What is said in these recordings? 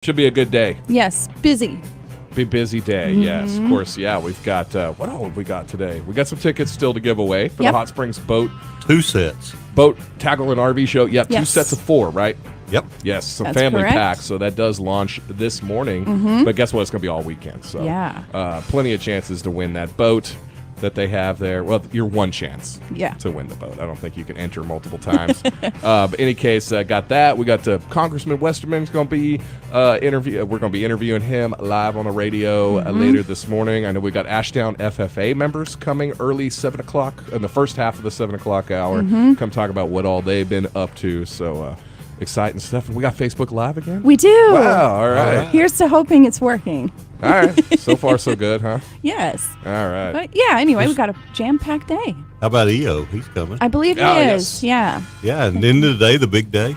Should be a good day. Yes, busy. Be a busy day, yes. Of course, yeah. We've got, what all have we got today? We got some tickets still to give away for the Hot Springs Boat 2 sets. Boat Tackle and RV Show. Yeah, 2 Yes. sets of 4, right? Yep. Yes, some That's family correct. packs. So that does launch this morning. But guess what? It's going to be all weekend. So Yeah. plenty of chances to win that boat that they have there. Well, you're one chance Yeah. to win the boat. I don't think you can enter multiple times. But in any case, got that. We got Congressman Westerman's going to be we're going to be interviewing him live on the radio later this morning. I know we got Ashdown FFA members coming early 7 o'clock in the first half of the 7 o'clock hour. Come talk about what all they've been up to. So exciting stuff. And we got Facebook Live again. We do. Wow. All right. Here's to hoping it's working. All right. So far, so good, huh? Yes. All right. But yeah, anyway, we've got a jam-packed day. How about EO? He's coming. I believe he Oh, is. yes. Yeah. Yeah, and end of the day, the big day.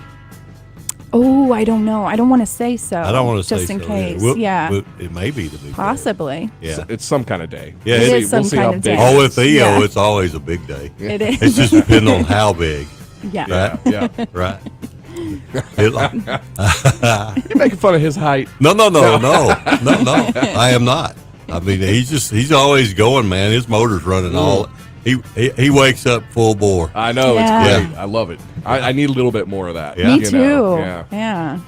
Oh, I don't know. I don't want to say so. I don't want to say just in so. case. Yeah. Yeah. It may be the big Possibly. day. Yeah. It's some kind of day. Yeah, It it is some kind of day. Oh, with EO, Yeah. it's always a big day. It is. It's just depending on how big, Yeah. Yeah. Yeah. right? You're making fun of his height. No. I am not. I mean, he's always going, man. His motor's running all. He wakes up full bore. I know. Yeah. It's great. I love it. I need a little bit more of that. Yeah. Me you too. know? Yeah. Yeah.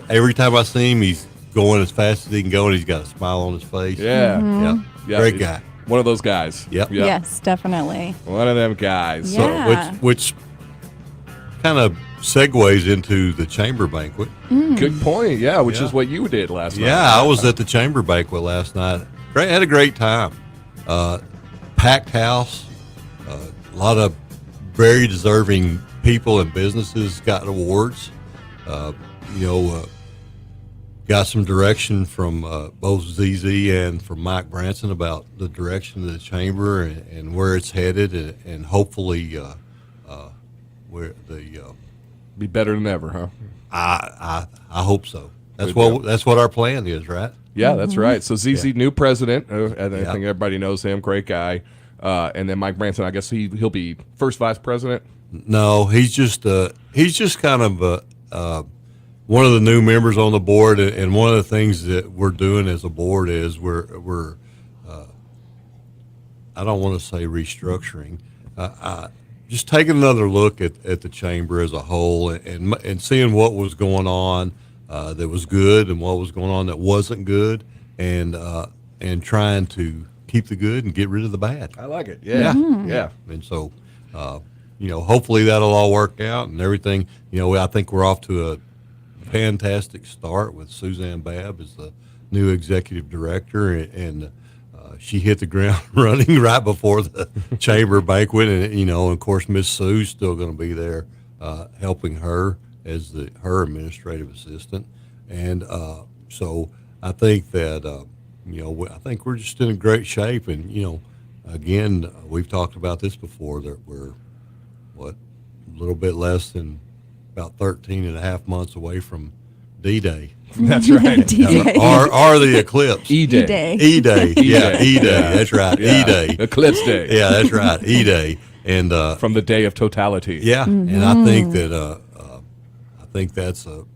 Every time I see him, he's going as fast as he can go, and he's got a smile on his face. Yeah. Yeah. Yeah. Great He's guy. One of those guys. Yep. Yes, definitely. One of them guys. Yeah. Which kind of segues into the chamber banquet. Good point. Yeah, which Yeah. is what you did last night. Yeah, I was at the chamber banquet last night. Had a great time. Packed house. A lot of very deserving people and businesses got awards. Got some direction from both ZZ and from Mike Branson about the direction of the chamber and where it's headed, and hopefully where the Be better than ever, huh? I hope so. That's Good that's what our plan is, right? Yeah, that's right. So ZZ, Yeah. new president. And I Yeah. think everybody knows him. Great guy. And then Mike Branson, I guess he'll be first vice president. No, he's just kind of one of the new members on the board, and one of the things that we're doing as a board is we're I don't want to say restructuring, just taking another look at the chamber as a whole, and seeing what was going on that was good and what was going on that wasn't good, and trying to keep the good and get rid of the bad. I like it. Yeah. Yeah. And so, hopefully that'll all work out and everything. I think we're off to a fantastic start with Suzanne Babb as the new executive director, and she hit the ground running right before the chamber banquet. And, of course, Miss Sue's still going to be there helping her as her administrative assistant. And so I think that, I think we're just in a great shape. And, again, we've talked about this before, that we're, a little bit less than about 13 and a half months away from D-Day. That's right. D-Day. Or the eclipse. E-Day. E-Day. Yeah, E-Day. That's right. Yeah. E-Day. Eclipse Day. Yeah, that's right. E-Day. And From the day of totality. yeah, and I think that that's going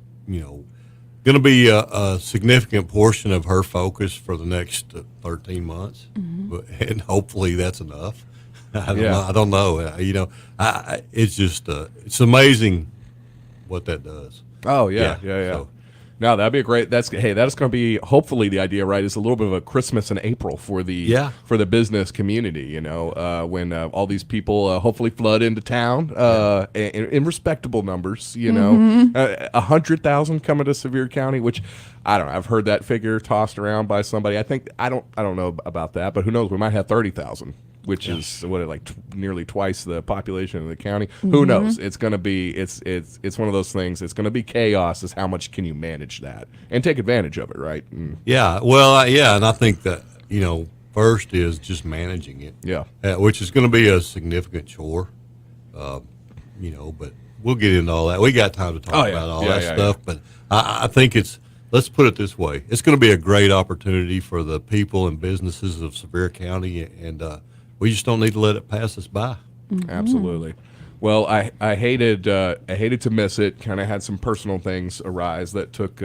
to be a significant portion of her focus for the next 13 months, and hopefully that's enough. I don't know. It's just it's amazing what that does. Oh, yeah. So, No, that'd be a great. That's going to be hopefully the idea, right? Is a little bit of a Christmas in April for the business community. When all these people hopefully flood into town in respectable numbers. 100,000 coming to Sevier County, which I don't know. I've heard that figure tossed around by somebody. I think I don't know about that, but who knows? We might have 30,000. Which is nearly twice the population of the county. Who knows? It's going to be it's one of those things. It's going to be chaos. Is how much can you manage that and take advantage of it, right? Yeah. Well, and I think that first is just managing it. Yeah. Which is going to be a significant chore. But we'll get into all that. We got time to talk about all that stuff. But I think let's put it this way: it's going to be a great opportunity for the people and businesses of Sevier County, and we just don't need to let it pass us by. Absolutely. Well, I hated to miss it. Kind of had some personal things arise that took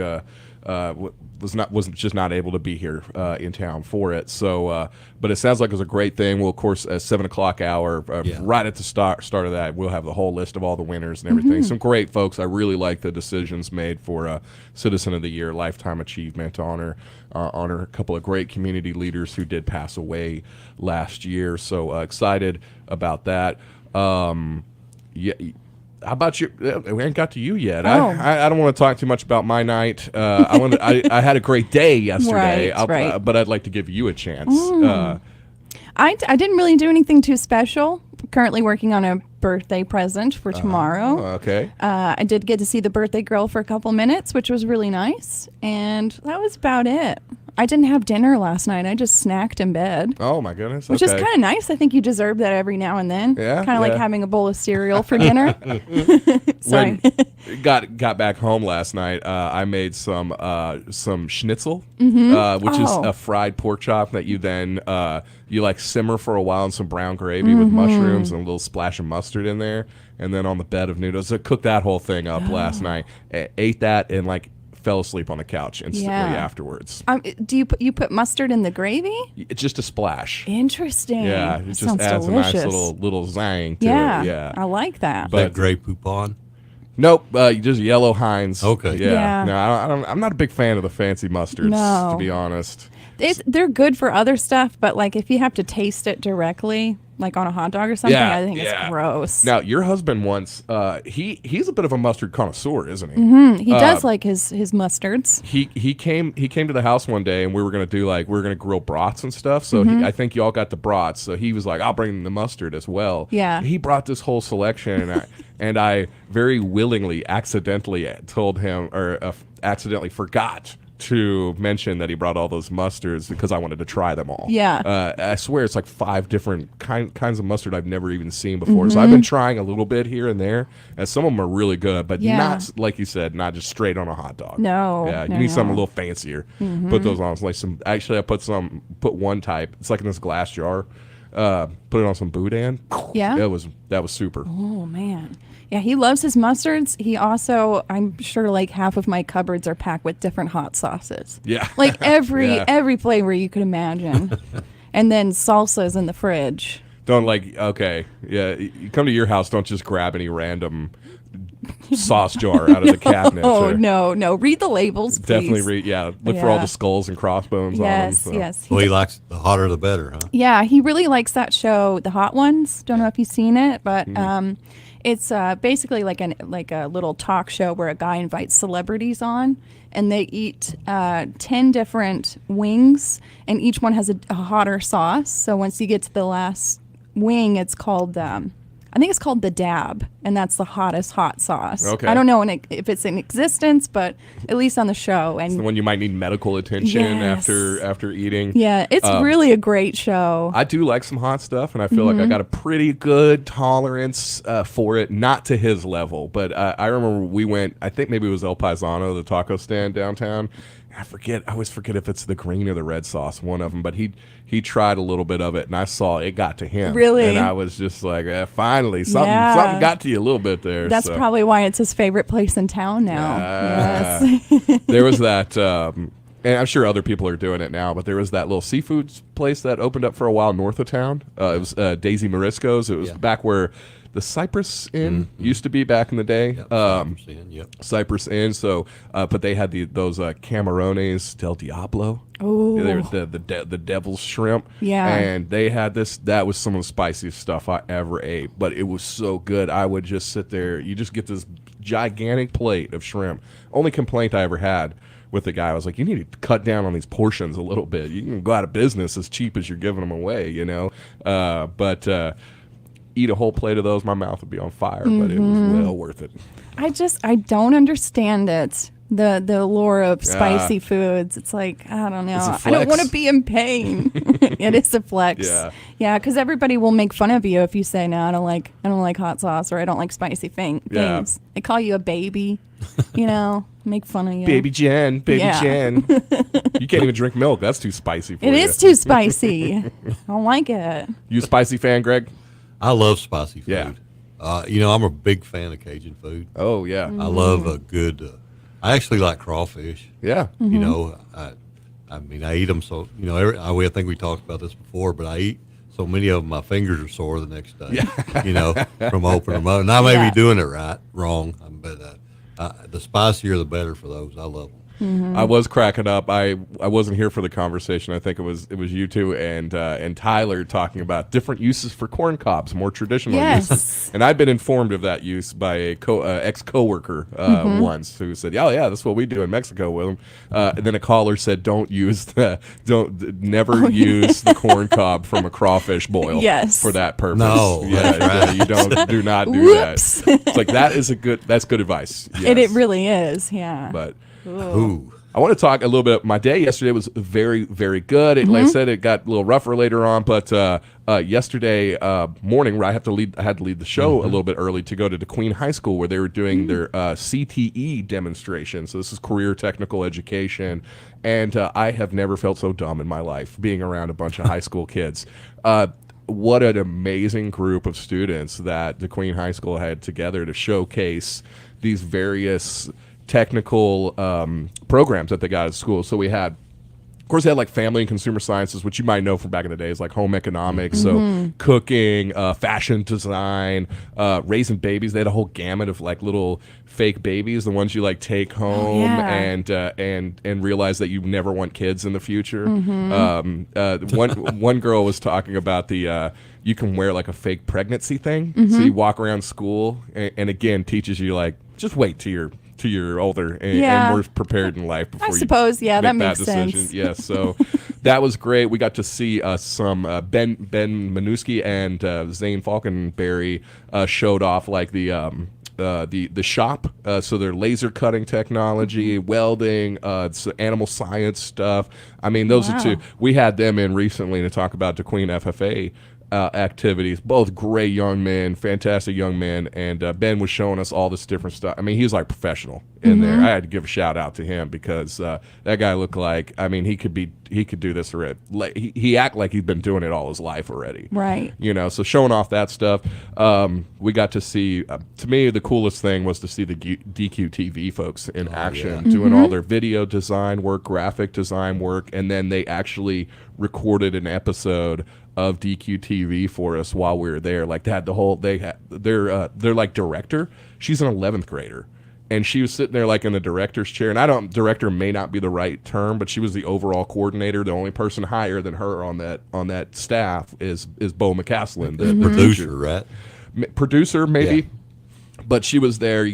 wasn't just not able to be here in town for it. So, but it sounds like it was a great thing. Well, of course, at 7 o'clock hour, right at the start of that, we'll have the whole list of all the winners and everything. Some great folks. I really like the decisions made for Citizen of the Year, Lifetime Achievement honor a couple of great community leaders who did pass away last year. So excited about that. Yeah. How about you? We ain't got to you yet. Oh. I don't want to talk too much about my night. I had a great day yesterday, Right. But I'd like to give you a chance. I didn't really do anything too special. Currently working on a birthday present for tomorrow. Okay. I did get to see the birthday girl for a couple minutes, which was really nice. And that was about it. I didn't have dinner last night. I just snacked in bed. Oh, my goodness. Which is kind of nice. I think you deserve that every now and then. Yeah, Kind of like yeah. having a bowl of cereal for dinner. Sorry. When got back home last night, I made some schnitzel, which is a fried pork chop that you then you like simmer for a while in some brown gravy with mushrooms and a little splash of mustard in there, and then on the bed of noodles. So cooked that whole thing up last night. Ate that and fell asleep on the couch instantly afterwards. Do you put mustard in the gravy? It's just a splash. Interesting. Yeah, it That just sounds adds delicious. a nice little zang to Yeah, it. Yeah. I like that. That Grey Poupon. Nope, just yellow Heinz. Okay. Yeah. Yeah. No, I'm not a big fan of the fancy mustards, No. to be honest. They're good for other stuff, but if you have to taste it directly, like on a hot dog or something, I think it's gross. Now, your husband once, he's a bit of a mustard connoisseur, isn't he? He does like his mustards. He came to the house one day and we were gonna do we were gonna grill brats and stuff. So I think y'all got the brats. So he was like, I'll bring the mustard as well. Yeah. He brought this whole selection and I very willingly accidentally told him or accidentally forgot to mention that he brought all those mustards because I wanted to try them all. Yeah. I swear it's 5 different kinds of mustard I've never even seen before. So I've been trying a little bit here and there, and some of them are really good, but not, like you said, not just straight on a hot dog. No. Yeah, you no, need something a no. little fancier. Put those on. Actually, I put one type. It's in this glass jar. Put it on some boudin. Yeah? That was super. Oh, man. Yeah, he loves his mustards. He also, I'm sure half of my cupboards are packed with different hot sauces. Yeah. Every flavor you could imagine. And then salsas in the fridge. Don't okay. Yeah, you come to your house, don't just grab any random sauce jar out of the cabinet. Oh, no. Read the labels, please. Definitely read. Yeah, look for all the skulls and crossbones on them. Yes, So. yes. Well, he likes the hotter the better, huh? Yeah, he really likes that show, The Hot Ones. Don't know if you've seen it, but it's basically like a little talk show where a guy invites celebrities on, and they eat 10 different wings, and each one has a hotter sauce. So once you get to the last wing, it's called I think it's called the dab, and that's the hottest hot sauce. Okay. I don't know if it's in existence, but at least on the show. And It's the one you might need medical attention Yes. after eating. yeah, it's really a great show. I do like some hot stuff, and I feel like I got a pretty good tolerance for it. Not to his level, but I remember we went. I think maybe it was El Paisano, the taco stand downtown. I always forget if it's the green or the red sauce, one of them. But he tried a little bit of it, and I saw it got to him. Really? And I was just like, finally, something got to you a little bit there. That's so. probably why it's his favorite place in town now. Yes. There was that, and I'm sure other people are doing it now, but there was that little seafood place that opened up for a while north of town. It was Daisy Morisco's. It was back where the Cypress Inn used to be back in the day. Cypress Inn, yep. Cypress Inn. So, but they had those Camarones del Diablo. Oh. They were the devil's shrimp. Yeah. And they had this. That was some of the spiciest stuff I ever ate, but it was so good. I would just sit there. You just get this gigantic plate of shrimp. Only complaint I ever had with the guy, I was like, you need to cut down on these portions a little bit. You can go out of business as cheap as you're giving them away, but eat a whole plate of those, my mouth would be on fire, but it was well worth it. I don't understand it. The allure of spicy foods. It's like, I don't know. It's a I don't flex. want to be in pain. It is a flex. Yeah. Yeah, because everybody will make fun of you if you say, no, I don't like hot sauce, or I don't like spicy things. Yeah. They call you a baby, make fun of you. Baby Jen. Yeah. You can't even drink milk. That's too spicy for you. It is too spicy. I don't like it. You a spicy fan, Greg? I love spicy food. Yeah. I'm a big fan of Cajun food. Oh yeah. I love a good. I actually like crawfish. Yeah. I mean, I eat them so I think we talked about this before, but I eat so many of them, my fingers are sore the next day. Yeah. From opening them up. And I may be doing it wrong, but the spicier the better for those. I love them. I was cracking up. I wasn't here for the conversation. I think it was you two and Tyler talking about different uses for corn cobs, more traditional uses. And I've been informed of that use by a ex coworker once who said, "Oh yeah, that's what we do in Mexico with them." And then a caller said, "Never use the corn cob from a crawfish boil for that purpose." No, right. You do not do that. It's like that's good advice. Yes. It really is, yeah. But. Ooh. I want to talk a little bit. My day yesterday was very, very good. Like I said, it got a little rougher later on, but yesterday morning, where I had to lead the show a little bit early to go to DeQueen High School, where they were doing their CTE demonstration. So this is career technical education, and I have never felt so dumb in my life being around a bunch of high school kids. What an amazing group of students that DeQueen High School had together to showcase these various technical programs that they got at school. So we had, of course, they had like family and consumer sciences, which you might know from back in the days, like home economics, so cooking, fashion design, raising babies. They had a whole gamut of like little fake babies, the ones you like take home and realize that you never want kids in the future. One girl was talking about the you can wear like a fake pregnancy thing, so you walk around school and again teaches you like just wait till you're older and more prepared in life before that make makes decision. sense. Yes, so that was great. We got to see some Ben Minuski and Zane Falkenberry showed off like the shop. So their laser cutting technology, welding, animal science stuff. I mean, those are two. We had them in recently to talk about DeQueen FFA activities. Both great young men, fantastic young men, and Ben was showing us all this different stuff. I mean, he's like professional in there. I had to give a shout out to him because that guy looked like, I mean, he could do this already. Like, he act like he'd been doing it all his life already. Right. So showing off that stuff. We got to see, to me, the coolest thing was to see the DQ TV folks in action, doing all their video design work, graphic design work, and then they actually recorded an episode of DQ TV for us while we were there. Like their like director. She's an 11th grader, and she was sitting there like in the director's chair. And director may not be the right term, but she was the overall coordinator. The only person higher than her on that staff is Bo McCaslin, the producer, right? Producer, maybe. Yeah. But she was there,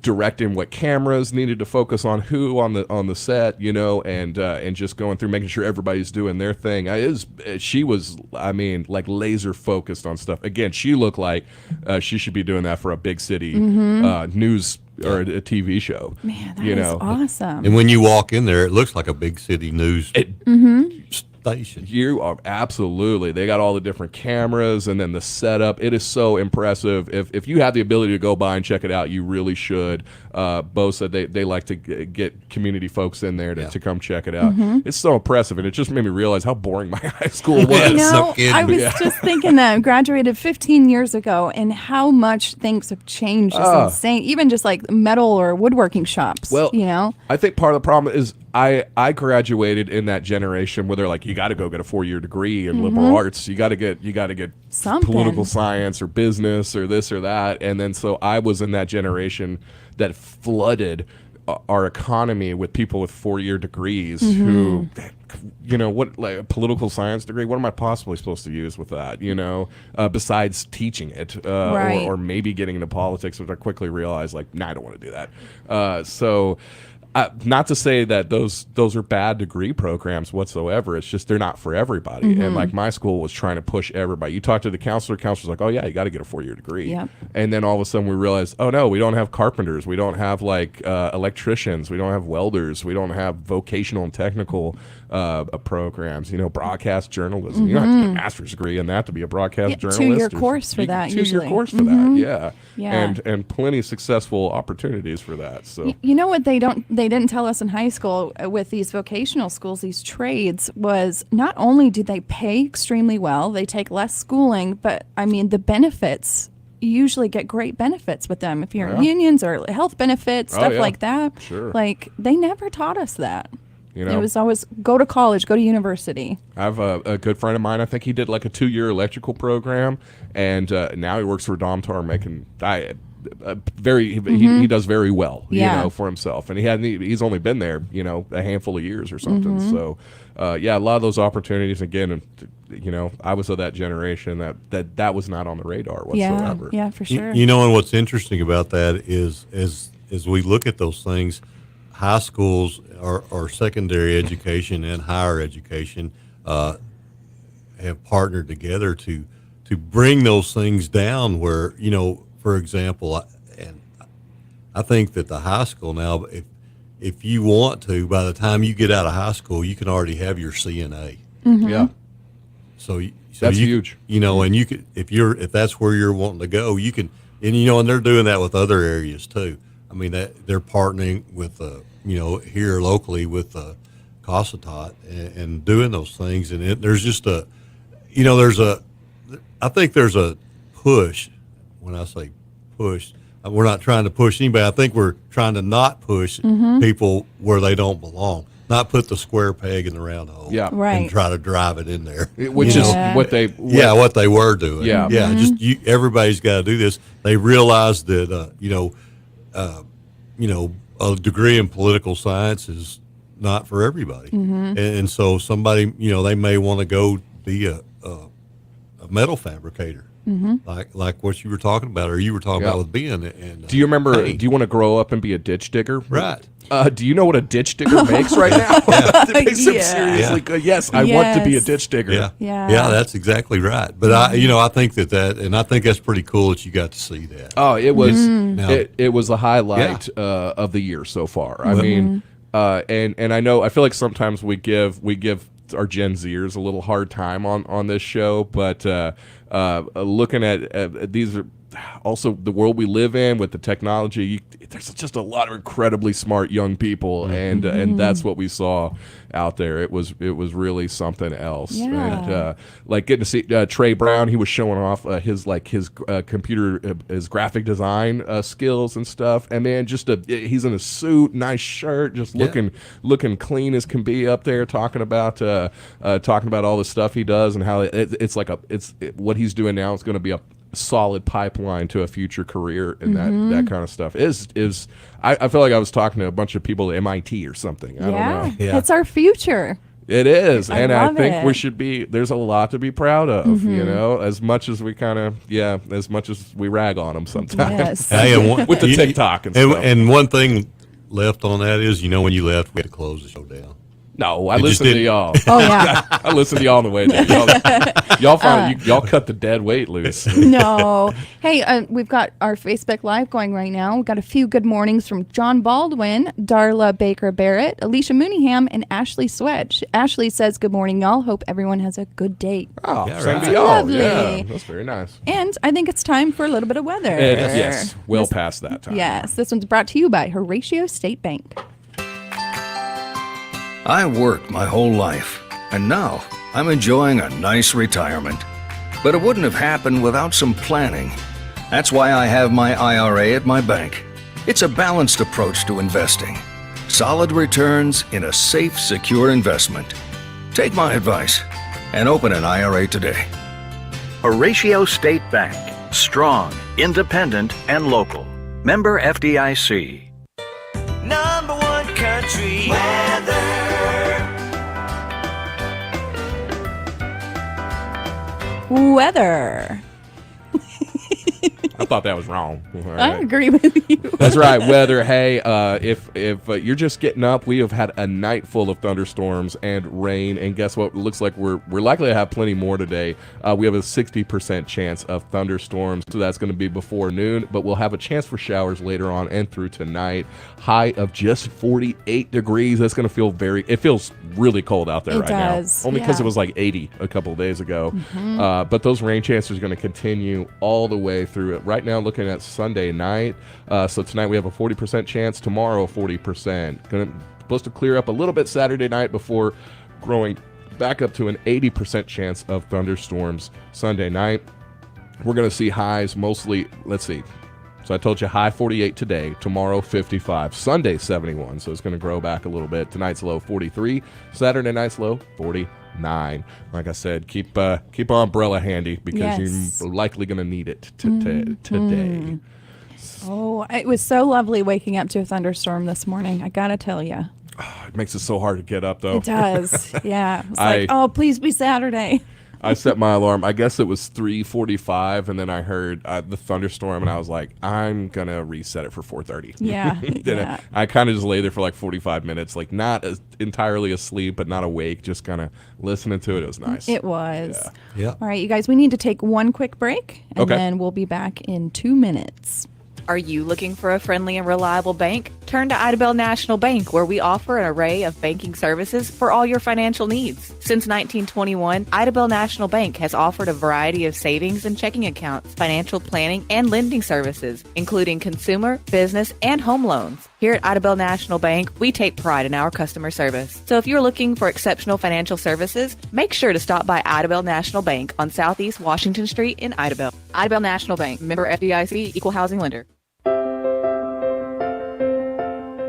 directing what cameras needed to focus on who on the set, and just going through making sure everybody's doing their thing. She was, I mean, like laser focused on stuff. Again, she looked like she should be doing that for a big city news or a TV show. Man, that is awesome. And when you walk in there, it looks like a big city news station. You are absolutely. They got all the different cameras and then the setup. It is so impressive. If you have the ability to go by and check it out, you really should. Bo said they like to get community folks in there to come check it out. It's so impressive, and it just made me realize how boring my high school was. I was just thinking that I graduated 15 years ago, and how much things have changed is insane. Even just like metal or woodworking shops. Well, I think part of the problem is I graduated in that generation where they're like, you got to go get a 4-year degree in liberal arts. You got to get something. Political science or business or this or that. And then so I was in that generation that flooded our economy with people with 4-year degrees who, what, like a political science degree, what am I possibly supposed to use with that, besides teaching it or maybe getting into politics, which I quickly realized, like, nah, I don't want to do that. Not to say that those are bad degree programs whatsoever. It's just they're not for everybody. And like my school was trying to push everybody. You talk to the counselor's like, oh yeah, you got to get a 4-year degree. Yep. And then all of a sudden we realized, oh no, we don't have carpenters. We don't have like electricians. We don't have welders. We don't have vocational and technical programs. Broadcast journalism. You don't have to get a master's degree in that to be a broadcast journalist. 2-year course for that. 2-year course for that. Yeah. And plenty of successful opportunities for that. So you know what they didn't tell us in high school with these vocational schools, these trades, was not only do they pay extremely well, they take less schooling, but I mean the benefits you usually get great benefits with them if you're in unions or health benefits, stuff like that. Sure. Like, they never taught us that. You know, it was always go to college, go to university. I have a good friend of mine. I think he did like a 2-year electrical program, and now he works for Domtar making he does very well, you know, for himself. And he's only been there, you know, a handful of years or something. So, a lot of those opportunities again. You know, I was of that generation that was not on the radar whatsoever. Yeah, for sure. You know, and what's interesting about that is as we look at those things, high schools or secondary education and higher education have partnered together to bring those things down where, you know, for example, and I think that the high school now, if you want to, by the time you get out of high school, you can already have your CNA. Yeah. So that's huge. You know, and you could, if that's where you're wanting to go, you can, and you know, and they're doing that with other areas too. I mean, that they're partnering with, you know, here locally with Cossatot and doing those things. And there's just you know, I think there's a push. When I say push, we're not trying to push anybody. I think we're trying to not push people where they don't belong. Not put the square peg in the round hole. Yeah. Right. And try to drive it in there. Which is what they were doing. Yeah. Yeah. Just everybody's got to do this. They realize that you know, a degree in political science is not for everybody, and so somebody, you know, they may want to go be a metal fabricator. Like what you were talking about, or you were talking about with Ben. And do you remember? Do you want to grow up and be a ditch digger? Right. Do you know what a ditch digger makes right now? It makes him seriously good. Yes, I want to be a ditch digger. Yeah, that's exactly right. But I think and I think that's pretty cool that you got to see that. Oh, it was it was a highlight of the year so far. I mean, and I feel like sometimes we give our Gen Zers a little hard time on this show, but looking at these are also the world we live in with the technology. There's just a lot of incredibly smart young people, and that's what we saw out there. It was really something else. And like getting to see Trey Brown, he was showing off his computer, his graphic design skills and stuff. And man, he's in a suit, nice shirt, just looking clean as can be up there, talking about all the stuff he does and how it's what he's doing now is going to be a solid pipeline to a future career and that kind of stuff. I feel like I was talking to a bunch of people at MIT or something. I don't know. Yeah, it's our future. It is, and I think it. we should be. There's a lot to be proud of, you know. As much as we as much as we rag on them sometimes, with the TikTok and stuff. And one thing left on that is, you know, when you left, we had to close the show down. No, I listened to y'all. Oh yeah, I listened to y'all on the way there. Y'all cut the dead weight loose. No, hey, we've got our Facebook Live going right now. We've got a few good mornings from John Baldwin, Darla Baker Barrett, Alicia Mooneyham, and Ashley Swedge. Ashley says, "Good morning, y'all. Hope everyone has a good day." Oh, yeah, same right. to y'all. Lovely. Yeah, that's very nice. And I think it's time for a little bit of weather. Yes, well past that time. Yes, this one's brought to you by Horatio State Bank. I worked my whole life, and now I'm enjoying a nice retirement. But it wouldn't have happened without some planning. That's why I have my IRA at my bank. It's a balanced approach to investing. Solid returns in a safe, secure investment. Take my advice and open an IRA today. Horatio State Bank. Strong, independent, and local. Member FDIC. Number one country weather. Weather. I thought that was wrong. I agree with you. That's right. Weather. Hey, if you're just getting up, we have had a night full of thunderstorms and rain, and guess what? It looks like we're likely to have plenty more today. We have a 60% chance of thunderstorms, so that's going to be before noon, but we'll have a chance for showers later on and through tonight. High of just 48 degrees. That's going to feel it feels really cold out there It right does, now. Only because yeah. it was like 80 a couple of days ago. But those rain chances are going to continue all the way through it. Right now, looking at Sunday night. So tonight we have a 40% chance. Tomorrow, 40%. Supposed to clear up a little bit Saturday night before growing back up to an 80% chance of thunderstorms Sunday night. we're going to see highs mostly, let's see. So I told you high 48 today, tomorrow 55, Sunday 71, so it's going to grow back a little bit. Tonight's low 43, Saturday night's low 49. Like I said, keep our umbrella handy because you're likely going to need it today. Oh, it was so lovely waking up to a thunderstorm this morning. I got to tell you. It makes it so hard to get up, though. It does. Yeah. It's like, oh, please be Saturday. I set my alarm. I guess it was 3:45, and then I heard the thunderstorm, and I was like, I'm going to reset it for 4:30. Yeah. I kind of just lay there for like 45 minutes, like not entirely asleep, but not awake, just kind of listening to it. It was nice. It was. Yeah. All right, you guys, we need to take one quick break, and then we'll be back in 2 minutes. Are you looking for a friendly and reliable bank? Turn to Idabel National Bank, where we offer an array of banking services for all your financial needs. Since 1921, Idabel National Bank has offered a variety of savings and checking accounts, financial planning, and lending services, including consumer, business, and home loans. Here at Idabel National Bank, we take pride in our customer service. So if you're looking for exceptional financial services, make sure to stop by Idabel National Bank on Southeast Washington Street in Idabel. Idabel National Bank, member FDIC, equal housing lender.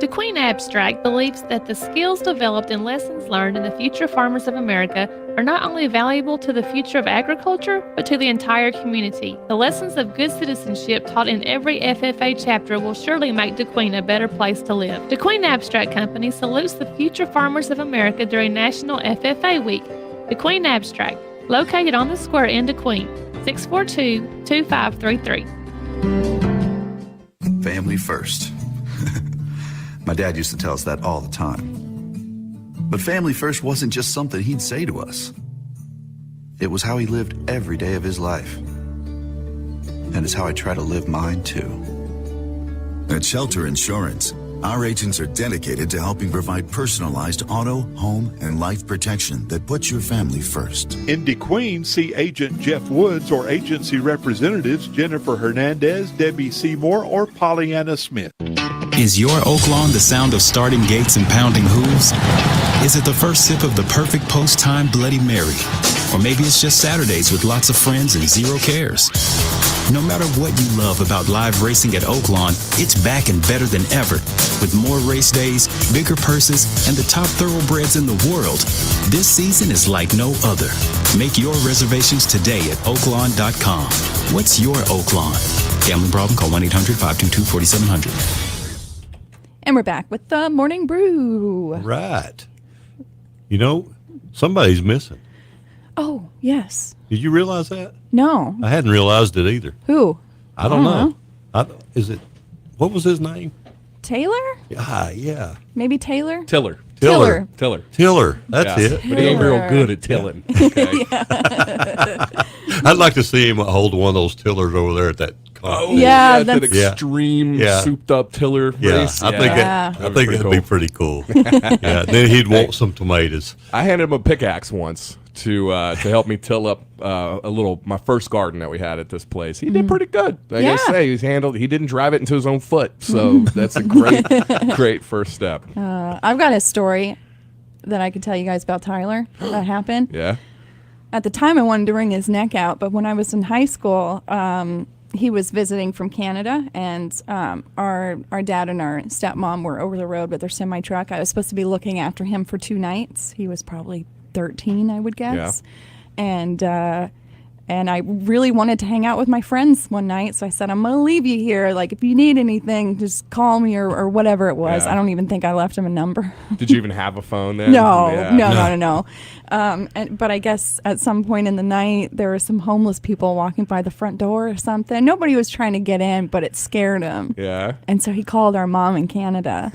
DeQueen Abstract believes that the skills developed and lessons learned in the Future Farmers of America are not only valuable to the future of agriculture, but to the entire community. The lessons of good citizenship taught in every FFA chapter will surely make DeQueen a better place to live. DeQueen Abstract Company salutes the Future Farmers of America during National FFA Week. DeQueen Abstract, located on the square in DeQueen, 642-2533. Family first. My dad used to tell us that all the time. But family first wasn't just something he'd say to us. It was how he lived every day of his life. And it's how I try to live mine too. At Shelter Insurance, our agents are dedicated to helping provide personalized auto, home, and life protection that puts your family first. In DeQueen, see Agent Jeff Woods or agency representatives Jennifer Hernandez, Debbie Seymour, or Pollyanna Smith. Is your oak lawn the sound of starting gates and pounding hooves? Is it the first sip of the perfect post-time Bloody Mary? Or maybe it's just Saturdays with lots of friends and zero cares. No matter what you love about live racing at Oaklawn, it's back and better than ever. With more race days, bigger purses, and the top thoroughbreds in the world, this season is like no other. Make your reservations today at oaklawn.com. What's your Oaklawn? Gambling problem? Call 1-800-522-4700. And we're back with the Morning Brew. Right. You know, somebody's missing. Oh, yes. Did you realize that? No. I hadn't realized it either. Who? I don't know. What was his name? Taylor? Yeah. Maybe Taylor? Tiller. Tiller. Yeah. That's it. But he ain't real good at tilling. Okay. I'd like to see him hold one of those tillers over there at that car. Oh, yeah, that extreme souped up tiller race. I think that'd be pretty cool. Yeah, then he'd want some tomatoes. I handed him a pickaxe once to help me till up my first garden that we had at this place. He did pretty good. I gotta say, he didn't drive it into his own foot, so that's a great first step. I've got a story that I could tell you guys about Tyler that happened. Yeah. At the time, I wanted to wring his neck out, but when I was in high school, he was visiting from Canada, and our dad and our stepmom were over the road with their semi-truck. I was supposed to be looking after him for 2 nights. He was probably 13, I would guess. Yeah. And I really wanted to hang out with my friends one night, so I said, I'm going to leave you here. Like, if you need anything, just call me or whatever it was. Yeah. I don't even think I left him a number. Did you even have a phone then? No. But I guess at some point in the night, there were some homeless people walking by the front door or something. Nobody was trying to get in, but it scared him. Yeah. And so he called our mom in Canada.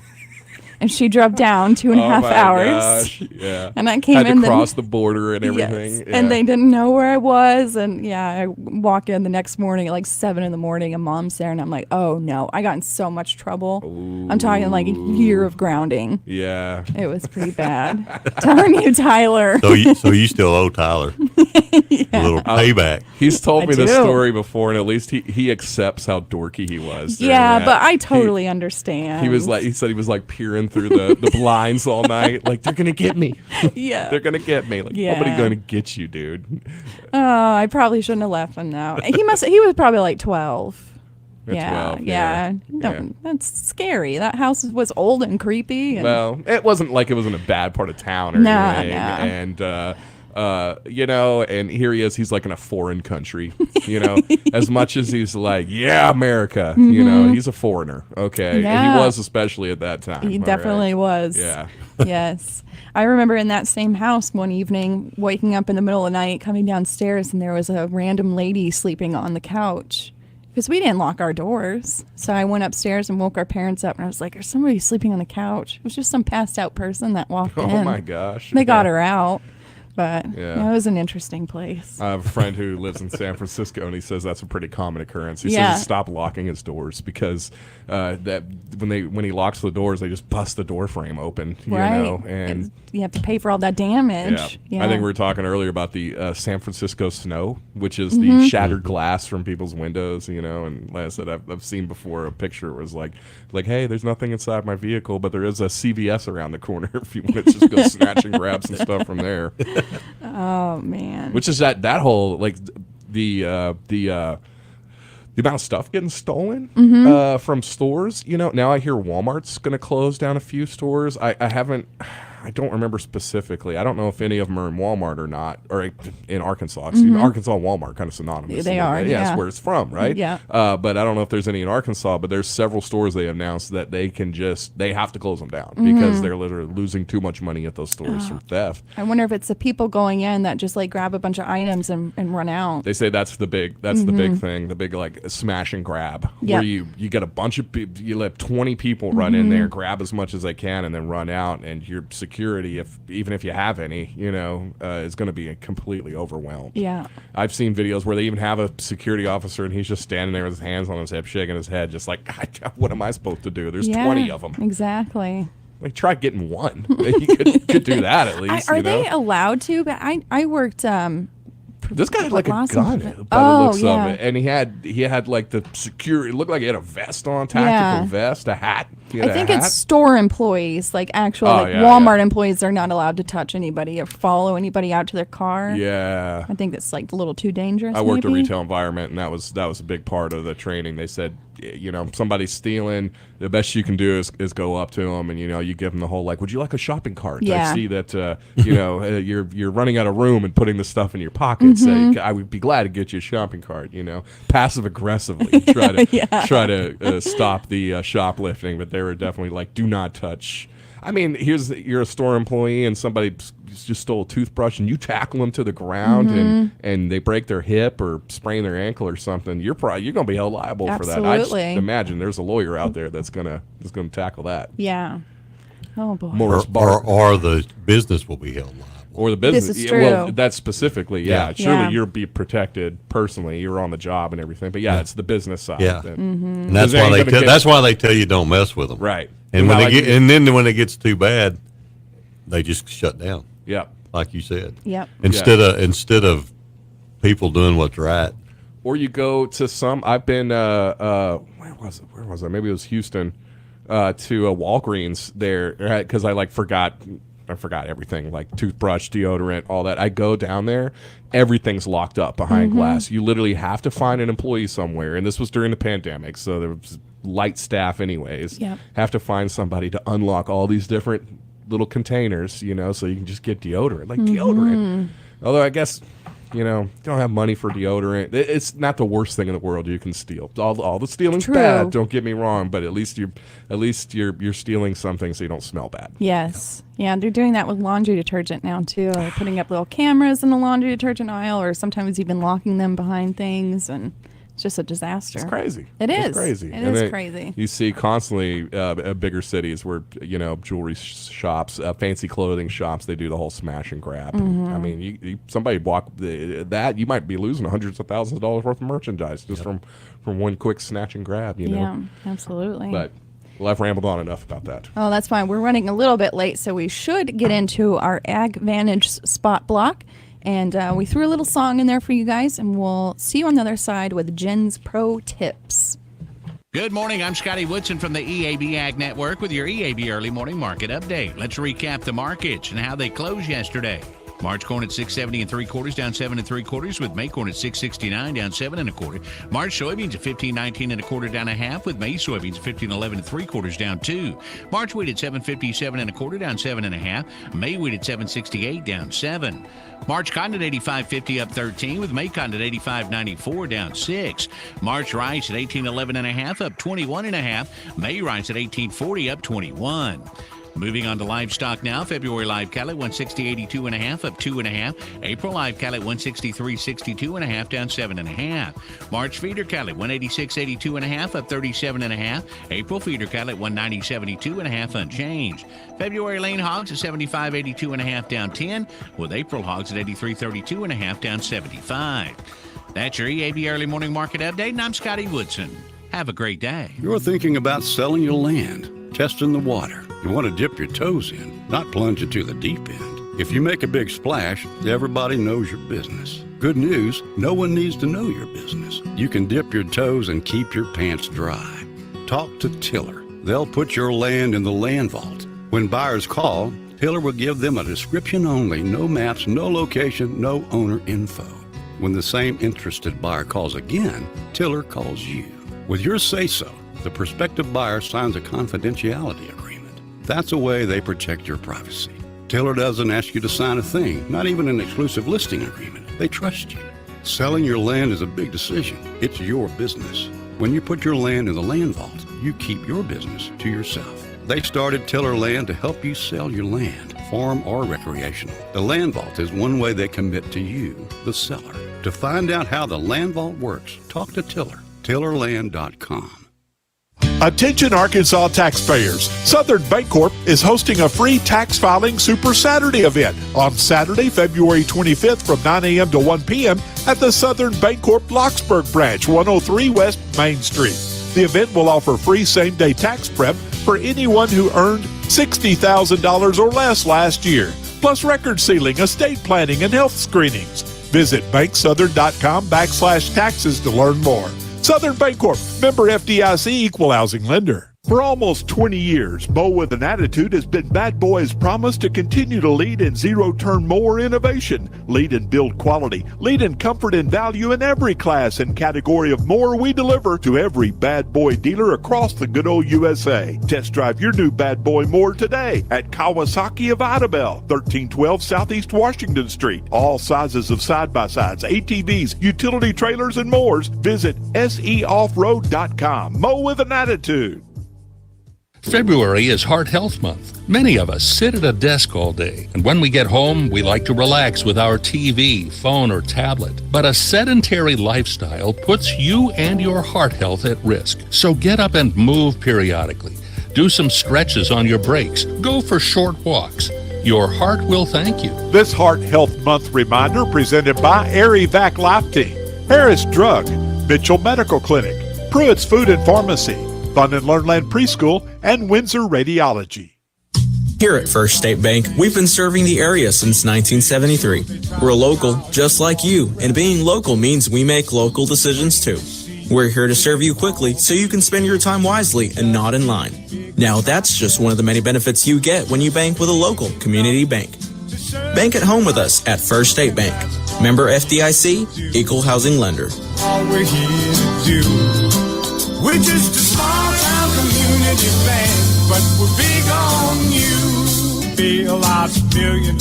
And she drove down 2.5 hours. Gosh. Yeah. And I came Had in. to cross the border and everything. Yes. Yeah. And they didn't know where I was. And I walk in the next morning at like 7 a.m. and mom's there. And I'm like, oh no, I got in so much trouble. Ooh. I'm talking like a year of grounding. Yeah. It was pretty bad. Telling you, Tyler. So you still owe Tyler a little payback. He's told me the story before, and at least he accepts how dorky he was. Yeah, but I totally understand. He said he was like peering through the blinds all night. Like, they're going to get me. Yeah. They're going to get me. Like, nobody's going to get you, dude. Oh, I probably shouldn't have left him now. He was probably like 12. Yeah, 12, yeah. That's scary. That house was old and creepy. And well, it wasn't like it was in a bad part of town or anything. And, and here he is. He's like in a foreign country, as much as he's like, yeah, America, he's a foreigner. Okay. Yeah. And he was, especially at that time. He definitely was. Yeah. Yes. I remember in that same house one evening, waking up in the middle of the night, coming downstairs, and there was a random lady sleeping on the couch. Because we didn't lock our doors. So I went upstairs and woke our parents up, and I was like, there's somebody sleeping on the couch. It was just some passed out person that walked in. Oh, my gosh. They got her out. But yeah. It was an interesting place. I have a friend who lives in San Francisco, and he says that's a pretty common occurrence. He says he stopped locking his doors because that when he locks the doors, they just bust the door frame open. Right. And you have to pay for all that damage. Yeah. I think we were talking earlier about the San Francisco snow, which is the shattered glass from people's windows. And like I said, I've seen before a picture was like, hey, there's nothing inside my vehicle, but there is a CVS around the corner. If you want to just go snatch and grab some stuff from there. Oh man! Which is that whole like the amount of stuff getting stolen from stores. Now I hear Walmart's going to close down a few stores. I don't remember specifically. I don't know if any of them are in Walmart or not, or in Arkansas. Arkansas and Walmart kind of synonymous. They are. Yeah, that's where it's from, right? Yeah. But I don't know if there's any in Arkansas. But there's several stores they announced that they have to close them down because they're literally losing too much money at those stores from theft. I wonder if it's the people going in that just like grab a bunch of items and run out. They say that's the big thing, the big like smash and grab, where you get a bunch of people, you let 20 people run in there, grab as much as they can, and then run out, and your security, even if you have any, is going to be completely overwhelmed. Yeah. I've seen videos where they even have a security officer and he's just standing there with his hands on his hip, shaking his head, just like, what am I supposed to do? There's 20 of them. Exactly. Like, try getting one. You could do that at least. Are they allowed to? But I worked. This guy had like a gun by the looks of it, and he had like the security. It looked like he had a vest on, tactical vest, a hat. I think it's store employees, like actual Walmart employees, are not allowed to touch anybody or follow anybody out to their car. Yeah, I think that's like a little too dangerous. I worked a retail environment, and that was a big part of the training. They said, somebody's stealing, the best you can do is go up to them and you give them the whole like, would you like a shopping cart? Yeah. I see that you're running out of room and putting the stuff in your pocket. Say, I would be glad to get you a shopping cart. Passive aggressively try to stop the shoplifting, but they were definitely like, do not touch. I mean, you're a store employee and somebody just stole a toothbrush and you tackle them to the ground and they break their hip or sprain their ankle or something. You're gonna be held liable for that. I just imagine there's a lawyer out there that's gonna tackle that. Yeah. Oh boy. Or the business will be held liable. Or the business. This is true. Well, that's specifically, surely you'll be protected personally. You're on the job and everything. But it's the business side. Yeah. And that's why they tell you don't mess with them. Right. And when it gets too bad, they just shut down. Yeah. Like you said. Yep. Instead of people doing what's right. Or you go to I've been where was I? Maybe it was Houston, to a Walgreens there, because I forgot everything, like toothbrush, deodorant, all that. I go down there, everything's locked up behind glass. You literally have to find an employee somewhere, and this was during the pandemic, so there was light staff anyways. Yep. Have to find somebody to unlock all these different little containers, so you can just get deodorant. Deodorant. Although I guess, you don't have money for deodorant. It's not the worst thing in the world you can steal. All the stealing's bad, don't get me wrong, but at least you're stealing something so you don't smell bad. Yes. Yeah, they're doing that with laundry detergent now too. They're putting up little cameras in the laundry detergent aisle, or sometimes even locking them behind things, and it's just a disaster. It's crazy. It's crazy. It is crazy. You see constantly bigger cities where, jewelry shops, fancy clothing shops, they do the whole smash and grab. I mean, somebody walk that, you might be losing hundreds of thousands of dollars worth of merchandise just from one quick snatch and grab, Yeah, absolutely. But well, I've rambled on enough about that. Oh, that's fine. We're running a little bit late, so we should get into our Ag Vantage spot block. And we threw a little song in there for you guys, and we'll see you on the other side with Jen's Pro Tips. Good morning. I'm Scotty Woodson from the EAB Ag Network with your EAB Early Morning Market Update. Let's recap the markets and how they closed yesterday. March corn at 6.70 3/4, down 7 3/4, with May corn at 6.69, down 7 1/4. March soybeans at 15.19 1/4, down 1/2, with May soybeans at 15.11 3/4, down 2. March wheat at 7.57 1/4, down 7 1/2. May wheat at 7.68, down 7. March cotton at 85.50, up 13, with May cotton at 85.94, down 6. March rice at 18.11 1/2, up 21 1/2. May rice at 18.40, up 21. Moving on to livestock now. February live cattle at 160.82 1/2, up 2 1/2. April live cattle at 163.62 1/2, down 7 1/2. March feeder cattle at 186.82 1/2, up 37 1/2. April feeder cattle at 190.72 1/2, unchanged. February lean hogs at 75.82 1/2, down 10, with April hogs at 83.32 1/2, down 75. That's your EAB Early Morning Market Update, and I'm Scotty Woodson. Have a great day. You're thinking about selling your land, testing the water. You want to dip your toes in, not plunge into the deep end. If you make a big splash, everybody knows your business. Good news, no one needs to know your business. You can dip your toes and keep your pants dry. Talk to Tiller. They'll put your land in the land vault. When buyers call, Tiller will give them a description only, no maps, no location, no owner info. When the same interested buyer calls again, Tiller calls you. With your say-so, the prospective buyer signs a confidentiality agreement. That's a way they protect your privacy. Tiller doesn't ask you to sign a thing, not even an exclusive listing agreement. They trust you. Selling your land is a big decision. It's your business. When you put your land in the land vault, you keep your business to yourself. They started Tiller Land to help you sell your land, farm or recreational. The land vault is one way they commit to you, the seller. To find out how the land vault works, talk to Tiller. TillerLand.com. Attention Arkansas taxpayers. Southern Bancorp is hosting a free tax filing Super Saturday event on Saturday, February 25th from 9 a.m. to 1 p.m. at the Southern Bancorp Blocksburg branch, 103 West Main Street. The event will offer free same-day tax prep for anyone who earned $60,000 or less last year, plus record sealing, estate planning, and health screenings. Visit banksouthern.com/taxes to learn more. Southern Bancorp, member FDIC, equal housing lender. For almost 20 years, Mo with an Attitude has been Bad Boy's promise to continue to lead in zero-turn mower innovation, lead in build quality, lead in comfort and value in every class and category of mower we deliver to every Bad Boy dealer across the good old USA. Test drive your new Bad Boy mower today at Kawasaki of Idabel, 1312 Southeast Washington Street. All sizes of side-by-sides, ATVs, utility trailers, and mowers. Visit seoffroad.com. Mo with an Attitude. February is Heart Health Month. Many of us sit at a desk all day, and when we get home, we like to relax with our TV, phone, or tablet. But a sedentary lifestyle puts you and your heart health at risk. So get up and move periodically. Do some stretches on your breaks. Go for short walks. Your heart will thank you. This Heart Health Month reminder presented by Air-Evac Life Team, Harris Drug, Mitchell Medical Clinic, Pruitt's Food and Pharmacy, Fun and Learn Land Preschool, and Windsor Radiology. Here at First State Bank, we've been serving the area since 1973. We're local, just like you, and being local means we make local decisions too. We're here to serve you quickly so you can spend your time wisely and not in line. Now that's just one of the many benefits you get when you bank with a local community bank. Bank at home with us at First State Bank. Member FDIC, equal housing lender. All we're here to do. We're just a small town community bank, but we're big on you. Bailouts, $1 million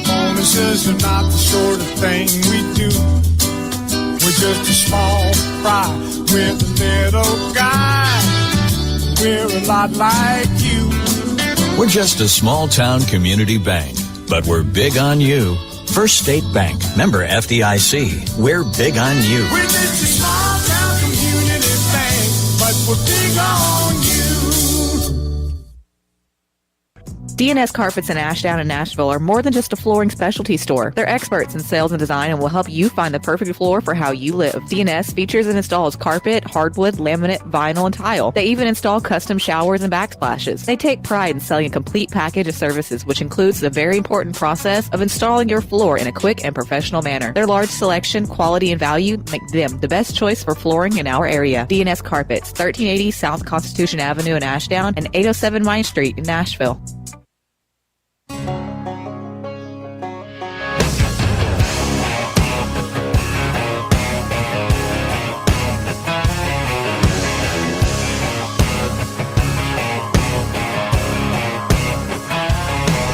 bonuses are not the sort of thing we do. We're just a small fry with a little guy. We're a lot like you. We're just a small town community bank, but we're big on you. First State Bank, member FDIC. We're big on you. We're just a small town community bank, but we're big on you. D&S Carpets in Ashdown and Nashville are more than just a flooring specialty store. They're experts in sales and design and will help you find the perfect floor for how you live. D&S features and installs carpet, hardwood, laminate, vinyl, and tile. They even install custom showers and backsplashes. They take pride in selling a complete package of services, which includes the very important process of installing your floor in a quick and professional manner. Their large selection, quality, and value make them the best choice for flooring in our area. D&S Carpets, 1380 South Constitution Avenue in Ashdown and 807 Vine Street in Nashville.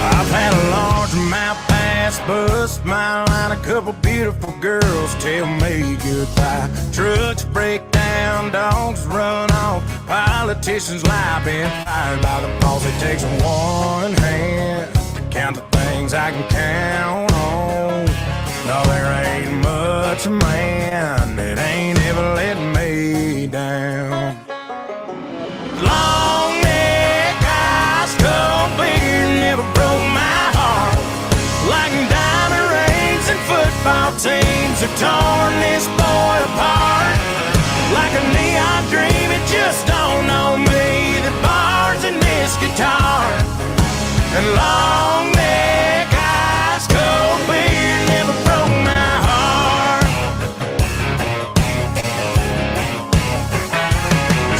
I've had a large amount pass, bus, my line, a couple beautiful girls tell me goodbye. Trucks break down, dogs run off, politicians lie, been fired by the boss. It takes one hand to count the things I can count on. No, there ain't much man that ain't ever let me down. Long neck, eyes cold beer never broke my heart. Like diamond rings and football teams have torn this boy apart. Like a neon dream, it just don't know me. The bars and this guitar and long neck, eyes cold beer never broke my heart.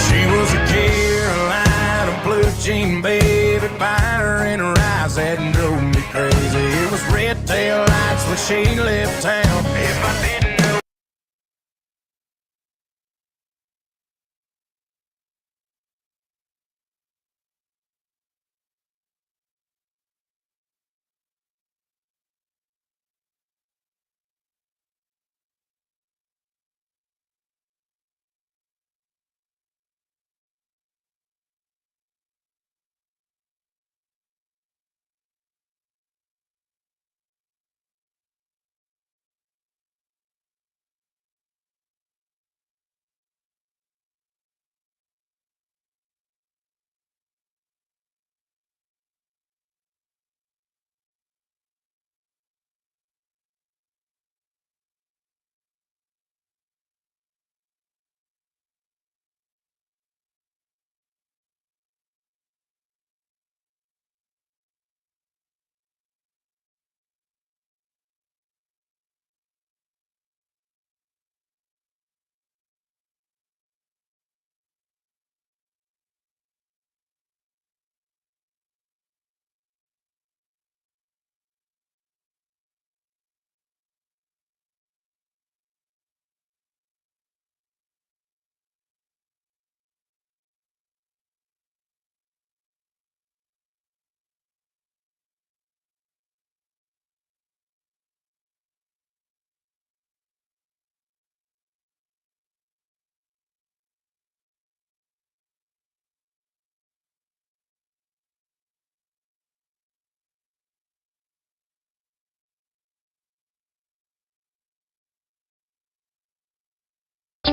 She was a Carolina blue jean baby, fire in her eyes that drove me crazy. It was red tail lights when she left town. If I didn't know.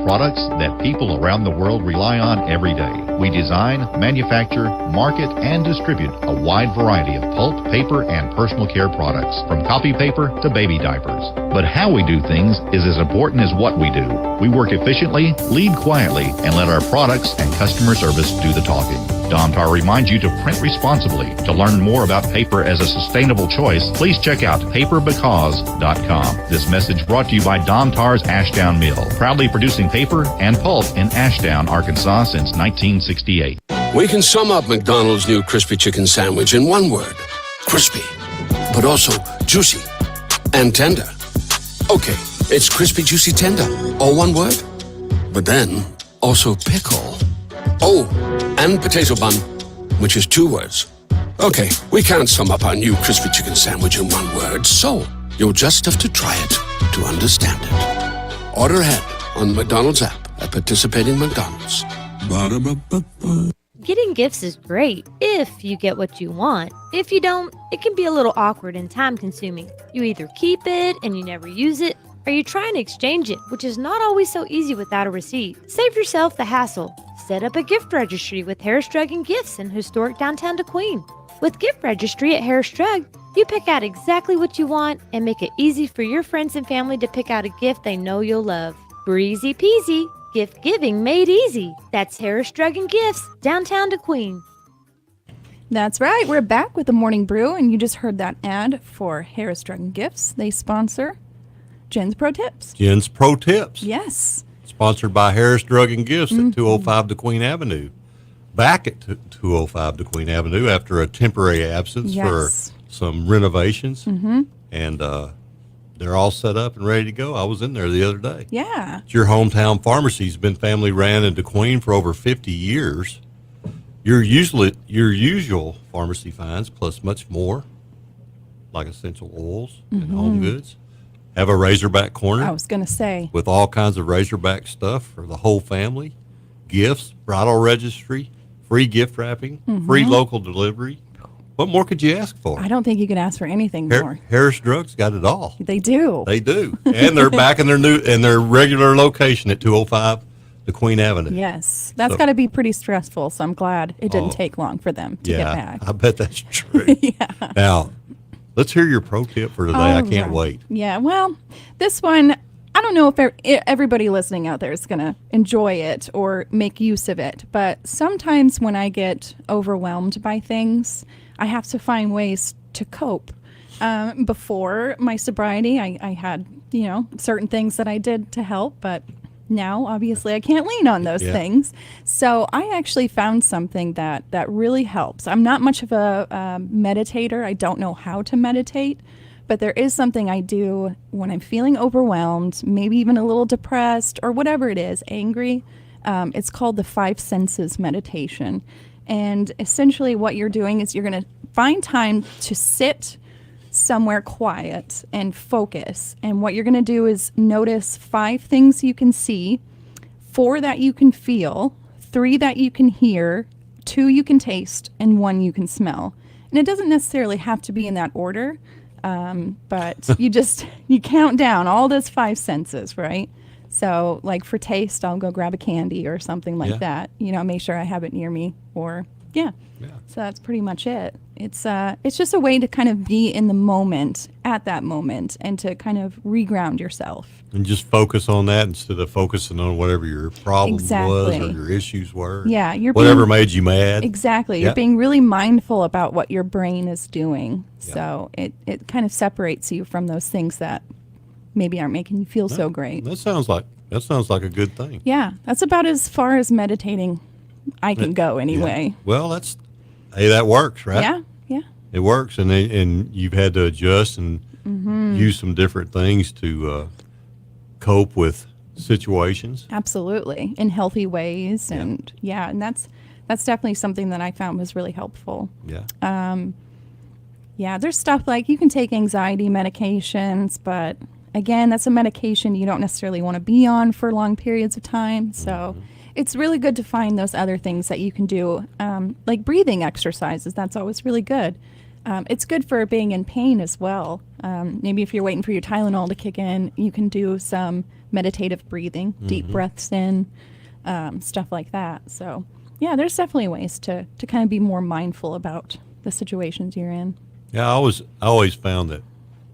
Products that people around the world rely on every day. We design, manufacture, market, and distribute a wide variety of pulp, paper, and personal care products, from copy paper to baby diapers. But how we do things is as important as what we do. We work efficiently, lead quietly, and let our products and customer service do the talking. Domtar reminds you to print responsibly. To learn more about paper as a sustainable choice, please check out paperbecause.com. This message brought to you by Domtar's Ashdown Mill, proudly producing paper and pulp in Ashdown, Arkansas since 1968. We can sum up McDonald's new crispy chicken sandwich in one word: crispy, but also juicy and tender. Okay, it's crispy, juicy, tender, all one word. But then also pickle. Oh, and potato bun, which is two words. Okay, we can't sum up our new crispy chicken sandwich in one word, so you'll just have to try it to understand it. Order ahead on the McDonald's app at participating McDonald's. Ba-da-ba-ba-ba. Getting gifts is great if you get what you want. If you don't, it can be a little awkward and time-consuming. You either keep it and you never use it, or you try and exchange it, which is not always so easy without a receipt. Save yourself the hassle. Set up a gift registry with Harris Drug and Gifts in historic downtown DeQueen. With Gift Registry at Harris Drug, you pick out exactly what you want and make it easy for your friends and family to pick out a gift they know you'll love. Breezy peasy. Gift giving made easy. That's Harris Drug and Gifts, downtown DeQueen. That's right. We're back with the Morning Brew, and you just heard that ad for Harris Drug and Gifts. They sponsor Jen's Pro Tips. Jen's Pro Tips. Yes. Sponsored by Harris Drug and Gifts at 205 DeQueen Avenue. Back at 205 DeQueen Avenue after a temporary absence for some renovations. And they're all set up and ready to go. I was in there the other day. Yeah. It's your hometown pharmacy. Has been family ran in DeQueen for over 50 years. Your usual pharmacy finds, plus much more, like essential oils and home goods. Have a Razorback corner. I was going to say. With all kinds of Razorback stuff for the whole family. Gifts, bridal registry, free gift wrapping, free local delivery. What more could you ask for? I don't think you could ask for anything more. Harris Drugs got it all. They do. They do. And they're back in their regular location at 205 DeQueen Avenue. Yes. That's got to be pretty stressful, so I'm glad it didn't take long for them to get back. I bet that's true. Now, let's hear your pro tip for today. I can't wait. Yeah, well, this one, I don't know if everybody listening out there is going to enjoy it or make use of it, but sometimes when I get overwhelmed by things, I have to find ways to cope. Before my sobriety, I had, certain things that I did to help, but now obviously I can't lean on those things. So I actually found something that really helps. I'm not much of a meditator. I don't know how to meditate, but there is something I do when I'm feeling overwhelmed, maybe even a little depressed or whatever it is, angry. It's called the 5 senses meditation. And essentially what you're doing is you're going to find time to sit somewhere quiet and focus. And what you're going to do is notice 5 things you can see, 4 that you can feel, 3 that you can hear, 2 you can taste, and 1 you can smell. And it doesn't necessarily have to be in that order, but you count down all those 5 senses, right? So like for taste, I'll go grab a candy or something like that. Make sure I have it near me or So that's pretty much it. It's just a way to kind of be in the moment at that moment and to kind of reground yourself. And just focus on that instead of focusing on whatever your problem was or your issues were. Yeah, whatever made you mad. Exactly. You're being really mindful about what your brain is doing. So it kind of separates you from those things that maybe aren't making you feel so great. That sounds like a good thing. Yeah, that's about as far as meditating I can go anyway. Yeah. Well, that works, right? Yeah. It works, and you've had to adjust and use some different things to cope with situations. Absolutely, in healthy ways, and and that's definitely something that I found was really helpful. There's stuff like you can take anxiety medications, but again, that's a medication you don't necessarily want to be on for long periods of time. So it's really good to find those other things that you can do, like breathing exercises. That's always really good. It's good for being in pain as well. Maybe if you're waiting for your Tylenol to kick in, you can do some meditative breathing, deep breaths in, stuff like that. So, there's definitely ways to kind of be more mindful about the situations you're in. Yeah, I always found that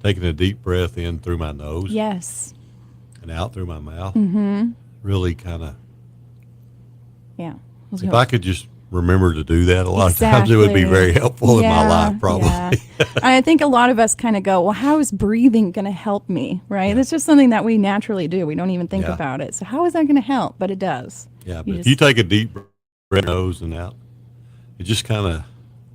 taking a deep breath in through my nose, and out through my mouth, really kind of. If I could just remember to do that, a lot of times it would be very helpful in my life, probably. I think a lot of us kind of go, well, how is breathing going to help me, right? It's just something that we naturally do. We don't even think about it. So how is that going to help? But it does. Yeah, but if you take a deep breath nose and out, it just kind of.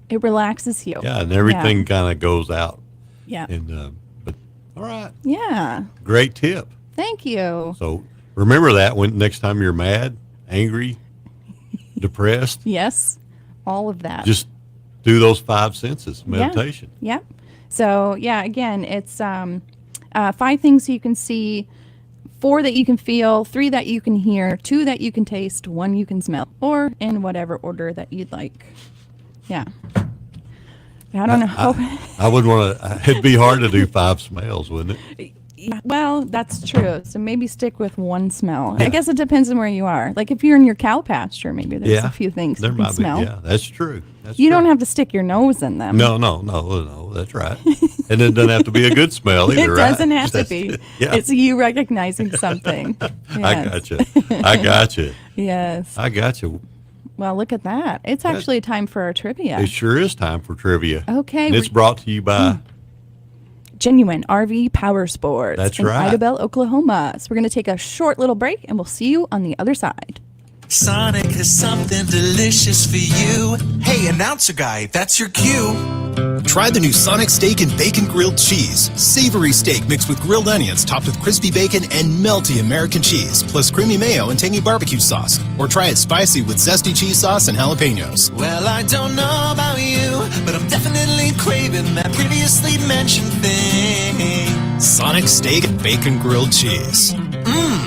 It relaxes you. Yeah, and everything kind of goes out. Yeah. And but all right. Yeah. Great tip. Thank you. So remember that when next time you're mad, angry, depressed. Yes, all of that. Just do those 5 senses meditation. Yeah. So again, it's 5 things you can see, 4 that you can feel, 3 that you can hear, 2 that you can taste, 1 you can smell, or in whatever order that you'd like. Yeah. I don't know. I wouldn't want to. It'd be hard to do 5 smells, wouldn't it? Yeah, well, that's true. So maybe stick with one smell. I guess it depends on where you are. Like if you're in your cow pasture, maybe there's a few things there you can might smell. be. Yeah, that's true. You don't have to stick your nose in them. No, that's right. And it doesn't have to be a good smell either, It right? doesn't have to be. Yeah. It's you recognizing something. Yes. I got you. Yes. I got you. Well, look at that. It's actually time for our trivia. It sure is time for trivia. Okay. And it's brought to you by Genuine RV Power Sports. That's in right. Idabel, Oklahoma. So we're going to take a short little break, and we'll see you on the other side. Sonic has something delicious for you. Hey, announcer guy, that's your cue. Try the new Sonic Steak and Bacon Grilled Cheese. Savory steak mixed with grilled onions topped with crispy bacon and melty American cheese, plus creamy mayo and tangy barbecue sauce. Or try it spicy with zesty cheese sauce and jalapenos. Well, I don't know about you, but I'm definitely craving that previously mentioned thing. Sonic Steak and Bacon Grilled Cheese.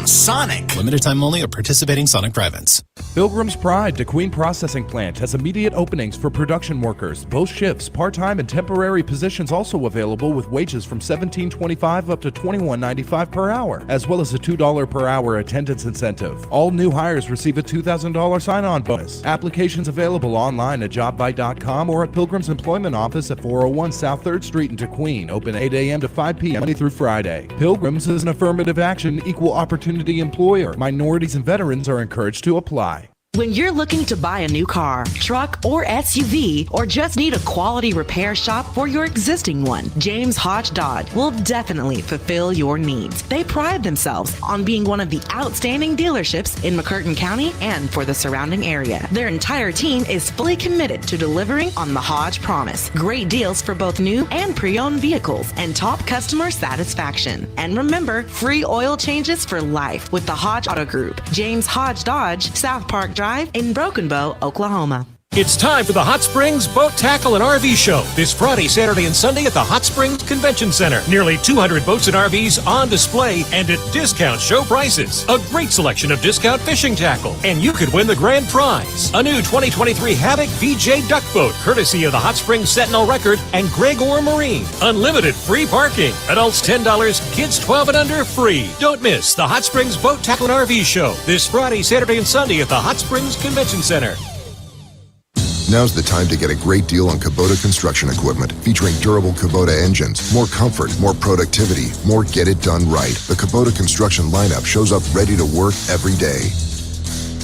Sonic. Limited time only at participating Sonic drive-ins. Pilgrim's Pride DeQueen Processing Plant has immediate openings for production workers. Both shifts, part-time and temporary positions also available with wages from $17.25 up to $21.95 per hour, as well as a $2 per hour attendance incentive. All new hires receive a $2,000 sign-on bonus. Applications available online at jobbite.com or at Pilgrim's Employment Office at 401 South 3rd Street in DeQueen, open 8 a.m. to 5 p.m. Monday through Friday. Pilgrim's is an affirmative action, equal opportunity employer. Minorities and veterans are encouraged to apply. When you're looking to buy a new car, truck, or SUV, or just need a quality repair shop for your existing one, James Hodge Dodge will definitely fulfill your needs. They pride themselves on being one of the outstanding dealerships in McCurtain County and for the surrounding area. Their entire team is fully committed to delivering on the Hodge promise. Great deals for both new and pre-owned vehicles and top customer satisfaction. And remember, free oil changes for life with the Hodge Auto Group. James Hodge Dodge, South Park Drive in Broken Bow, Oklahoma. It's time for the Hot Springs Boat, Tackle, and RV Show this Friday, Saturday, and Sunday at the Hot Springs Convention Center. Nearly 200 boats and RVs on display and at discount show prices. A great selection of discount fishing tackle. And you could win the grand prize, a new 2023 Havoc VJ Duck Boat, courtesy of the Hot Springs Sentinel Record and Gregor Marine. Unlimited free parking. Adults $10, kids 12 and under free. Don't miss the Hot Springs Boat, Tackle, and RV Show this Friday, Saturday, and Sunday at the Hot Springs Convention Center. Now's the time to get a great deal on Kubota construction equipment featuring durable Kubota engines, more comfort, more productivity, more get it done right. The Kubota construction lineup shows up ready to work every day.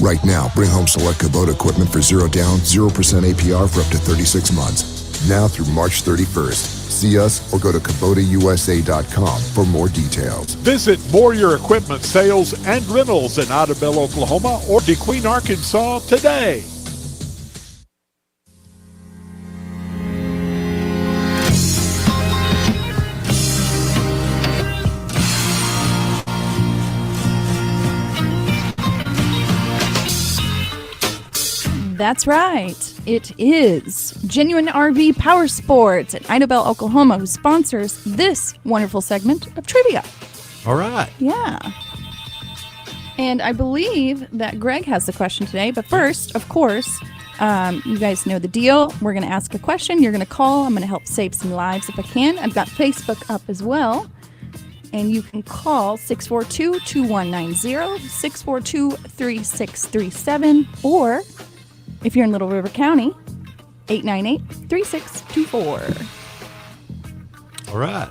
Right now, bring home select Kubota equipment for 0 down, 0% APR for up to 36 months. Now through March 31st. See us or go to KubotaUSA.com for more details. Visit More Your Equipment Sales and Rentals in Idabel, Oklahoma or DeQueen, Arkansas today. That's right. It is Genuine RV Power Sports at Idabel, Oklahoma, who sponsors this wonderful segment of trivia. All right. Yeah. And I believe that Greg has the question today. But first, of course, you guys know the deal. We're going to ask a question. You're going to call. I'm going to help save some lives if I can. I've got Facebook up as well. And you can call 642-2190, 642-3637, or if you're in Little River County, 898-3624. All right.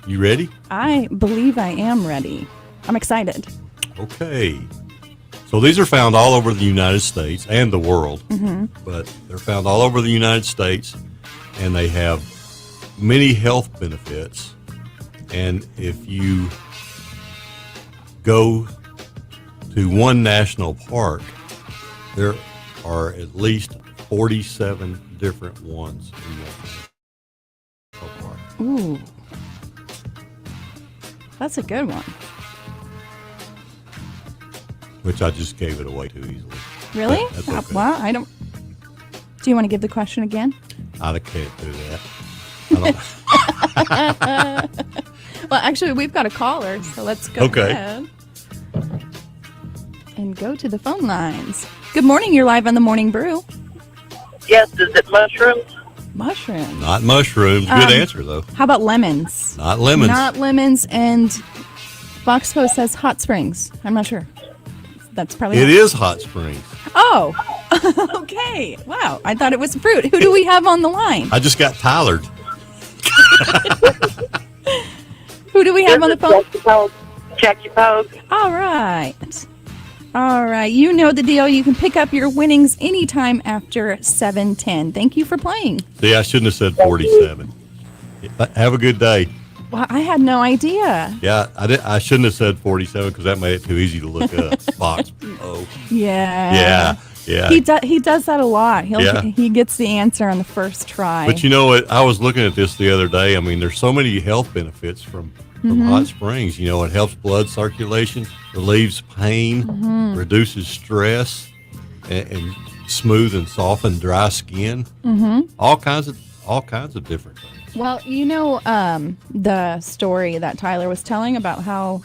You ready? I believe I am ready. I'm excited. Okay. So these are found all over the United States and the world, but they're found all over the United States, and they have many health benefits. And if you go to one national park, there are at least 47 different ones in that national park. Ooh. That's a good one. Which I just gave it away too easily. Really? That's okay. Well, I don't. Do you want to give the question again? I can't do that. I don't. Well, actually, we've got a caller, so let's go ahead and go to the phone lines. Good morning. You're live on the Morning Brew. Yes, is it mushrooms? Mushrooms. Not mushrooms. Good answer, though. How about lemons? Not lemons. Not lemons. And Box Post says hot springs. I'm not sure. That's probably It is hot springs. Oh, okay. Wow. I thought it was fruit. Who do we have on the line? I just got Tylered. Who do we have on the phone? Jackie Pogue. All right. All right. You know the deal. You can pick up your winnings anytime after 7:10. Thank you for playing. See, I shouldn't have said 47. Have a good day. Well, I had no idea. Yeah, I shouldn't have said 47 because that made it too easy to look up. Box. Oh. Yeah. Yeah. He does that a lot. He gets the answer on the first try. But you know what? I was looking at this the other day. I mean, there's so many health benefits from hot springs. You know, it helps blood circulation, relieves pain, reduces stress, and smooth and soften dry skin. All kinds of different things. Well, you know the story that Tyler was telling about how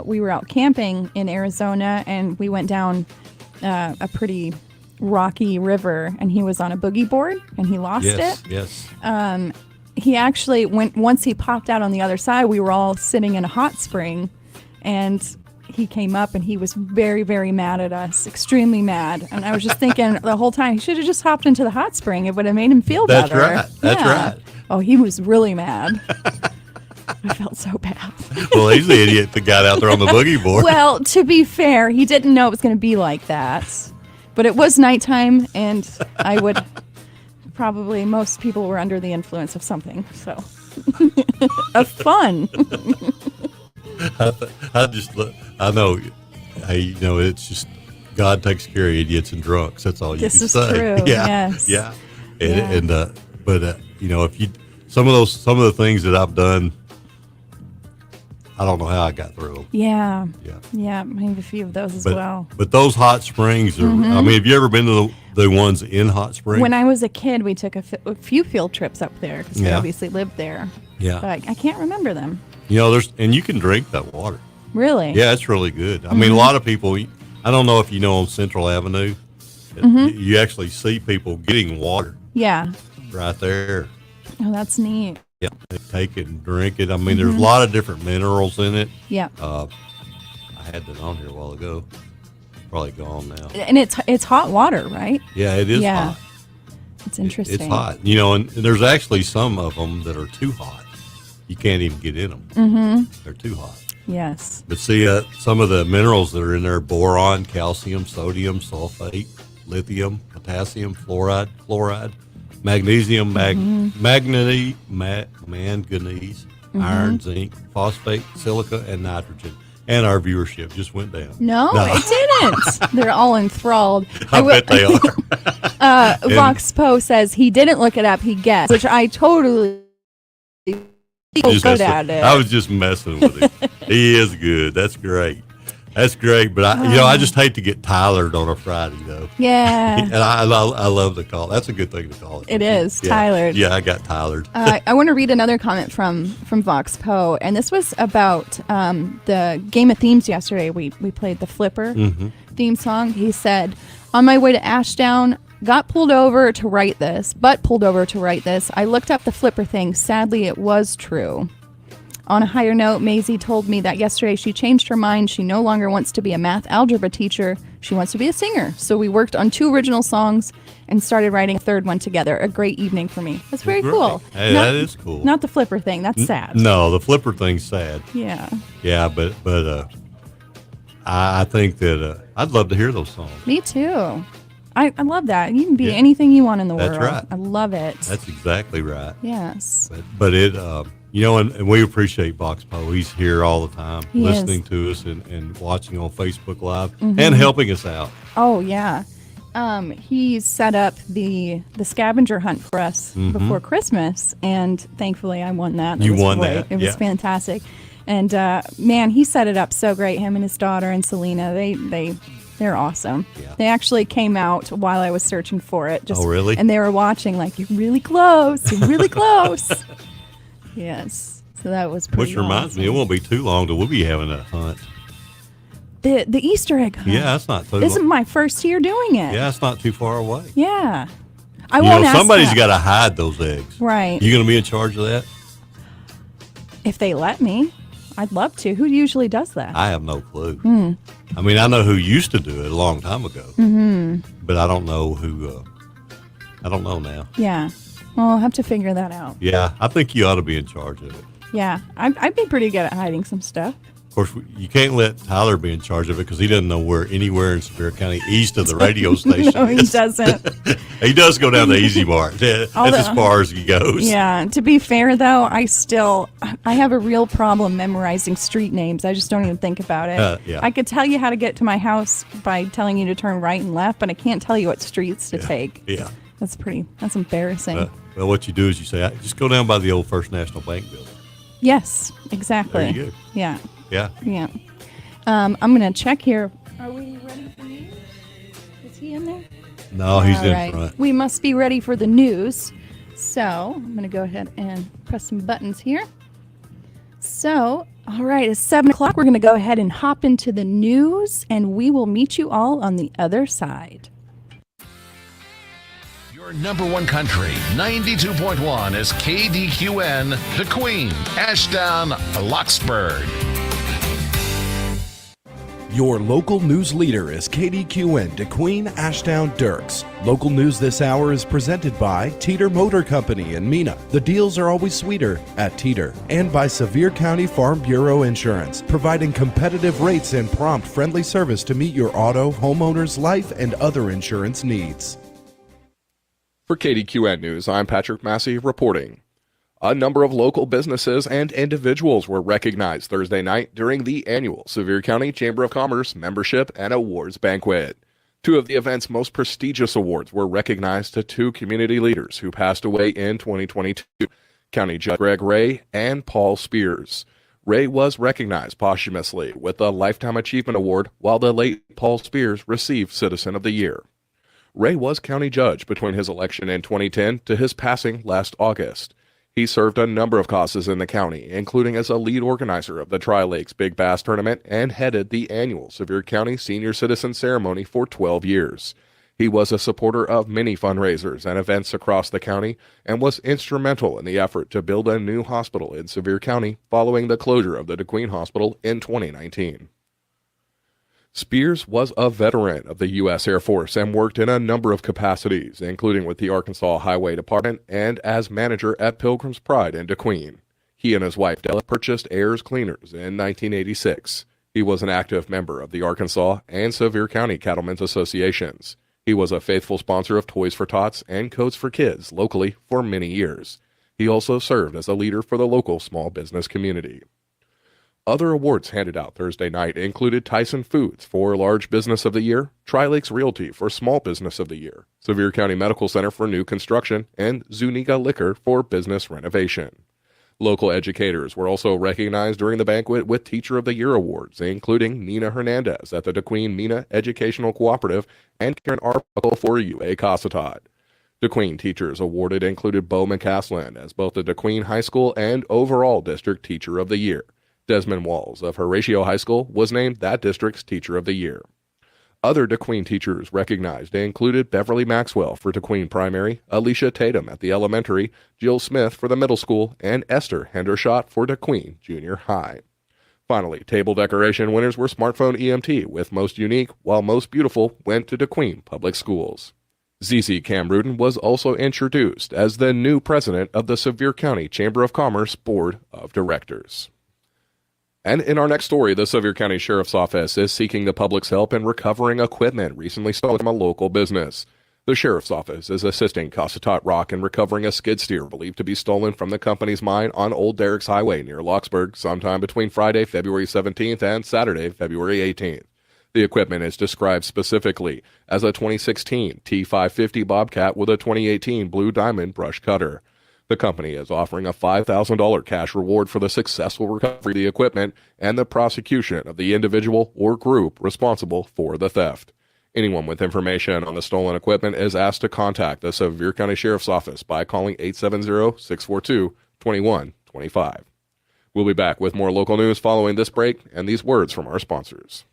we were out camping in Arizona and we went down a pretty rocky river and he was on a boogie board and he lost it. Yes. He actually once he popped out on the other side, we were all sitting in a hot spring and he came up and he was very, very mad at us, extremely mad. And I was just thinking the whole time, he should have just hopped into the hot spring. It would have made him feel That's better. right. That's right. Oh, he was really mad. I felt so bad. Well, he's the idiot that got out there on the boogie board. Well, to be fair, he didn't know it was going to be like that. But it was nighttime, and I would probably, most people were under the influence of something. So, of fun. I know, hey, you know, it's just God takes care of idiots and drunks. That's all you This can is say. true, Yeah, yes. yeah. But you know, if you some of the things that I've done, I don't know how I got through them. Yeah. I have a few of those as well. But those hot springs are. I mean, have you ever been to the ones in Hot Springs? When I was a kid, we took a few field trips up there because we Yeah. obviously lived there. Yeah. But I can't remember them. You know, and you can drink that water. Really? Yeah, it's really good. I mean, a lot of people. I don't know if you know on Central Avenue, you actually see people getting water Yeah. right there. Oh, that's neat. Yeah, they take it and drink it. I mean, there's a lot of different minerals in it. Yeah. I had that on here a while ago. Probably gone now. And it's hot water, right? Yeah, it is hot. It's interesting. It's hot. You know, and there's actually some of them that are too hot. You can't even get in them. They're too hot. Yes. But see, some of the minerals that are in there: boron, calcium, sodium, sulfate, lithium, potassium, fluoride, magnesium, manganese, iron, zinc, phosphate, silica, and nitrogen. And our viewership just went down. No, it didn't. They're all enthralled. I bet they are. Vox Po says he didn't look it up, he guessed, which I totally feel good at it. I was just messing with him. He is good. That's great. That's great. But I just hate to get Tylered on a Friday though. Yeah. And I love the call. That's a good thing to call it. It is, Yeah. Tylered. Yeah, I got Tylered. I want to read another comment from Vox Po, and this was about the Game of Themes yesterday. We played the Flipper theme song. He said, on my way to Ashdown, got pulled over to write this. I looked up the Flipper thing. Sadly, it was true. On a higher note, Maisie told me that yesterday she changed her mind. She no longer wants to be a math algebra teacher. She wants to be a singer. So we worked on 2 original songs and started writing a 3rd one together. A great evening for me. That's very cool. Hey, that is cool. Not the Flipper thing. That's sad. No, the Flipper thing's sad. Yeah. Yeah, but I think that I'd love to hear those songs. Me too. I love that. You can be anything you want in the That's world. right. I love it. That's exactly right. Yes. But it, you know, and we appreciate Vox Po. He's here all the time, He listening is. to us and watching on Facebook Live and helping us out. Oh yeah. He set up the scavenger hunt for us before Christmas, and thankfully I won that. You was won great. that, It was yeah. fantastic, and man, he set it up so great. Him and his daughter and Selena, they're awesome. Yeah. They actually came out while I was searching for it. Oh, really? And they were watching, like, you're really close. You're really close. Yes. So that was pretty Which reminds me, it won't be too long till we'll be having a hunt. The Easter egg hunt. Yeah, that's not too This is long. my first year doing it. Yeah, it's not too far away. Yeah. I won't ask somebody's that. got to hide those eggs. Right. You going to be in charge of that? If they let me, I'd love to. Who usually does that? I have no clue. Hmm. I mean, I know who used to do it a long time ago, but I don't know who. I don't know now. Yeah. Well, I'll have to figure that out. Yeah, I think you ought to be in charge of it. Yeah. I'd be pretty good at hiding some stuff. Of course, you can't let Tyler be in charge of it because he doesn't know where anywhere in Sevier County east of the radio station No, he is. doesn't. He does go down the easy mark. That's as far as he goes. Yeah. To be fair, though, I have a real problem memorizing street names. I just don't even think about it. Yeah. I could tell you how to get to my house by telling you to turn right and left, but I can't tell you what streets to take. Yeah. That's embarrassing. Well, what you do is you say, just go down by the old First National Bank building. Yes, exactly. There you go. Yeah. Yeah. Yeah. I'm going to check here. Are we ready for news? Is he in there? No, he's All in right. front. We must be ready for the news. So I'm going to go ahead and press some buttons here. So, all right, it's 7 o'clock. We're going to go ahead and hop into the news, and we will meet you all on the other side. Your number one country, 92.1 is KDQN, The Queen, Ashdown, Locksburg. Your local news leader is KDQN, DeQueen, Ashdown, Dirks. Local news this hour is presented by Teeter Motor Company in Mena. The deals are always sweeter at Teeter. And by Sevier County Farm Bureau Insurance, providing competitive rates and prompt, friendly service to meet your auto, homeowner's, life, and other insurance needs. For KDQN News, I'm Patrick Massey reporting. A number of local businesses and individuals were recognized Thursday night during the annual Sevier County Chamber of Commerce Membership and Awards Banquet. Two of the event's most prestigious awards were recognized to two community leaders who passed away in 2022, County Judge Greg Ray and Paul Spears. Ray was recognized posthumously with the Lifetime Achievement Award, while the late Paul Spears received Citizen of the Year. Ray was county judge between his election in 2010 to his passing last August. He served a number of causes in the county, including as a lead organizer of the Tri-Lakes Big Bass Tournament and headed the annual Sevier County Senior Citizen Ceremony for 12 years. He was a supporter of many fundraisers and events across the county and was instrumental in the effort to build a new hospital in Sevier County following the closure of the DeQueen Hospital in 2019. Spears was a veteran of the U.S. Air Force and worked in a number of capacities, including with the Arkansas Highway Department and as manager at Pilgrim's Pride in DeQueen. He and his wife Della purchased Ayers Cleaners in 1986. He was an active member of the Arkansas and Sevier County Cattlemen's Associations. He was a faithful sponsor of Toys for Tots and Coats for Kids locally for many years. He also served as a leader for the local small business community. Other awards handed out Thursday night included Tyson Foods for Large Business of the Year, Tri-Lakes Realty for Small Business of the Year, Sevier County Medical Center for New Construction, and Zuniga Liquor for Business Renovation. Local educators were also recognized during the banquet with Teacher of the Year awards, including Nina Hernandez at the DeQueen Mena Educational Cooperative and Karen Arbuckle for UA Cossatot. DeQueen teachers awarded included Bo McCaslin as both the DeQueen High School and overall District Teacher of the Year. Desmond Walls of Horatio High School was named that district's Teacher of the Year. Other DeQueen teachers recognized included Beverly Maxwell for DeQueen Primary, Alicia Tatum at the elementary, Jill Smith for the middle school, and Esther Hendershot for DeQueen Junior High. Finally, table decoration winners were Smartphone EMT, with Most Unique, while Most Beautiful went to DeQueen Public Schools. ZZ Cam Rudin was also introduced as the new president of the Sevier County Chamber of Commerce Board of Directors. And in our next story, the Sevier County Sheriff's Office is seeking the public's help in recovering equipment recently stolen from a local business. The Sheriff's Office is assisting Cossatot Rock in recovering a skid steer believed to be stolen from the company's mine on Old Derricks Highway near Locksburg sometime between Friday, February 17th and Saturday, February 18th. The equipment is described specifically as a 2016 T550 Bobcat with a 2018 Blue Diamond brush cutter. The company is offering a $5,000 cash reward for the successful recovery of the equipment and the prosecution of the individual or group responsible for the theft. Anyone with information on the stolen equipment is asked to contact the Sevier County Sheriff's Office by calling 870-642-2125. We'll be back with more local news following this break and these words from our sponsors.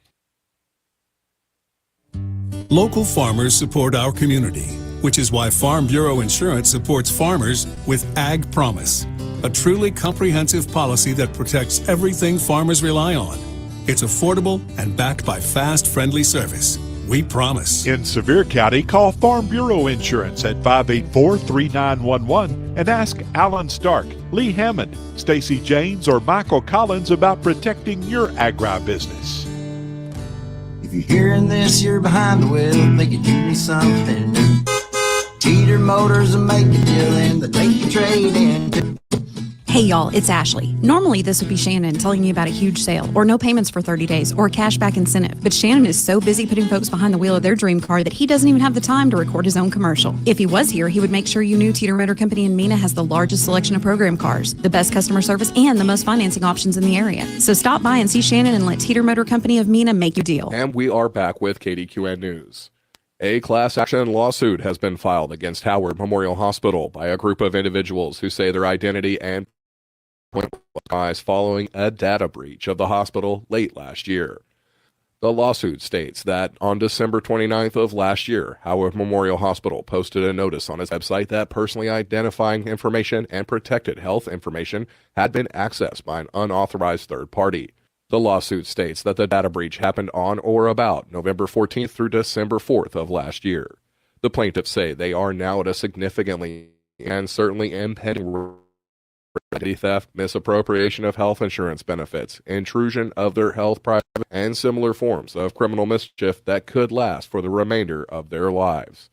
Local farmers support our community. which is why Farm Bureau Insurance supports farmers with Ag Promise, a truly comprehensive policy that protects everything farmers rely on. It's affordable and backed by fast, friendly service. We promise. In Sevier County, call Farm Bureau Insurance at 584-3911 and ask Alan Stark, Lee Hammond, Stacy James, or Michael Collins about protecting your agribusiness. If you're hearing this, you're behind the wheel, thinking you need something new. Teeter Motors will make a deal and they take your trade in. Hey y'all, it's Ashley. Normally this would be Shannon telling you about a huge sale, or no payments for 30 days, or a cashback incentive. But Shannon is so busy putting folks behind the wheel of their dream car that he doesn't even have the time to record his own commercial. If he was here, he would make sure you knew Teeter Motor Company in Mena has the largest selection of program cars, the best customer service, and the most financing options in the area. So stop by and see Shannon and let Teeter Motor Company of Mena make your deal. And we are back with KDQN News. A class action lawsuit has been filed against Howard Memorial Hospital by a group of individuals who say their identity and following a data breach of the hospital late last year. The lawsuit states that on December 29th of last year, Howard Memorial Hospital posted a notice on its website that personally identifying information and protected health information had been accessed by an unauthorized third party. The lawsuit states that the data breach happened on or about November 14th through December 4th of last year. The plaintiffs say they are now at a significantly and certainly impending identity theft, misappropriation of health insurance benefits, intrusion of their health private, and similar forms of criminal mischief that could last for the remainder of their lives.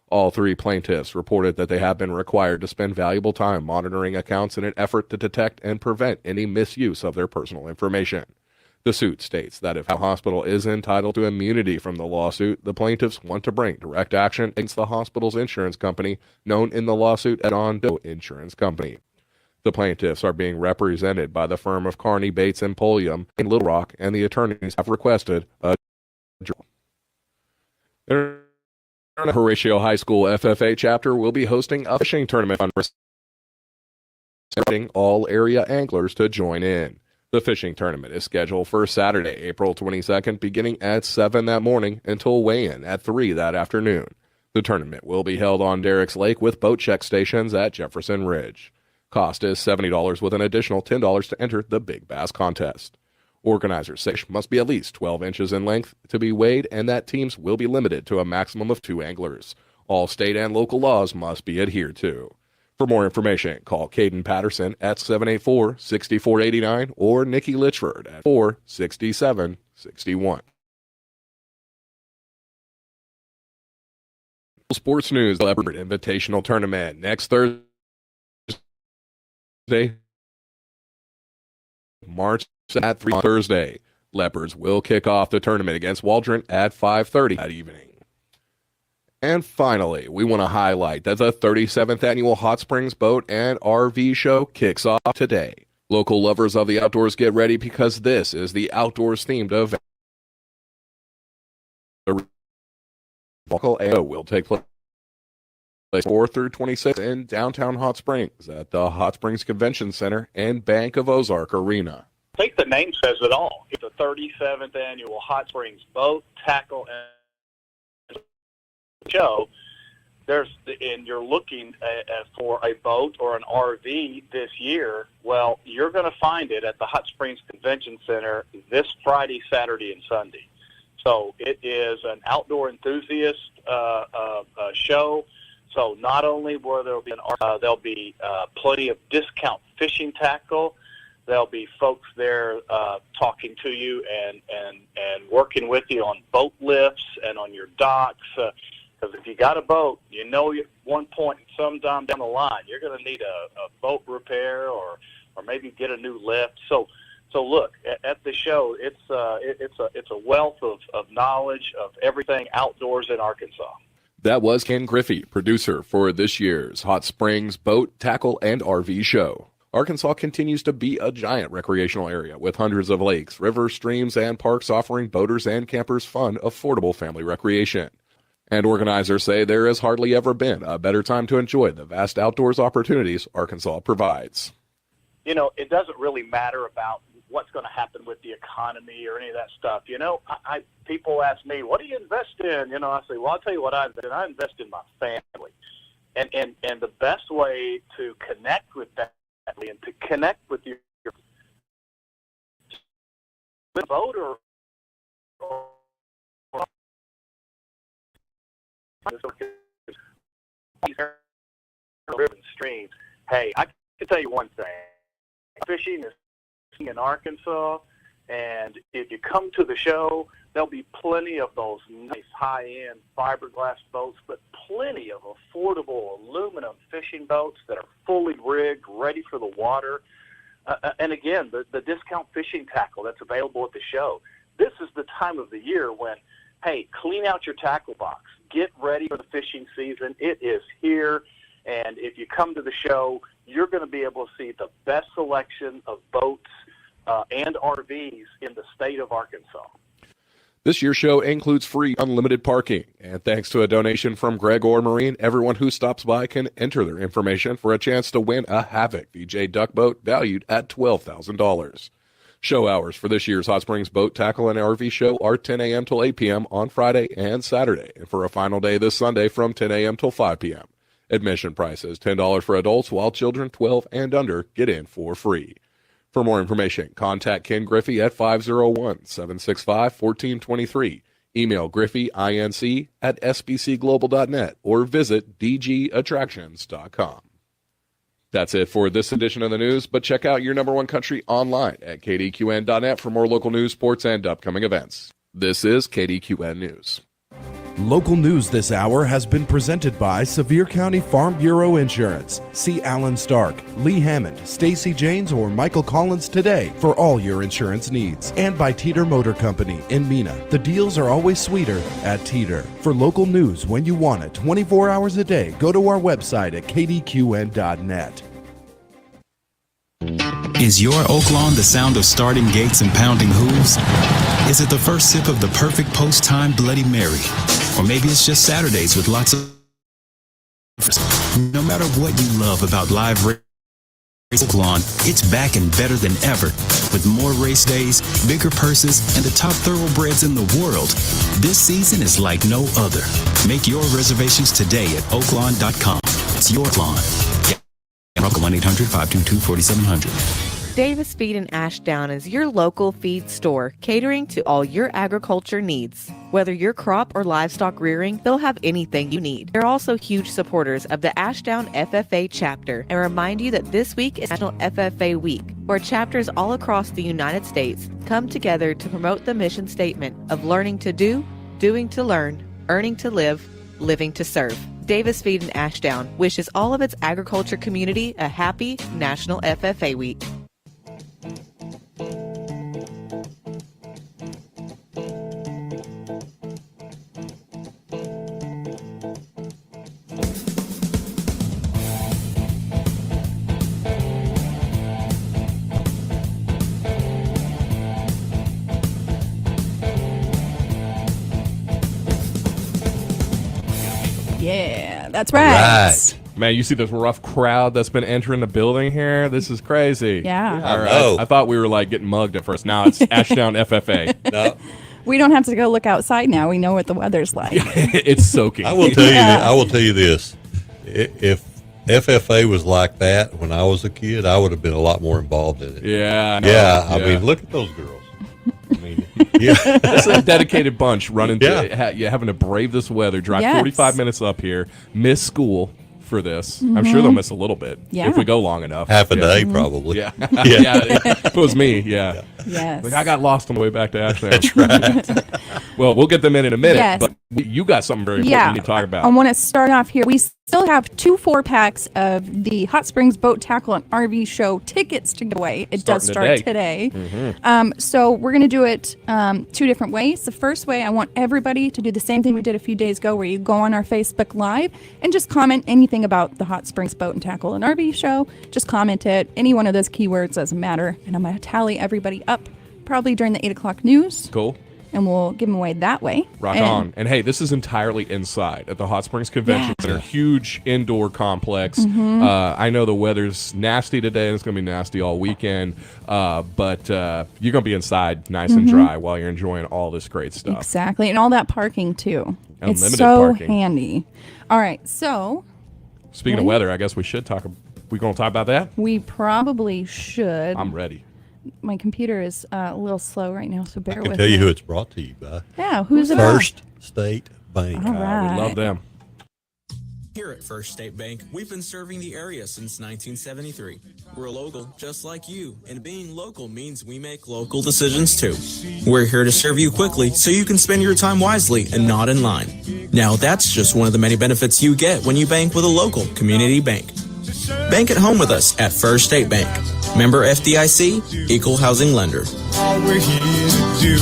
All three plaintiffs reported that they have been required to spend valuable time monitoring accounts in an effort to detect and prevent any misuse of their personal information. The suit states that if a hospital is entitled to immunity from the lawsuit, the plaintiffs want to bring direct action against the hospital's insurance company, known in the lawsuit as Ondo Insurance Company. The plaintiffs are being represented by the firm of Carney, Bates, and Pulliam in Little Rock, and the attorneys have requested a Horatio High School FFA chapter will be hosting a fishing tournament fundraiser, inviting all area anglers to join in. The fishing tournament is scheduled for Saturday, April 22nd, beginning at 7 that morning until weigh-in at 3 that afternoon. The tournament will be held on Derricks Lake with boat check stations at Jefferson Ridge. Cost is $70 with an additional $10 to enter the Big Bass contest. Organizers say fish must be at least 12 inches in length to be weighed, and that teams will be limited to a maximum of 2 anglers. All state and local laws must be adhered to. For more information, call Caden Patterson at 784-6489 or Nikki Litchford at 467-61. Sports news: Leopard Invitational Tournament next Thursday, March at 3 on Thursday. Leopards will kick off the tournament against Waldron at 5:30 that evening. And finally, we want to highlight that the 37th Annual Hot Springs Boat and RV Show kicks off today. Local lovers of the outdoors, get ready because this is the outdoors-themed event. The local AO will take place 4 through 26 in downtown Hot Springs at the Hot Springs Convention Center and Bank of Ozark Arena. I think the name says it all. It's the 37th Annual Hot Springs Boat, Tackle, and Show. And you're looking for a boat or an RV this year, well, you're going to find it at the Hot Springs Convention Center this Friday, Saturday, and Sunday. So it is an outdoor enthusiast show. So not only will there be there'll be plenty of discount fishing tackle. There'll be folks there talking to you and working with you on boat lifts and on your docks. Because if you got a boat, you know at one point sometime down the line you're going to need a boat repair or maybe get a new lift. So look at the show. It's a wealth of knowledge of everything outdoors in Arkansas. That was Ken Griffey, producer for this year's Hot Springs Boat, Tackle, and RV Show. Arkansas continues to be a giant recreational area with hundreds of lakes, rivers, streams, and parks offering boaters and campers fun, affordable family recreation. And organizers say there has hardly ever been a better time to enjoy the vast outdoors opportunities Arkansas provides. You know, it doesn't really matter about what's going to happen with the economy or any of that stuff. People ask me, what do you invest in? I say, well, I'll tell you what I invest in. I invest in my family. And the best way to connect with that family and to connect with your voter ribbon streams. Hey, I can tell you one thing. Fishing is in Arkansas, and if you come to the show, there'll be plenty of those nice high-end fiberglass boats, but plenty of affordable aluminum fishing boats that are fully rigged, ready for the water. And again, the discount fishing tackle that's available at the show. This is the time of the year when, hey, clean out your tackle box. Get ready for the fishing season. It is here. And if you come to the show, you're going to be able to see the best selection of boats and RVs in the state of Arkansas. This year's show includes free unlimited parking. And thanks to a donation from Greg or Marine, everyone who stops by can enter their information for a chance to win a Havoc VJ duck boat valued at $12,000. Show hours for this year's Hot Springs Boat, Tackle, and RV show are 10 a.m. till 8 p.m. on Friday and Saturday, and for a final day this Sunday from 10 a.m. till 5 p.m. Admission price is $10 for adults, while children 12 and under get in for free. For more information, contact Ken Griffey at 501-765-1423. Email griffeyinc@sbcglobal.net or visit dgattractions.com. That's it for this edition of the news, but check out your number one country online at kdqn.net for more local news, sports, and upcoming events. This is KDQN News. Local news this hour has been presented by Sevier County Farm Bureau Insurance. See Alan Stark, Lee Hammond, Stacy Janes, or Michael Collins today for all your insurance needs. And by Teeter Motor Company in Mena. The deals are always sweeter at Teeter. For local news when you want it 24 hours a day, go to our website at kdqn.net. Is your oak lawn the sound of starting gates and pounding hooves? Is it the first sip of the perfect post-time Bloody Mary? Or maybe it's just Saturdays with lots of... No matter what you love about live race oak lawn, it's back and better than ever. With more race days, bigger purses, and the top thoroughbreds in the world, this season is like no other. Make your reservations today at oaklawn.com. It's your lawn. Call 1-800-522-4700. Davis Feed in Ashdown is your local feed store, catering to all your agriculture needs. Whether you're crop or livestock rearing, they'll have anything you need. They're also huge supporters of the Ashdown FFA chapter and remind you that this week is National FFA Week, where chapters all across the United States come together to promote the mission statement of learning to do, doing to learn, earning to live, living to serve. Davis Feed in Ashdown wishes all of its agriculture community a happy National FFA Week. Yeah, that's right. Man, you see this rough crowd that's been entering the building here? This is crazy. Yeah. All right. I thought we were like getting mugged at first. Now it's Ashdown FFA. No. We don't have to go look outside now. We know what the weather's like. It's soaking. I will tell you. I will tell you this: if FFA was like that when I was a kid, I would have been a lot more involved in it. Yeah. Yeah. I mean, look at those girls. I mean, yeah. It's a dedicated bunch running. Having to brave this weather, drive 45 minutes up here, miss school for this. I'm sure they'll miss a little bit if we go long enough. Half a day, probably. Yeah. If it was me, Yes. Like, I got lost on the way back to Ashland. That's right. Well, we'll get them in a minute. Yes. But you got something very important you need to talk about. I want to start off here. We still have 2 4-packs of the Hot Springs Boat Tackle and RV Show tickets to give away. It does start today. So we're going to do it 2 different ways. The first way, I want everybody to do the same thing we did a few days ago, where you go on our Facebook Live and just comment anything about the Hot Springs Boat and Tackle and RV Show. Just comment it. Any one of those keywords doesn't matter. And I'm going to tally everybody up probably during the 8 o'clock news. Cool. and we'll give them away that way. Rock on. And hey, this is entirely inside at the Hot Springs Convention Center. Huge indoor complex. I know the weather's nasty today, and it's going to be nasty all weekend. But you're going to be inside nice and dry while you're enjoying all this great stuff. Exactly. And all that parking, too. Unlimited it's so parking. handy. All right. So, speaking of weather, I guess we should talk. We going to talk about that? We probably should. I'm ready. My computer is a little slow right now, so bear with me. I can tell you who it's brought to you by. Yeah, who's it? First State Bank. All right. We love them. Here at First State Bank, we've been serving the area since 1973. We're local, just like you, and being local means we make local decisions too. We're here to serve you quickly so you can spend your time wisely and not in line. Now, that's just one of the many benefits you get when you bank with a local community bank. Bank at home with us at First State Bank. Member FDIC, Equal Housing Lender. All we're here to do.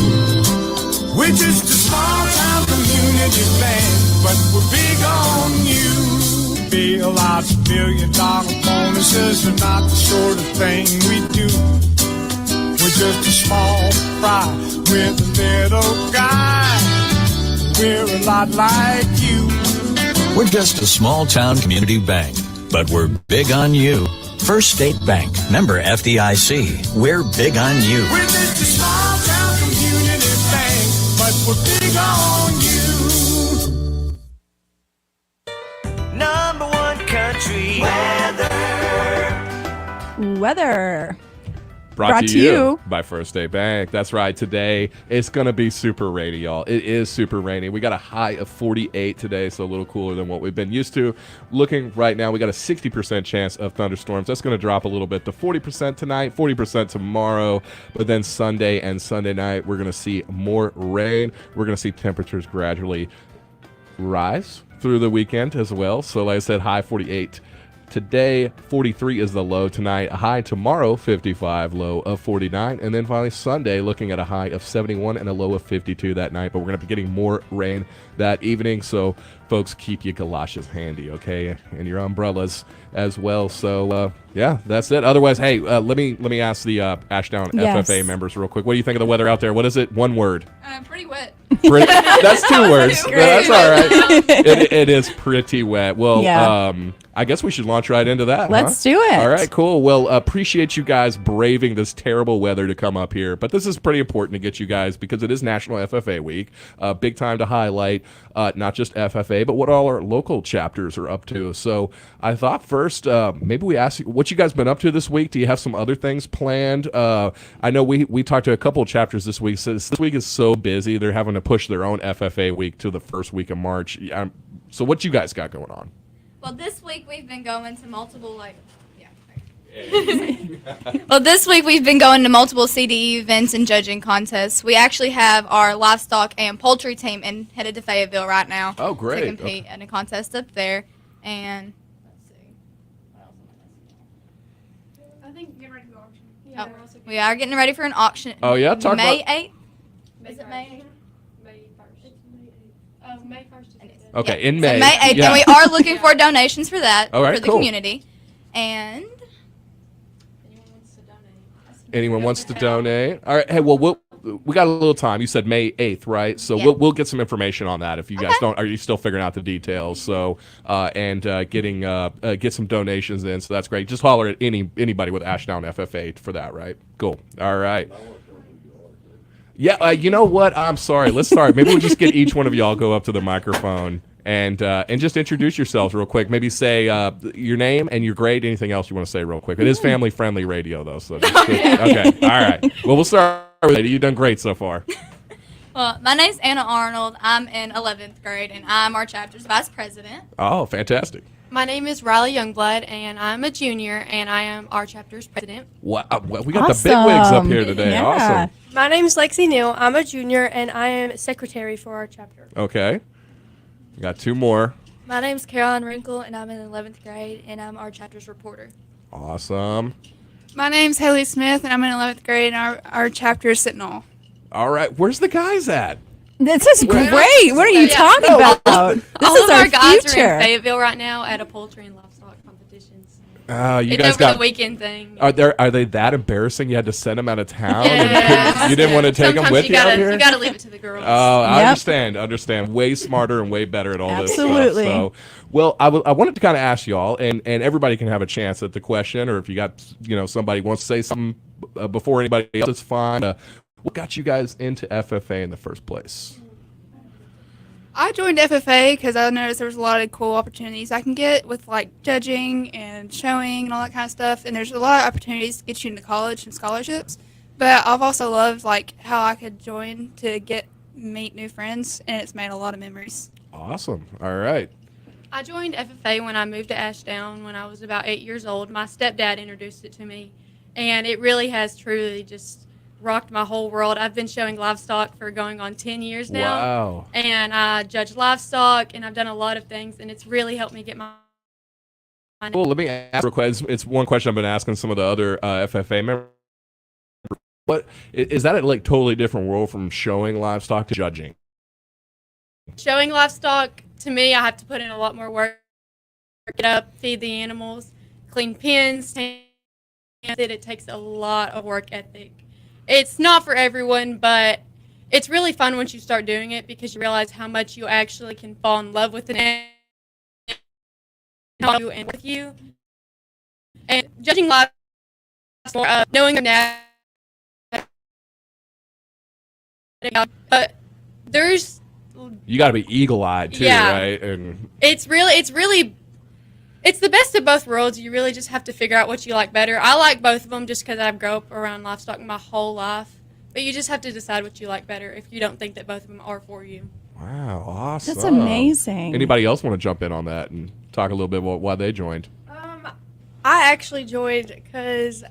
We're just a small town community bank, but we're big on you. Bill out $1 billion bonuses are not the sort of thing we do. We're just a small fry with a little guy. We're a lot like you. We're just a small town community bank, but we're big on you. First State Bank, member FDIC. We're big on you. We're just a small town community bank, but we're big on you. Number one country Weather. Brought to you by First State Bank. That's right. Today, it's going to be super rainy, y'all. It is super rainy. We got a high of 48 today, so a little cooler than what we've been used to. Looking right now, we got a 60% chance of thunderstorms. That's going to drop a little bit to 40% tonight, 40% tomorrow. But then Sunday and Sunday night, we're going to see more rain. We're going to see temperatures gradually rise through the weekend as well. So like I said, high 48 today, 43 is the low tonight, a high tomorrow, 55, low of 49, and then finally Sunday looking at a high of 71 and a low of 52 that night. But we're going to be getting more rain that evening, so folks, keep your galoshes handy, okay, and your umbrellas as well. So yeah, that's it. Otherwise, hey, let me ask the Ashdown FFA members real quick. What do you think of the weather out there? What is it? One word. Pretty wet. That's 2 words. That's all right. It is pretty wet. Well, I guess we should launch right into that. Let's do it. All right, cool. Well, appreciate you guys braving this terrible weather to come up here. But this is pretty important to get you guys because it is National FFA Week. Big time to highlight not just FFA, but what all our local chapters are up to. So I thought first, maybe we ask you what you guys been up to this week. Do you have some other things planned? I know we talked to a couple of chapters this week. So this week is so busy. They're having to push their own FFA week to the first week of March. So what you guys got going on? Well, this week we've been going to multiple, well, this week we've been going to multiple CDE events and judging contests. We actually have our livestock and poultry team headed to Fayetteville right now. Oh, great. To compete in a contest up there. And let's see. What else am I missing? I think getting ready for auction. We are getting ready for an auction. Oh, yeah? Talk May about 8th. Is it May 8th? May 1st. Okay, yeah. in May. So May 8th, and we are looking for donations for that, all right, for the cool. community. And anyone wants to donate? All right. Hey, well, we got a little time. You said May 8th, right? So Yeah. we'll get some information on that if you guys don't. Are you still figuring out the details? So get some donations in. So that's great. Just holler at anybody with Ashdown FFA for that, right? Cool. All right. Yeah, you know what? I'm sorry. Let's start. Maybe we'll just get each one of y'all go up to the microphone and just introduce yourselves real quick. Maybe say your name and your grade. Anything else you want to say real quick? It is family-friendly radio, though. So okay. All right. Well, we'll start with you. You've done great so far. well, my name's Anna Arnold. I'm in 11th grade, and I'm our chapter's vice president. Oh, fantastic. My name is Riley Youngblood, and I'm a junior, and I am our chapter's president. Wow, we got the big wigs up here today. Yeah. Awesome. My name is Lexi Neal. I'm a junior, and I am secretary for our chapter. Okay. Got 2 more. My name is Caroline Wrinkle, and I'm in 11th grade, and I'm our chapter's reporter. Awesome. My name's Haley Smith, and I'm in 11th grade, and our chapter is Sentinel. All right. Where's the guys at? This is great. What are you talking about? This All is of our our guys future. are in Fayetteville right now at a poultry and livestock competitions. You it's guys over got the weekend thing. Are they that embarrassing? You had to send them out of town. Yeah. You didn't want to take them with you out here. You gotta leave it to the girls. Oh, I Yep. understand. Way smarter and way better at all Absolutely. this stuff. So, well, I wanted to kind of ask y'all, and everybody can have a chance at the question, or if you got somebody wants to say something before anybody else, it's fine. What got you guys into FFA in the first place? I joined FFA because I noticed there was a lot of cool opportunities I can get with like judging and showing and all that kind of stuff. And there's a lot of opportunities to get you into college and scholarships. But I've also loved like how I could join to meet new friends, and it's made a lot of memories. Awesome. All right. I joined FFA when I moved to Ashdown when I was about 8 years old. My stepdad introduced it to me, and it really has truly just rocked my whole world. I've been showing livestock for going on 10 years now. Wow. And I judge livestock, and I've done a lot of things, and it's really helped me get my... Well, let me ask real quick. It's one question I've been asking some of the other FFA members. What is that a like totally different world from showing livestock to judging? Showing livestock, to me, I have to put in a lot more work. Get up, feed the animals, clean pens, it takes a lot of work ethic. It's not for everyone, but it's really fun once you start doing it because you realize how much you actually can fall in love with an animal and with you. And judging live, knowing their but there's You got to be eagle-eyed too, right? And it's the best of both worlds. You really just have to figure out what you like better. I like both of them just because I've grown up around livestock my whole life. But you just have to decide what you like better if you don't think that both of them are for you. wow, awesome. That's amazing. Anybody else want to jump in on that and talk a little bit about why they joined? I actually joined because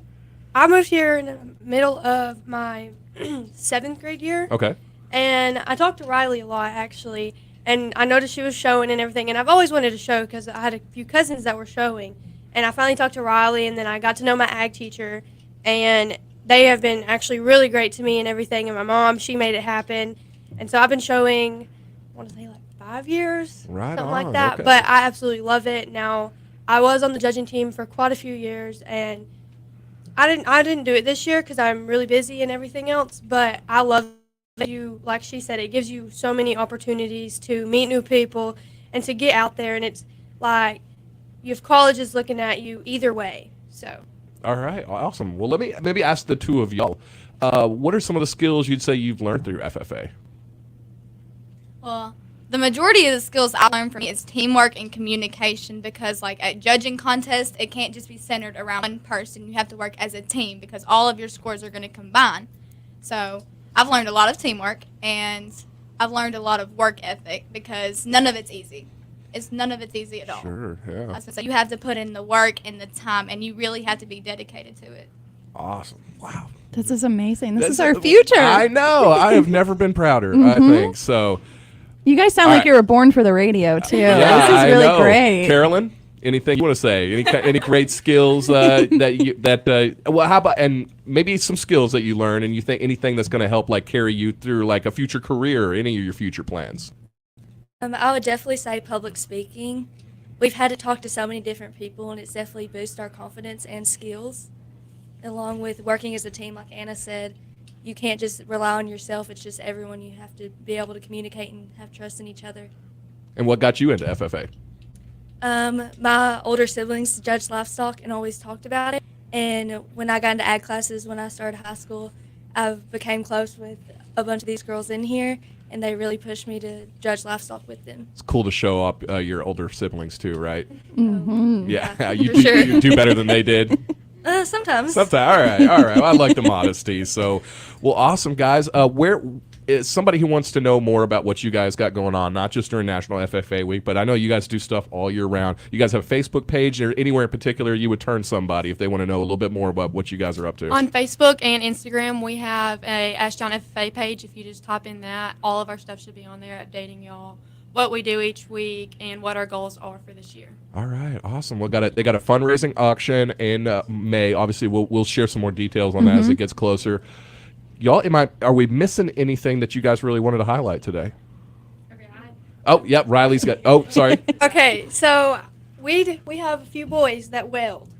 I moved here in the middle of my 7th grade year. Okay. And I talked to Riley a lot, actually. And I noticed she was showing and everything. And I've always wanted to show because I had a few cousins that were showing. And I finally talked to Riley, and then I got to know my ag teacher. And they have been actually really great to me and everything. And my mom, she made it happen. And so I've been showing, I want to say like 5 years, Right something on, like that. okay. But I absolutely love it. Now, I was on the judging team for quite a few years, and I didn't do it this year because I'm really busy and everything else. But I love you, like she said, it gives you so many opportunities to meet new people and to get out there. And it's like you have colleges looking at you either way. So. All right, awesome. Well, let me maybe ask the two of y'all. What are some of the skills you'd say you've learned through FFA? Well, the majority of the skills I learned from it is teamwork and communication because, like, at judging contests, it can't just be centered around one person. You have to work as a team because all of your scores are going to combine. So I've learned a lot of teamwork, and I've learned a lot of work ethic because none of it's easy. None of it's easy at all. Sure, yeah. So you have to put in the work and the time, and you really have to be dedicated to it. Awesome. Wow. This is amazing. This is our future. I know. I have never been prouder, I think. So You guys sound All like right. you were born for the radio, too. yeah, This is I really know. great. Carolyn, anything you want to say? Any great skills well, how about, and maybe some skills that you learn and you think anything that's going to help like carry you through like a future career or any of your future plans? I would definitely say public speaking. We've had to talk to so many different people, and it's definitely boosted our confidence and skills. Along with working as a team, like Anna said, you can't just rely on yourself. It's just everyone. You have to be able to communicate and have trust in each other. And what got you into FFA? My older siblings judged livestock and always talked about it. And when I got into ag classes when I started high school, I became close with a bunch of these girls in here, and they really pushed me to judge livestock with them. It's cool to show up your older siblings too, right? Mm-hmm. Yeah, For you do better than they did. Sometimes. All right. Well, I like the modesty. So, well, awesome, guys. Where is somebody who wants to know more about what you guys got going on, not just during National FFA Week, but I know you guys do stuff all year round. You guys have a Facebook page or anywhere in particular you would turn somebody if they want to know a little bit more about what you guys are up to? On Facebook and Instagram, we have a Ashdown FFA page. If you just type in that, all of our stuff should be on there, updating y'all what we do each week and what our goals are for this year. All right, awesome. They got a fundraising auction in May. Obviously, we'll share some more details on that as it gets closer. Y'all, are we missing anything that you guys really wanted to highlight today? Oh, yep, Riley's got. Oh, sorry. Okay, so we have a few boys that weld,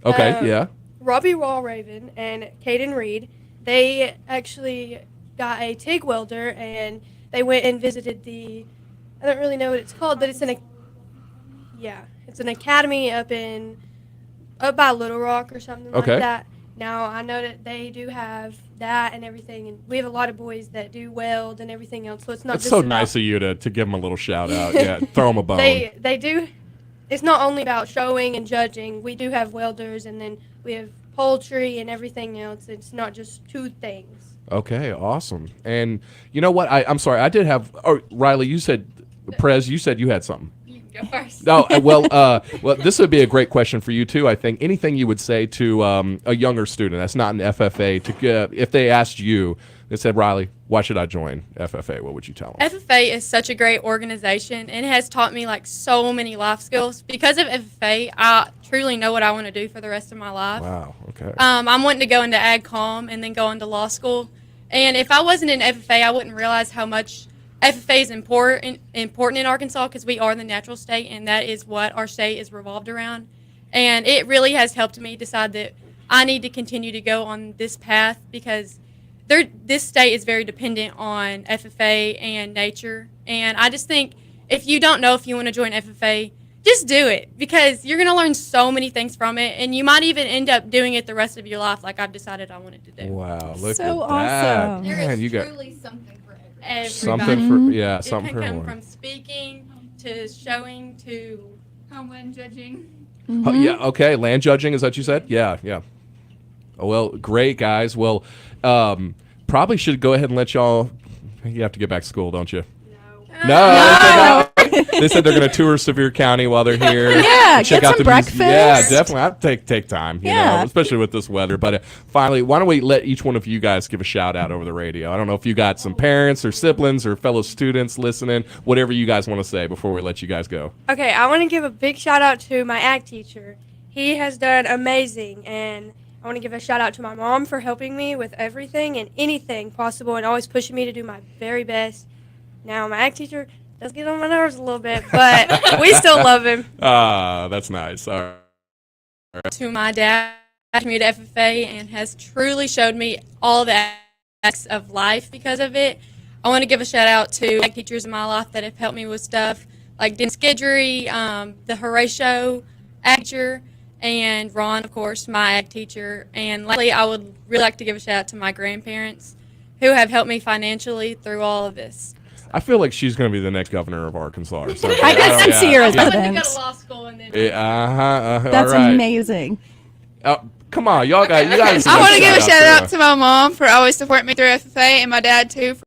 Okay, yeah. Robbie Wallraven and Caden Reed, they actually got a TIG welder, and they went and visited I don't really know what it's called, but it's it's an academy up by Little Rock or something like Okay. that. Now, I know that they do have that and everything, and we have a lot of boys that do weld and everything else, so it's not It's just so about, nice of you to give them a little shout out. Yeah, throw them a bone. They do. It's not only about showing and judging. We do have welders, and then we have poultry and everything else. It's not just two things. Okay, awesome. And you know what? I'm sorry, I did have. Oh, Riley, you said, Prez, you said you had something. You can go first. No, well, this would be a great question for you too. I think anything you would say to a younger student that's not an FFA, if they asked you, they said, Riley, why should I join FFA? What would you tell them? FFA is such a great organization, and it has taught me like so many life skills. Because of FFA, I truly know what I want to do for the rest of my life. Wow. Okay. I'm wanting to go into ag comm and then go into law school. And if I wasn't in FFA, I wouldn't realize how much FFA is important in Arkansas, because we are the natural state, and that is what our state is revolved around. And it really has helped me decide that I need to continue to go on this path, because this state is very dependent on FFA and nature. And I just think if you don't know if you want to join FFA, just do it, because you're going to learn so many things from it, and you might even end up doing it the rest of your life, like I've decided I wanted to do. Wow, look So at that. awesome. There Man, is you got truly something for everybody. Everybody. something for It something can for come everyone. from speaking to showing to Homeland judging. Oh, yeah. Okay. Land judging, is that what you said? Yeah. Yeah. Oh, well, great guys. Well, probably should go ahead and let y'all. You have to get back to school, don't you? No. They said they're going to tour Sevier County while they're here. Yeah, check get out some the breakfast. Yeah, definitely. I'd take time, you Yeah. know, especially with this weather. But finally, why don't we let each one of you guys give a shout out over the radio? I don't know if you got some parents or siblings or fellow students listening, whatever you guys want to say before we let you guys go. Okay, I want to give a big shout out to my ag teacher. He has done amazing, and I want to give a shout out to my mom for helping me with everything and anything possible, and always pushing me to do my very best. Now, my ag teacher does get on my nerves a little bit, but we still love him. That's nice. All right. to my dad, me to FFA, and has truly showed me all the aspects of life because of it. I want to give a shout out to ag teachers in my life that have helped me with stuff like Dennis Skidry, the Horatio ag teacher, and Ron, of course, my ag teacher. And lastly, I would really like to give a shout out to my grandparents who have helped me financially through all of this. I feel like she's going to be the next governor of Arkansas or something. I can see her as I went to go president. to law school and then. That's all right. amazing. Come on, you guys. I want to give a shout out to my mom for always supporting me through FFA, and my dad too for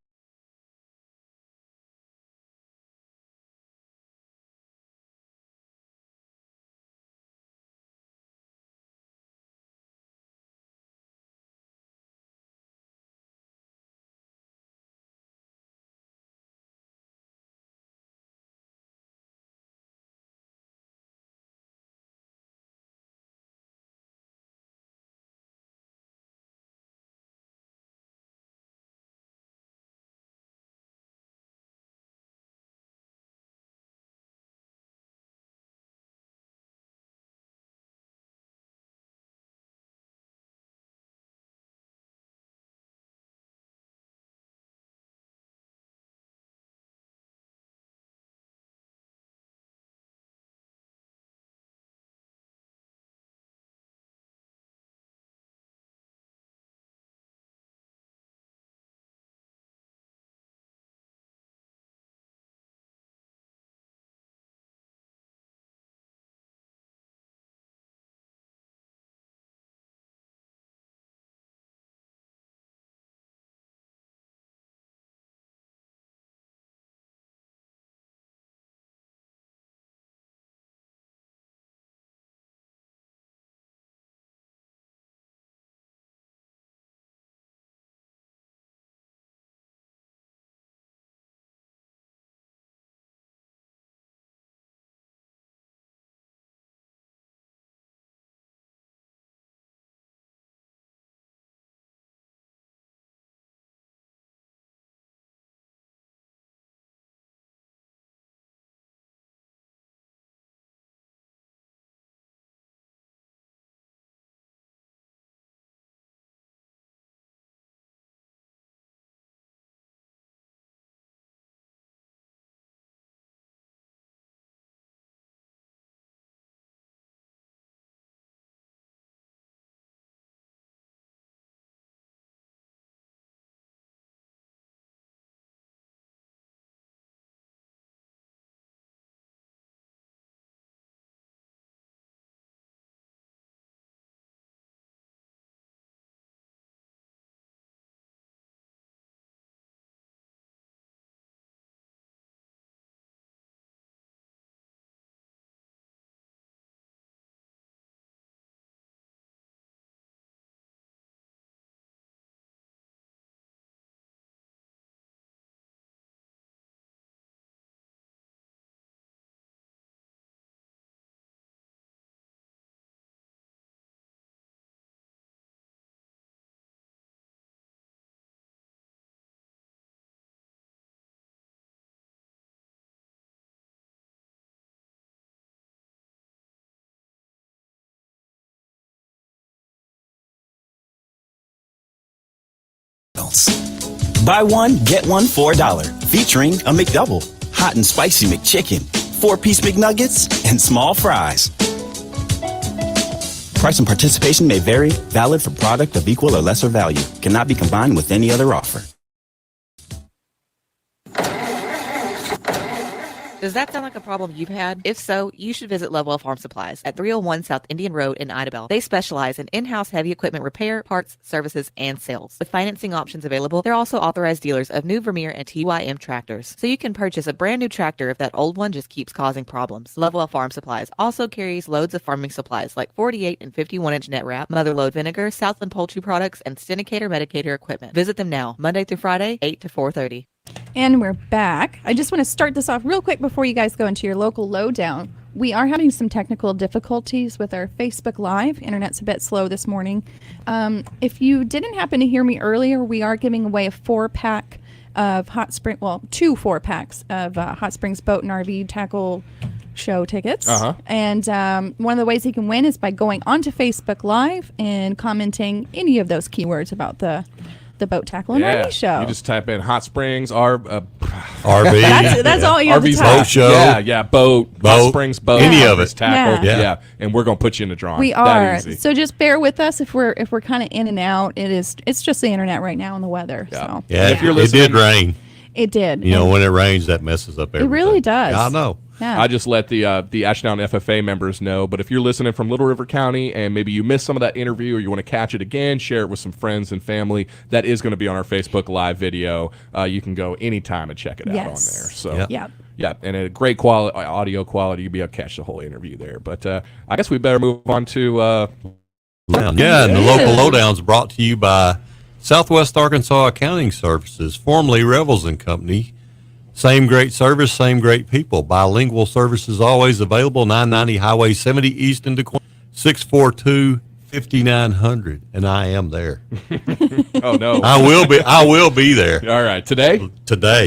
else. Buy one, get one for $1, featuring a McDouble, hot and spicy McChicken, 4-piece McNuggets, and small fries. Price and participation may vary. Valid for product of equal or lesser value. Cannot be combined with any other offer. Does that sound like a problem you've had? If so, you should visit Lovewell Farm Supplies at 301 South Indian Road in Idabel. They specialize in in-house heavy equipment repair, parts, services, and sales. With financing options available, they're also authorized dealers of new Vermeer and TYM tractors, so you can purchase a brand new tractor if that old one just keeps causing problems. Lovewell Farm Supplies also carries loads of farming supplies like 48 and 51-inch net wrap, mother load vinegar, Southland poultry products, and Syndicator Medicator equipment. Visit them now, Monday through Friday, 8 to 4:30. And we're back. I just want to start this off real quick before you guys go into your local lowdown. We are having some technical difficulties with our Facebook Live. Internet's a bit slow this morning. If you didn't happen to hear me earlier, we are giving away a 4-pack of two 4-packs of Hot Springs Boat and RV Tackle Show tickets. And one of the ways you can win is by going onto Facebook Live and commenting any of those keywords about the Boat Tackle and RV Show. You just type in Hot Springs RV. That's all you have to RV's type. Boat show. Yeah, boat, Hot Springs Boat, any of it. Tackle. Yeah. Yeah, and we're gonna put you in the drawing. We That are. easy. So just bear with us if we're kind of in and out. It's just the internet right now and the weather. So Yeah, if you're listening, it did rain. It did. You know, when it rains, that messes up everything. It really does. I know. Yeah. I just let the Ashdown FFA members know. But if you're listening from Little River County and maybe you missed some of that interview or you want to catch it again, share it with some friends and family, that is going to be on our Facebook Live video. You can go anytime and check it out on there. So yeah, and a great audio quality. You'll be able to catch the whole interview there. But I guess we better move on to and the local lowdown is brought to you by Southwest Arkansas Accounting Services, formerly Revels and Company. Same great service, same great people. Bilingual services always available. 990 Highway 70 East in DeQueen, 642-5900, and I am there. Oh no, I will be there. All right, today.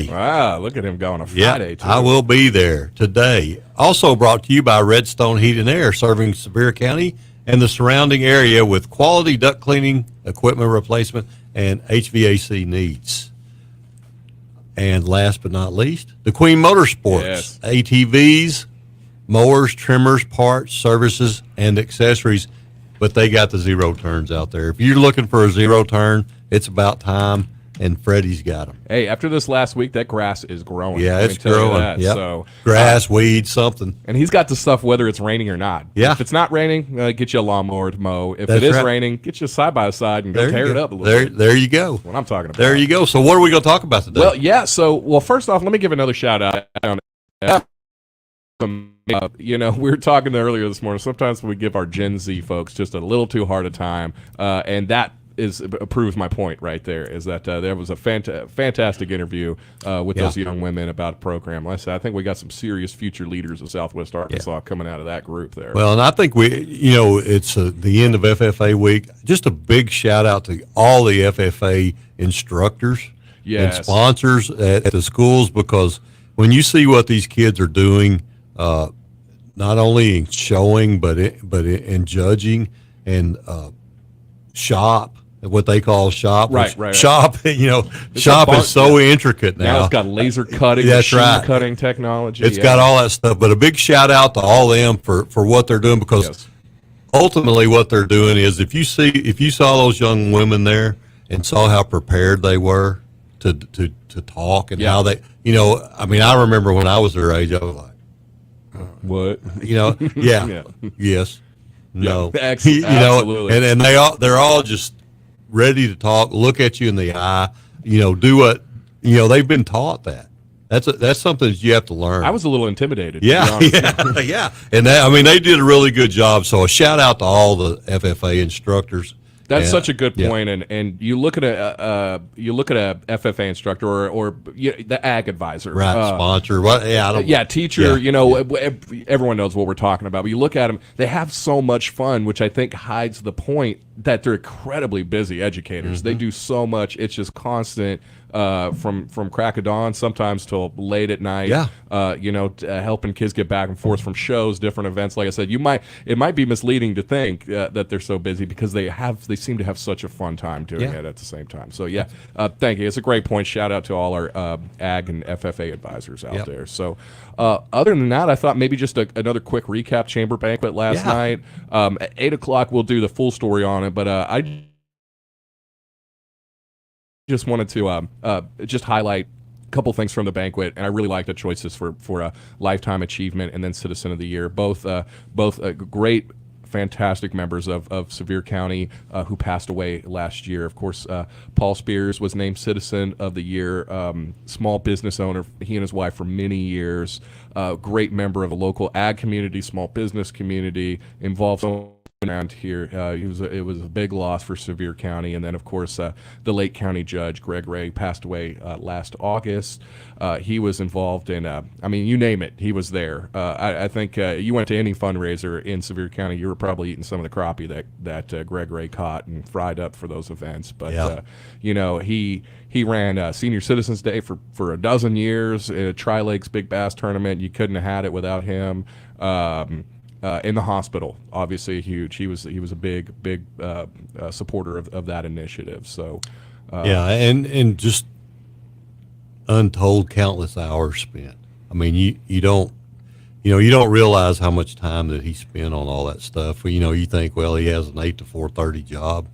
Wow, look at him going on Friday. Too. I will be there today. Also brought to you by Redstone Heat and Air, serving Sevier County and the surrounding area with quality duct cleaning, equipment replacement, and HVAC needs. And last but not least, the Queen Motorsports, ATVs, mowers, trimmers, parts, services, and accessories. But they got the zero turns out there. If you're looking for a zero turn, it's about time, and Freddie's got them. Hey, after this last week, that grass is growing. Yeah, Let me it's tell you growing. that. Yep. So, grass, weeds, something. And he's got the stuff whether it's raining or not. Yeah. If it's not raining, get you a lawnmower to mow. If That's it is right. raining, get you a side-by-side and go tear it up a little bit. There you go. That's what I'm talking about. There you go. So what are we going to talk about today? Well, yeah. So, first off, let me give another shout-out. We were talking earlier this morning. Sometimes we give our Gen Z folks just a little too hard a time, and that proves my point right there. Is that there was a fantastic interview with those young women about a program. Like I said, I think we got some serious future leaders of Southwest Arkansas coming out of that group there. Well, and I think it's the end of FFA week. Just a big shout out to all the FFA instructors and sponsors at the schools, because when you see what these kids are doing, not only in showing but in judging and shop. What they call shop, right. Shop. Shop is so intricate now. It's got laser cutting, That's machine cutting technology. It's got all that stuff. But a big shout out to all them for what they're doing, because ultimately what they're doing is if you saw those young women there and saw how prepared they were to talk and how they, I remember when I was their age, I was like, what? Yes, no, absolutely. And they're all just ready to talk, look at you in the eye, do what, they've been taught that. That's something that you have to learn. I was a little intimidated. Yeah. And they did a really good job. So a shout out to all the FFA instructors. That's such a good point. And you look at a FFA instructor or the ag advisor, right? Sponsor, what? Teacher. Everyone knows what we're talking about. But you look at them; they have so much fun, which I think hides the point that they're incredibly busy educators. They do so much; it's just constant. From crack of dawn sometimes till late at night. Helping kids get back and forth from shows, different events. Like I said, it might be misleading to think that they're so busy, because they have they seem to have such a fun time doing it at the same time. So thank you. It's a great point. Shout out to all our ag and FFA advisors out there. So other than that, I thought maybe just another quick recap. Chamber banquet last night. At 8 o'clock, we'll do the full story on it, but I just wanted to just highlight a couple things from the banquet, and I really like the choices for a Lifetime Achievement and then Citizen of the Year. Both great, fantastic members of Sevier County who passed away last year. Of course, Paul Spears was named Citizen of the Year, small business owner, he and his wife for many years, great member of the local ag community, small business community, involved around here. It was a big loss for Sevier County. And then, of course, the Lake County Judge, Greg Ray, passed away last August. He was involved in, you name it, he was there. I think you went to any fundraiser in Sevier County, you were probably eating some of the crappie that Greg Ray caught and fried up for those events. But, he ran Senior Citizens Day for a dozen years, Tri-Lakes Big Bass Tournament. You couldn't have had it without him. In the hospital, obviously huge. He was a big supporter of that initiative. So, and just untold countless hours spent. I mean, you don't realize how much time that he spent on all that stuff. You think, well, he has an 8 to 4:30 job.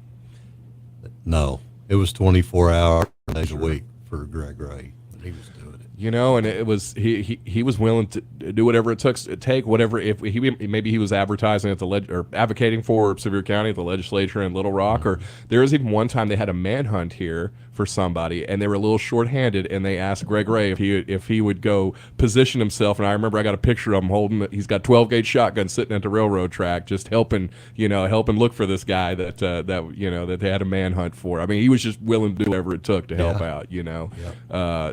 No, it was 24 hours days a week for Greg Ray. He was doing it. And it was he was willing to do whatever it took to take whatever. If maybe he was advertising at the or advocating for Sevier County at the legislature in Little Rock, or there was even one time they had a manhunt here for somebody, and they were a little short-handed, and they asked Greg Ray if he would go position himself. And I remember I got a picture of him holding. He's got 12-gauge shotgun sitting at the railroad track, just helping look for this guy that they had a manhunt for. I mean, he was just willing to do whatever it took to help out.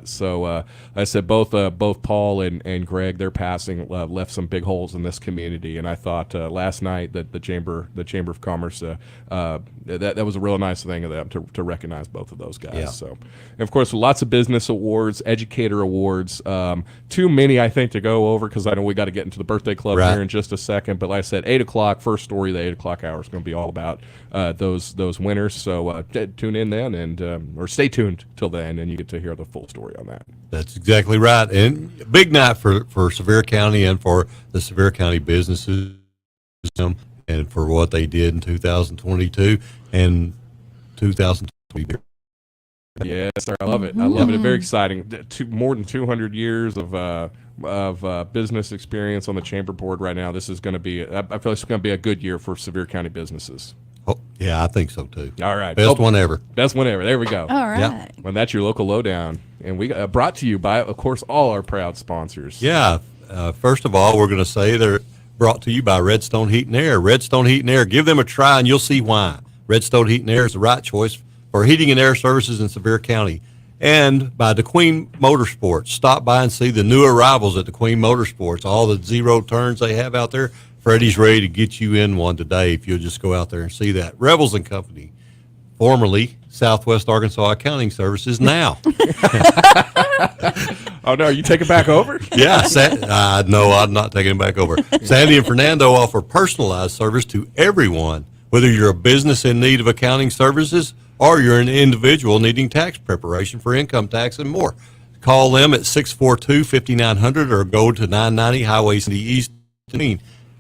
So I said both Paul and Greg, their passing left some big holes in this community, and I thought last night that the Chamber of Commerce that was a real nice thing of them to recognize both of those guys. Yeah. So, and of course, lots of business awards, educator awards. Too many, I think, to go over because I know we got to get into the birthday club here in just a second. But like I said, 8 o'clock, first story, the 8 o'clock hour is going to be all about those winners. So tune in then, or stay tuned till then, and you get to hear the full story on that. That's exactly right, and a big night for Sevier County and for the Sevier County businesses, and for what they did in 2022 and 2023. Yes, sir. I love it. I love it. It's very exciting. More than 200 years of business experience on the chamber board right now. This is going to be. I feel like it's going to be a good year for Sevier County businesses. Oh, yeah, I think so too. All right, best one ever. Best one ever. There we go. All right. Yeah. Well, that's your local lowdown, and we brought to you by, of course, all our proud sponsors. Yeah. First of all, we're going to say they're brought to you by Redstone Heat and Air. Redstone Heat and Air. Give them a try, and you'll see why. Redstone Heat and Air is the right choice for heating and air services in Sevier County. And by DeQueen Motorsports. Stop by and see the new arrivals at DeQueen Motorsports. All the zero turns they have out there. Freddie's ready to get you in one today if you'll just go out there and see that. Rebels and Company, formerly Southwest Arkansas Accounting Services, now. Oh, no, are you taking back over? Yeah, no, I'm not taking it back over. Sandy and Fernando offer personalized service to everyone, whether you're a business in need of accounting services or you're an individual needing tax preparation for income tax and more. Call them at 642-5900 or go to 990 Highway 70 East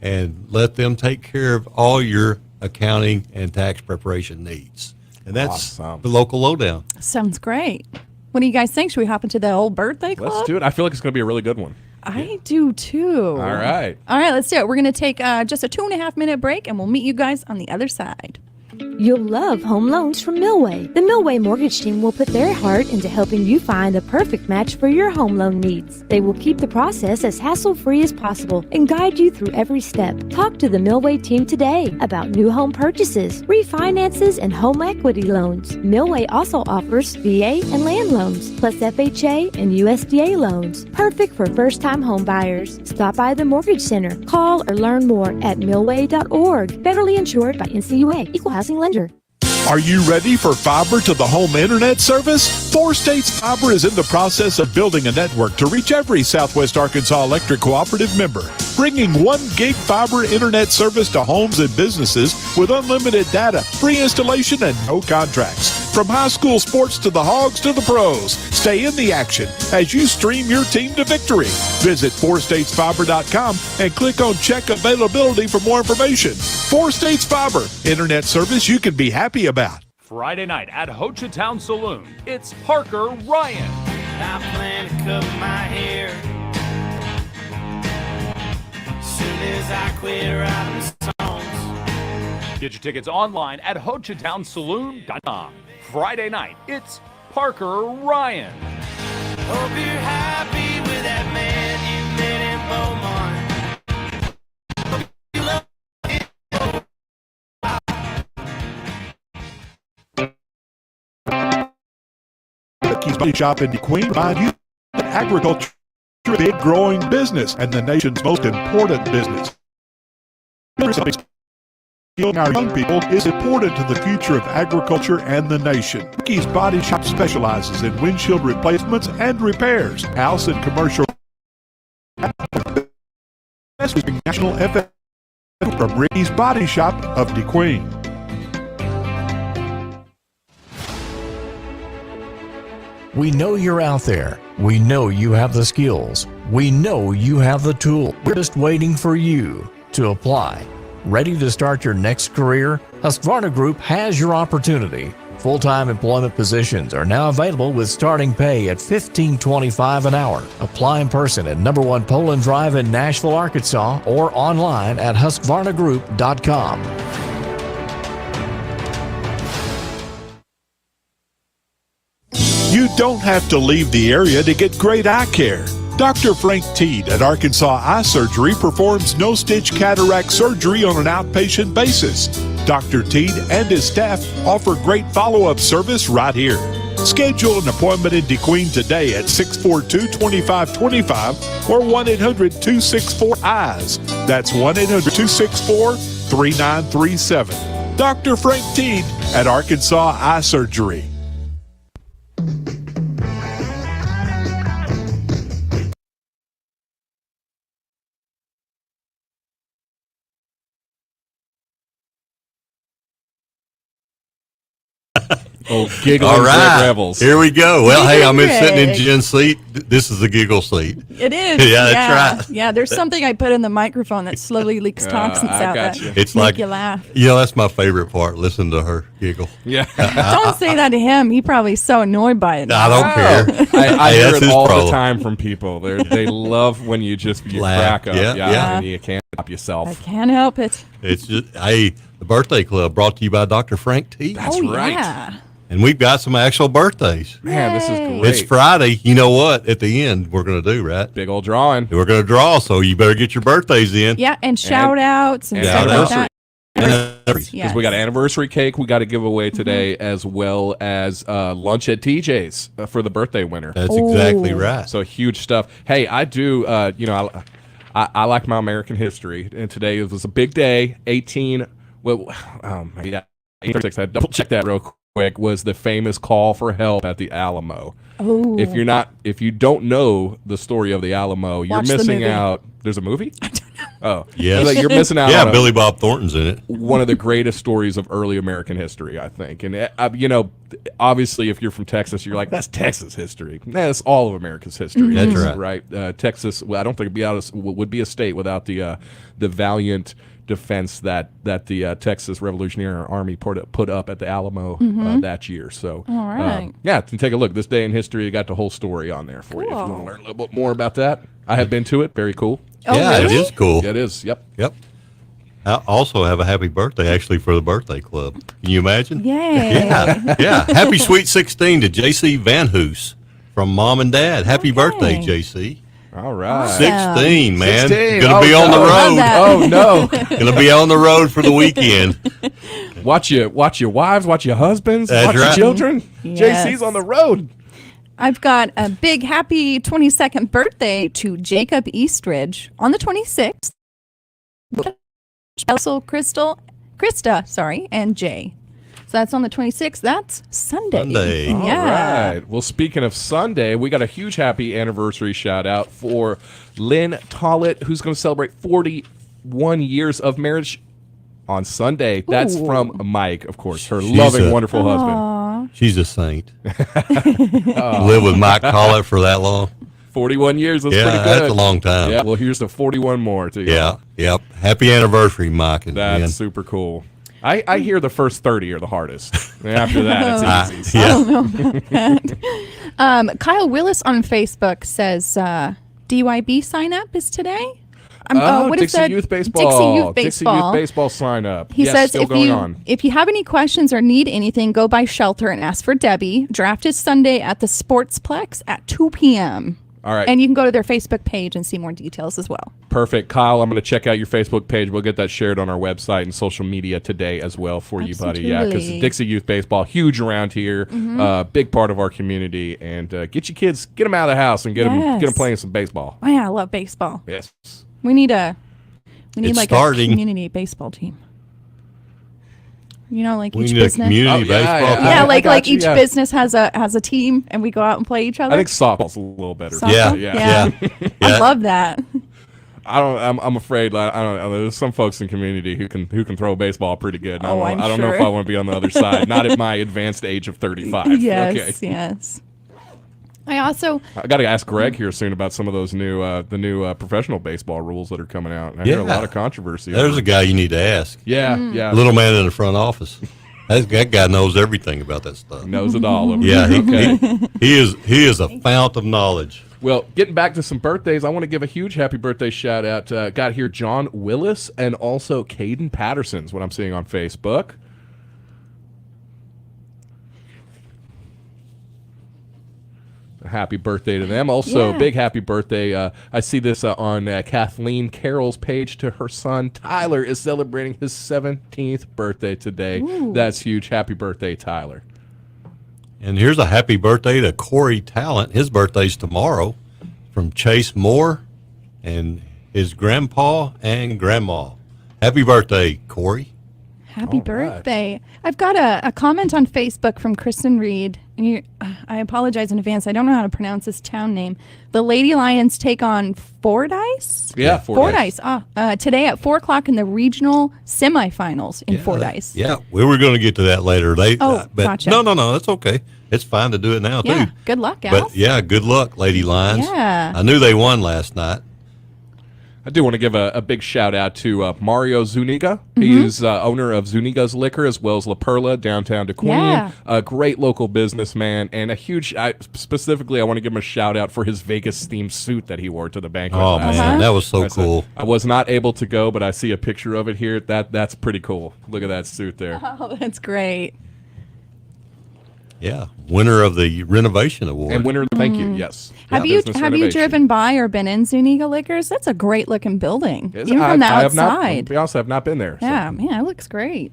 and let them take care of all your accounting and tax preparation needs. And that's the local lowdown. Sounds great. What do you guys think? Should we hop into the old birthday club? Let's do it. I feel like it's going to be a really good one. I do too. All right. All right, let's do it. We're going to take just a 2.5 minute break, and we'll meet you guys on the other side. You'll love home loans from Millway. The Millway Mortgage Team will put their heart into helping you find the perfect match for your home loan needs. They will keep the process as hassle-free as possible and guide you through every step. Talk to the Millway team today about new home purchases, refinances, and home equity loans. Millway also offers VA and land loans, plus FHA and USDA loans. Perfect for first-time home buyers. Stop by the Mortgage Center. Call or learn more at millway.org. Federally insured by NCUA. Equal housing lender. Are you ready for fiber to the home internet service? 4 States Fiber is in the process of building a network to reach every Southwest Arkansas Electric Cooperative member, bringing 1 gig fiber internet service to homes and businesses with unlimited data, free installation, and no contracts. From high school sports to the Hogs to the pros, stay in the action as you stream your team to victory. Visit 4statesfiber.com and click on Check Availability for more information. 4 States Fiber, internet service you can be happy about. Friday night at Hochatown Saloon, it's Parker Ryan. I plan to cut my hair soon as I quit writing songs. Get your tickets online at HochatownSaloon.com. Friday night, it's Parker Ryan. Hope you're happy with that man you met in Beaumont. You love Keys Body Shop in DeQueen provide you agriculture, a big growing business and the nation's most important business. Skilling our young people is important to the future of agriculture and the nation. Keys Body Shop specializes in windshield replacements and repairs, house and commercial. National FM from Ricky's Body Shop of DeQueen. We know you're out there. We know you have the skills. We know you have the tool. We're just waiting for you to apply. Ready to start your next career? Husqvarna Group has your opportunity. Full-time employment positions are now available with starting pay at $15.25 an hour. Apply in person at number 1 Poland Drive in Nashville, Arkansas, or online at husqvarnagroup.com. You don't have to leave the area to get great eye care. Dr. Frank Teed at Arkansas Eye Surgery performs no-stitch cataract surgery on an outpatient basis. Dr. Teed and his staff offer great follow-up service right here. Schedule an appointment in DeQueen today at 642-2525 or 1-800-264-EYES. That's 1-800-264-3937. Dr. Frank Teed at Arkansas Eye Surgery. Oh, giggling All right, Greg Revels. Here we go. Well, hey, I'm Greg. sitting in Jen's seat. This is the giggle seat. It is. Yeah, that's right. Yeah, there's something I put in the microphone that slowly leaks toxins I out got that you. It's make like, you laugh. that's my favorite part. Listen to her giggle. Yeah. Don't say that to him. He probably's so annoyed by it. I don't care. I Hey, hear that's it his all problem. the time from people. They love when you Laugh. crack up. Yeah. And you can't stop I yourself. can't help it. It's just, hey, the birthday club brought to you by Dr. Frank T. That's right. Yeah. And we've got some actual birthdays. Man, this is Yay. great. It's Friday. You know what? At the end, we're going to do, right? Big old drawing. We're going to draw, so you better get your birthdays in. Yeah, and shout outs and and stuff like anniversary. that. Because Yes. we got anniversary cake we got to give away today, as well as lunch at TJ's for the birthday winner. That's exactly Oh. right. So huge stuff. Hey, I do. I like my American history, and today was a big day. 18. Well, yeah, 1836. I double check that real quick. Was the famous call for help at the Alamo. Oh. If you don't know the story of the Alamo, you're Watch the missing movie. out. There's a movie? I don't know. Oh, Yes. You're missing out. Yeah, on Billy Bob Thornton's in it. one of the greatest stories of early American history, I think. And obviously, if you're from Texas, you're like, that's Texas history. That's all of America's history. That's right. Right. Texas. Well, I don't think would be a state without the valiant defense that the Texas Revolutionary Army put up at the Alamo that year. So, All right. take a look. This day in history, you got the whole story on there for you. If you Cool. want to learn a little bit more about that, I have been to it. Very cool. Oh, Yeah, really? it is cool. Yeah, it is. Yep. Yep. I also have a happy birthday, actually, for the birthday club. Can you imagine? Yay. Yeah. Yeah. Happy Sweet 16 to JC Van Hoos from Mom and Dad. Happy birthday, JC. All right. 16, man. 16. Gonna be on the Love road. that. Oh no. Gonna be on the road for the weekend. Watch your wives, watch your husbands, That's watch right. your children. Yes. JC's on the road. I've got a big happy 22nd birthday to Jacob Eastridge on the 26th. Also Krista, and Jay. So that's on the 26th. That's Sunday. Sunday. All Yeah. right. Well, speaking of Sunday, we got a huge happy anniversary shout out for Lynn Tollett, who's going to celebrate 41 years of marriage on Sunday. That's Ooh. from Mike, of course, her She's loving, a- wonderful husband. Aw. She's a saint. Live with Mike Collett for that long. 41 years. That's pretty good. That's a long time. Yeah. Well, here's the 41 more to you. Yeah. Yep. Happy anniversary, Mike. And That's Lynn. super cool. I hear the first 30 are the hardest. After that, it's easy. I don't know about that. Kyle Willis on Facebook says DYB sign up is today. What is Dixie that? Youth Baseball. Dixie Youth Dixie Baseball. Youth Baseball sign up. He yes, says still going on. if you have any questions or need anything, go by Shelter and ask for Debbie. Draft is Sunday at the Sportsplex at 2 p.m. All right. And you can go to their Facebook page and see more details as well. Perfect. Kyle, I'm going to check out your Facebook page. We'll get that shared on our website and social media today as well for you, buddy. Yeah, because Absolutely. Dixie Youth Baseball, huge around here, big part of our community. And get your kids, get them out of the house and get Yes. them playing some baseball. Oh, yeah, I love baseball. Yes. We need It's like starting. a community baseball team. You know, like We each need a business. community baseball team. Yeah, I like got you, each yeah. business has a team, and we go out and play each other. I think softball's a little better. Softball? Yeah. I love that. I'm afraid. I don't know. There's some folks in community who can throw a baseball pretty good. And Oh, I don't know if sure. I want to be on the other side. Not at my advanced age of 35. Yes, Okay. yes. I also I got to ask Greg here soon about some of those new professional baseball rules that are coming out. I hear a lot of controversy. There's over a guy you need to ask. Yeah, yeah. Little man in the front office. That guy knows everything about that stuff. Knows it all. Over Yeah, there. he is a fount of knowledge. Well, getting back to some birthdays, I want to give a huge happy birthday shout out. Got here John Willis and also Caden Patterson's what I'm seeing on Facebook. Happy birthday to them. Also, Yeah. big happy birthday. I see this on Kathleen Carroll's page to her son. Tyler is celebrating his 17th birthday today. Ooh. That's huge. Happy birthday, Tyler. And here's a happy birthday to Corey Talent. His birthday's tomorrow, from Chase Moore and his grandpa and grandma. Happy birthday, Corey. Happy All right. birthday. I've got a comment on Facebook from Kristen Reed. And I apologize in advance. I don't know how to pronounce this town name. The Lady Lions take on Fordyce? Yeah, Fordyce. Today at 4 o'clock in the regional semifinals in Fordyce. Yeah, we were going to get to that later. But gotcha. No, that's okay. It's fine to do it now, Yeah, too. good luck, Al. But, yeah, good luck, Lady Lions. Yeah. I knew they won last night. I do want to give a big shout out to Mario Zuniga. Mm-hmm. He's owner of Zuniga's Liquor as well as La Perla downtown DeQueen. Yeah. A great local businessman and a huge. Specifically, I want to give him a shout out for his Vegas themed suit that he wore to the banquet. Oh, last man, night. that was so That's cool. I was not able to go, but I see a picture of it here. That's pretty cool. Look at that suit there. Oh, that's great. Yeah, winner of the Renovation Award. And winner, thank you. Yes. Have Yeah, you business have you renovation. driven by or been in Zuniga Liquors? That's a great looking building, Is- even from the I have not. outside. To be honest, I have not been there. so. Yeah, man, it looks great.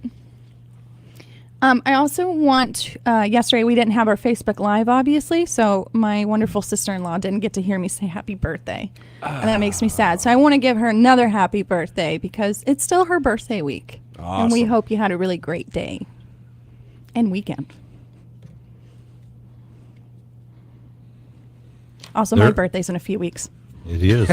I also want, yesterday we didn't have our Facebook Live, obviously, so my wonderful sister-in-law didn't get to hear me say happy birthday. And that makes me sad. So I want to give her another happy birthday because it's still her birthday week. And we Awesome. hope you had a really great day and weekend. Also, my There- birthday's in a few weeks. It is.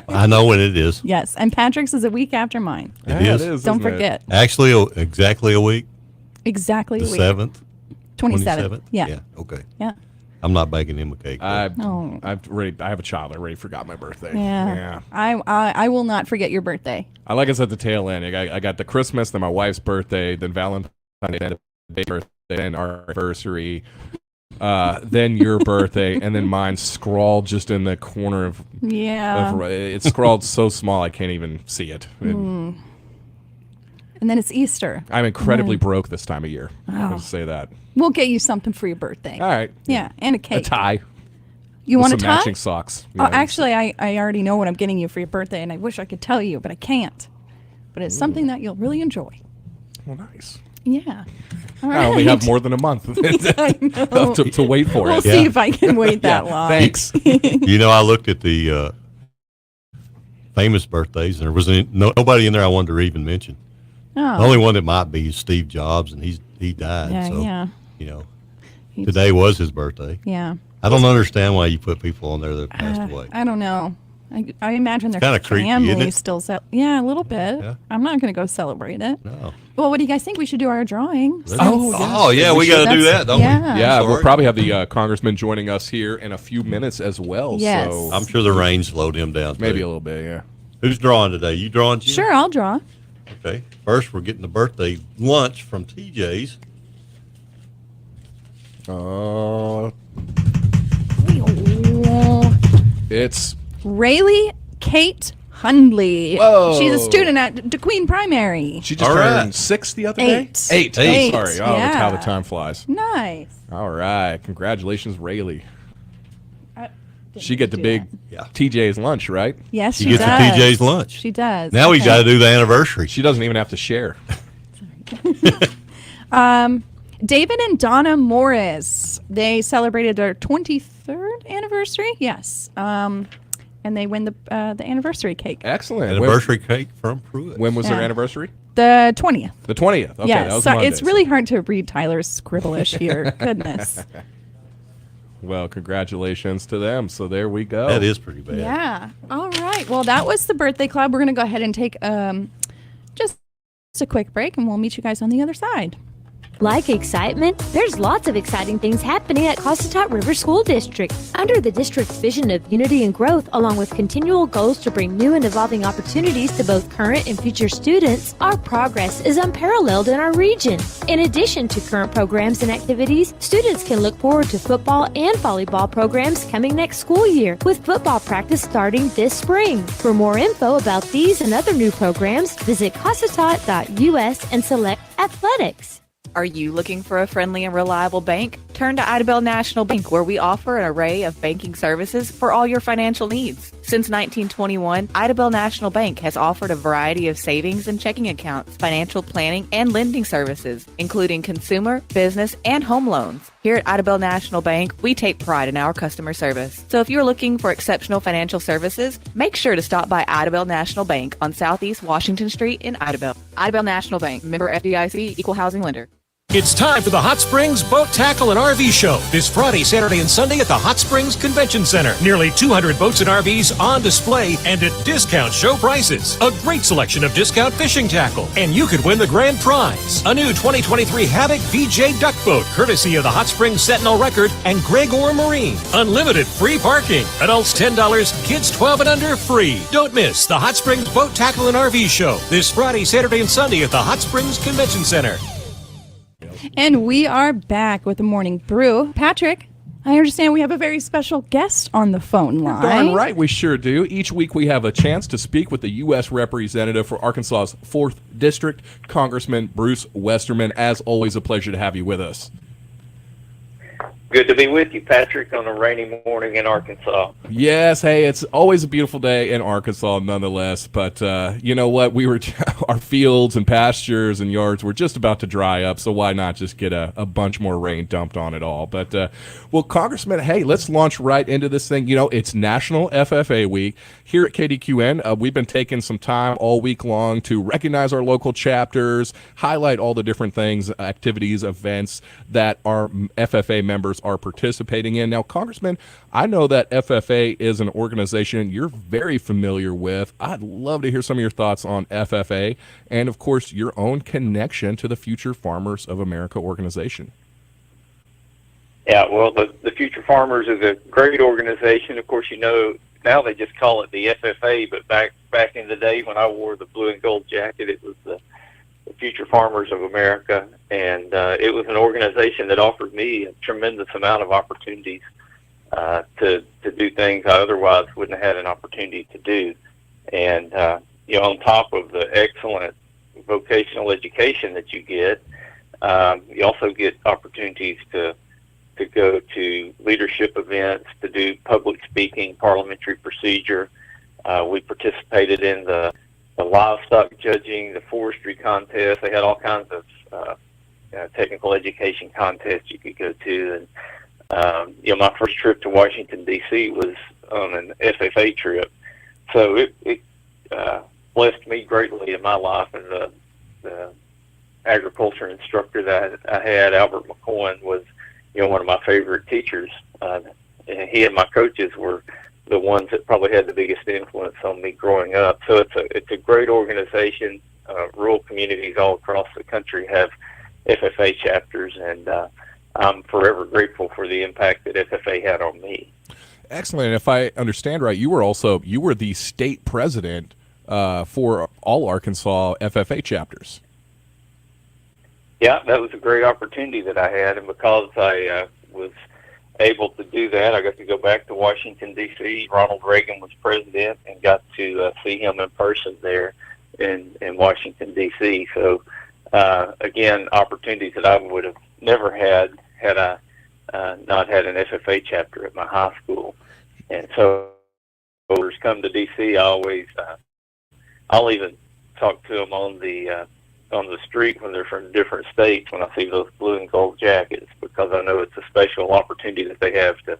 I know when it is. Yes, and Patrick's is a week after mine. It is. Don't forget. Actually, exactly a week. Exactly The a week. 7th. 27th. Yeah. Yeah. Okay. Yeah. I'm not baking him a cake. I Oh. I have a child. I already forgot my birthday. Yeah. I will not forget your birthday. I like us at the tail end. I got the Christmas, then my wife's birthday, then Valentine's Day, then the birthday, then our anniversary, then your birthday, and then mine scrawled just in the corner of. Yeah. It's scrawled so small I can't even see it. Mm. And then it's Easter. I'm incredibly And then broke this time of year. Oh. I'll say that. We'll get you something for your birthday. All right. Yeah, and a A cake. tie. You with want a some tie? matching socks. Oh, Yeah. actually, I already know what I'm getting you for your birthday, and I wish I could tell you, but I can't. But it's something that you'll really enjoy. Well, nice. Yeah. All I only have right. more than a month I know. to wait for We'll it. see if I can wait that Yeah, long. Thanks. You know, I looked at the famous birthdays, and there was nobody in there I wanted to even mention. Oh. The only one that might be is Steve Jobs, and he died. Yeah, so, yeah. you know, today was his birthday. Yeah. I don't understand why you put people on there that passed away. I don't know. I imagine their kinda creepy, family isn't it? still yeah, a little bit. Yeah. I'm not going to go celebrate it. No. Well, what do you guys think? We should do our drawing. Oh, yeah, we got to do that, don't we? Yeah, we'll probably have the congressman joining us here in a few minutes as well. Yes. So I'm sure the rain slowed him down, too. maybe a little bit, yeah. Who's drawing today? You drawing, Jim? Sure, I'll draw. Okay. First, we're getting the birthday lunch from TJ's. It's Rayleigh Kate Hundley. Whoa. She's a student at DeQueen Primary. She just turned 6 the other day? 8. 8. Eight. Oh, sorry. Oh, that's how the Yeah. time flies. Nice. All right. Congratulations, Rayleigh. I She get the do big TJ's lunch, right? Yes, She she gets does. the TJ's lunch. She does. Now we Okay. got to do the anniversary. She doesn't even have to share. David and Donna Morris. They celebrated their 23rd anniversary. Yes. And they win the anniversary cake. Excellent. Anniversary cake from Pruitt. When was their Yeah. anniversary? The 20th. The 20th. Okay, yes. that was So Monday. it's really hard to read Tyler's scribblish here. Goodness. Well, congratulations to them. So there we go. That is pretty bad. Yeah. All right. Well, that was the birthday club. We're going to go ahead and take just a quick break, and we'll meet you guys on the other side. Like excitement? There's lots of exciting things happening at Cossatot River School District. Under the district's vision of unity and growth, along with continual goals to bring new and evolving opportunities to both current and future students, our progress is unparalleled in our region. In addition to current programs and activities, students can look forward to football and volleyball programs coming next school year, with football practice starting this spring. For more info about these and other new programs, visit cossatot.us and select athletics. Are you looking for a friendly and reliable bank? Turn to Idabel National Bank, where we offer an array of banking services for all your financial needs. Since 1921, Idabel National Bank has offered a variety of savings and checking accounts, financial planning, and lending services, including consumer, business, and home loans. Here at Idabel National Bank, we take pride in our customer service. So if you're looking for exceptional financial services, make sure to stop by Idabel National Bank on Southeast Washington Street in Idabel. Idabel National Bank, member FDIC, equal housing lender. It's time for the Hot Springs Boat Tackle and RV Show this Friday, Saturday, and Sunday at the Hot Springs Convention Center. Nearly 200 boats and RVs on display and at discount show prices. A great selection of discount fishing tackle. And you could win the grand prize, a new 2023 Havoc VJ Duck Boat, courtesy of the Hot Springs Sentinel Record and Gregor Marine. Unlimited free parking. Adults $10, kids 12 and under free. Don't miss the Hot Springs Boat Tackle and RV Show this Friday, Saturday, and Sunday at the Hot Springs Convention Center. And we are back with the Morning Brew. Patrick, I understand we have a very special guest on the phone line. Darn right, we sure do. Each week we have a chance to speak with the U.S. representative for Arkansas's 4th District, Congressman Bruce Westerman. As always, a pleasure to have you with us. Good to be with you, Patrick, on a rainy morning in Arkansas. Yes, hey, it's always a beautiful day in Arkansas nonetheless, but you know what? Our fields and pastures and yards were just about to dry up, so why not just get a bunch more rain dumped on it all? But, well, Congressman, hey, let's launch right into this thing. You know, it's National FFA Week. Here at KDQN, we've been taking some time all week long to recognize our local chapters, highlight all the different things, activities, events that our FFA members are participating in. Now, Congressman, I know that FFA is an organization you're very familiar with. I'd love to hear some of your thoughts on FFA and, of course, your own connection to the Future Farmers of America organization. Yeah, well, the Future Farmers is a great organization. Of course, you know, now they just call it the FFA, but back in the day when I wore the blue and gold jacket, it was the Future Farmers of America, and it was an organization that offered me a tremendous amount of opportunities to do things I otherwise wouldn't have had an opportunity to do. And you know, on top of the excellent vocational education that you get, you also get opportunities to go to leadership events, to do public speaking, parliamentary procedure. We participated in the livestock judging, the forestry contest. They had all kinds of technical education contests you could go to. And you know, my first trip to Washington, D.C. was on an FFA trip. So it blessed me greatly in my life. And the agriculture instructor that I had, Albert McCoy, was, one of my favorite teachers. And he and my coaches were the ones that probably had the biggest influence on me growing up. So it's a great organization. Rural communities all across the country have FFA chapters, and I'm forever grateful for the impact that FFA had on me. Excellent. And if I understand right, you were the state president for all Arkansas FFA chapters. Yeah, that was a great opportunity that I had, and because I was able to do that, I got to go back to Washington, D.C. Ronald Reagan was president, and got to see him in person there in Washington, D.C. So, again, opportunities that I would have never had I not had an FFA chapter at my high school. And so, when come to D.C., I'll even talk to them on the street when they're from different states when I see those blue and gold jackets, because I know it's a special opportunity that they have to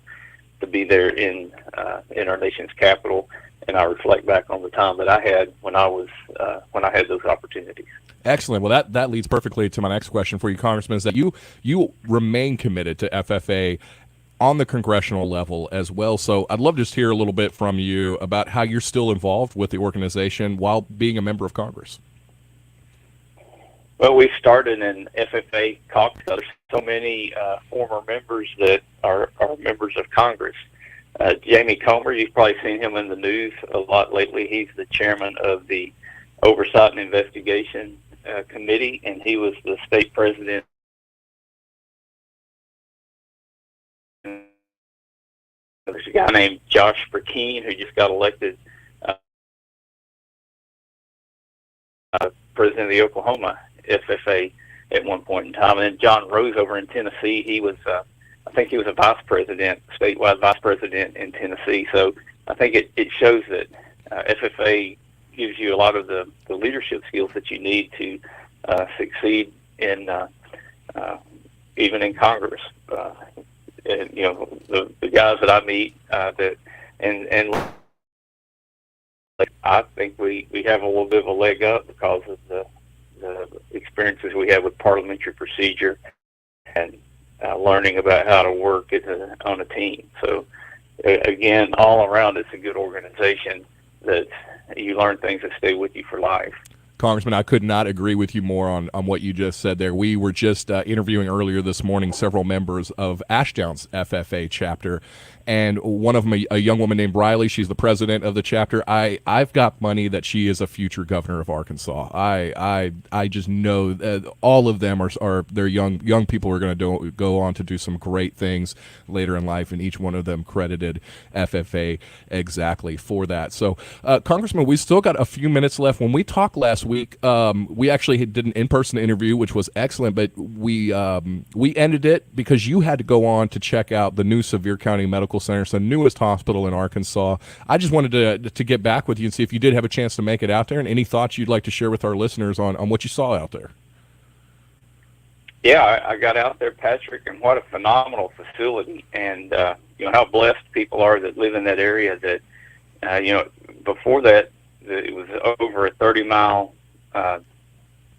be there in our nation's capital, and I reflect back on the time that I had when I had those opportunities. Excellent. Well, that leads perfectly to my next question for you, Congressman, is that you remain committed to FFA on the congressional level as well. So I'd love to just hear a little bit from you about how you're still involved with the organization while being a member of Congress. Well, we started an FFA caucus. There's so many former members that are members of Congress. Jamie Comer, you've probably seen him in the news a lot lately. He's the chairman of the Oversight and Investigation Committee, and he was the state president. There's a guy named Josh Burkeen who just got elected president of the Oklahoma FFA at one point in time. And then John Rose over in Tennessee, he was, I think he was a vice president, statewide vice president in Tennessee. So I think it shows that FFA gives you a lot of the leadership skills that you need to succeed in even in Congress. And, the guys that I meet and I think we have a little bit of a leg up because of the experiences we have with parliamentary procedure and learning about how to work on a team. So, again, all around, it's a good organization that you learn things that stay with you for life. Congressman, I could not agree with you more on what you just said there. We were just interviewing earlier this morning several members of Ashdown's FFA chapter, and one of them, a young woman named Riley, she's the president of the chapter. I've got money that she is a future governor of Arkansas. I just know all of them are they're young people who are going to go on to do some great things later in life, and each one of them credited FFA exactly for that. So, Congressman, we still got a few minutes left. When we talked last week, we actually did an in-person interview, which was excellent, but we ended it because you had to go on to check out the new Sevier County Medical Center. It's the newest hospital in Arkansas. I just wanted to get back with you and see if you did have a chance to make it out there, and any thoughts you'd like to share with our listeners on what you saw out there. Yeah, I got out there, Patrick, and what a phenomenal facility, and how blessed people are that live in that area. That before that, it was over a 30-mile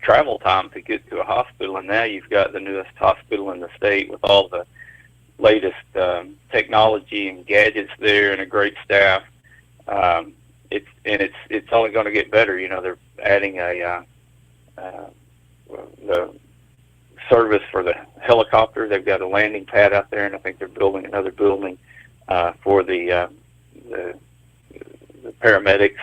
travel time to get to a hospital, and now you've got the newest hospital in the state with all the latest technology and gadgets there, and a great staff. It's only going to get better. They're adding the service for the helicopter. They've got a landing pad out there, and I think they're building another building for the paramedics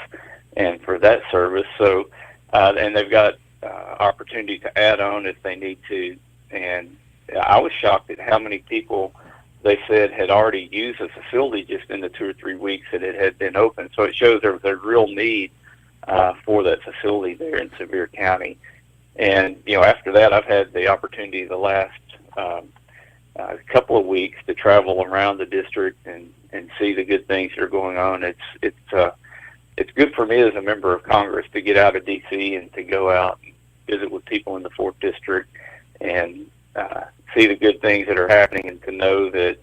and for that service. So, and they've got opportunity to add on if they need to. And I was shocked at how many people they said had already used the facility just in the 2 or 3 weeks that it had been open. So it shows there was a real need for that facility there in Sevier County. And, after that, I've had the opportunity the last couple of weeks to travel around the district and see the good things that are going on. It's good for me as a member of Congress to get out of D.C. and to go out and visit with people in the 4th District and see the good things that are happening, and to know that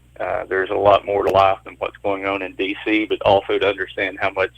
there's a lot more to life than what's going on in D.C., but also to understand how much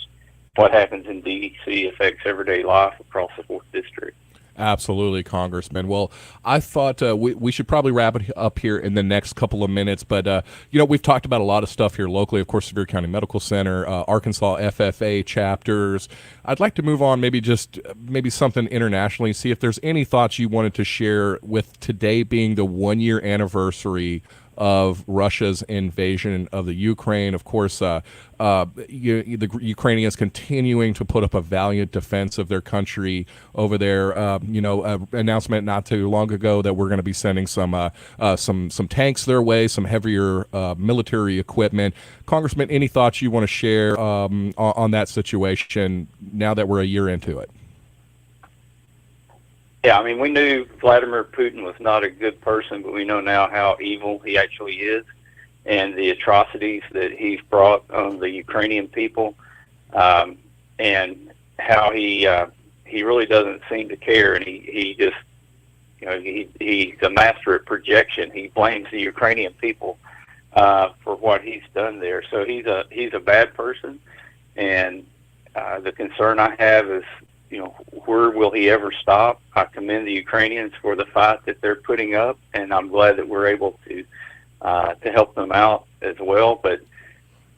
what happens in D.C. affects everyday life across the 4th District. Absolutely, Congressman. Well, I thought we should probably wrap it up here in the next couple of minutes. But, we've talked about a lot of stuff here locally. Of course, Sevier County Medical Center, Arkansas FFA chapters. I'd like to move on, maybe something internationally, see if there's any thoughts you wanted to share with today being the 1-year anniversary of Russia's invasion of the Ukraine. Of course, the Ukrainians continuing to put up a valiant defense of their country over there. Announcement not too long ago that we're going to be sending some tanks their way, some heavier military equipment. Congressman, any thoughts you want to share on that situation now that we're a year into it? Yeah, I mean, we knew Vladimir Putin was not a good person, but we know now how evil he actually is and the atrocities that he's brought on the Ukrainian people, and how he really doesn't seem to care, and he just, he's a master at projection. He blames the Ukrainian people for what he's done there. So he's a bad person, and the concern I have is, where will he ever stop? I commend the Ukrainians for the fight that they're putting up, and I'm glad that we're able to help them out as well. But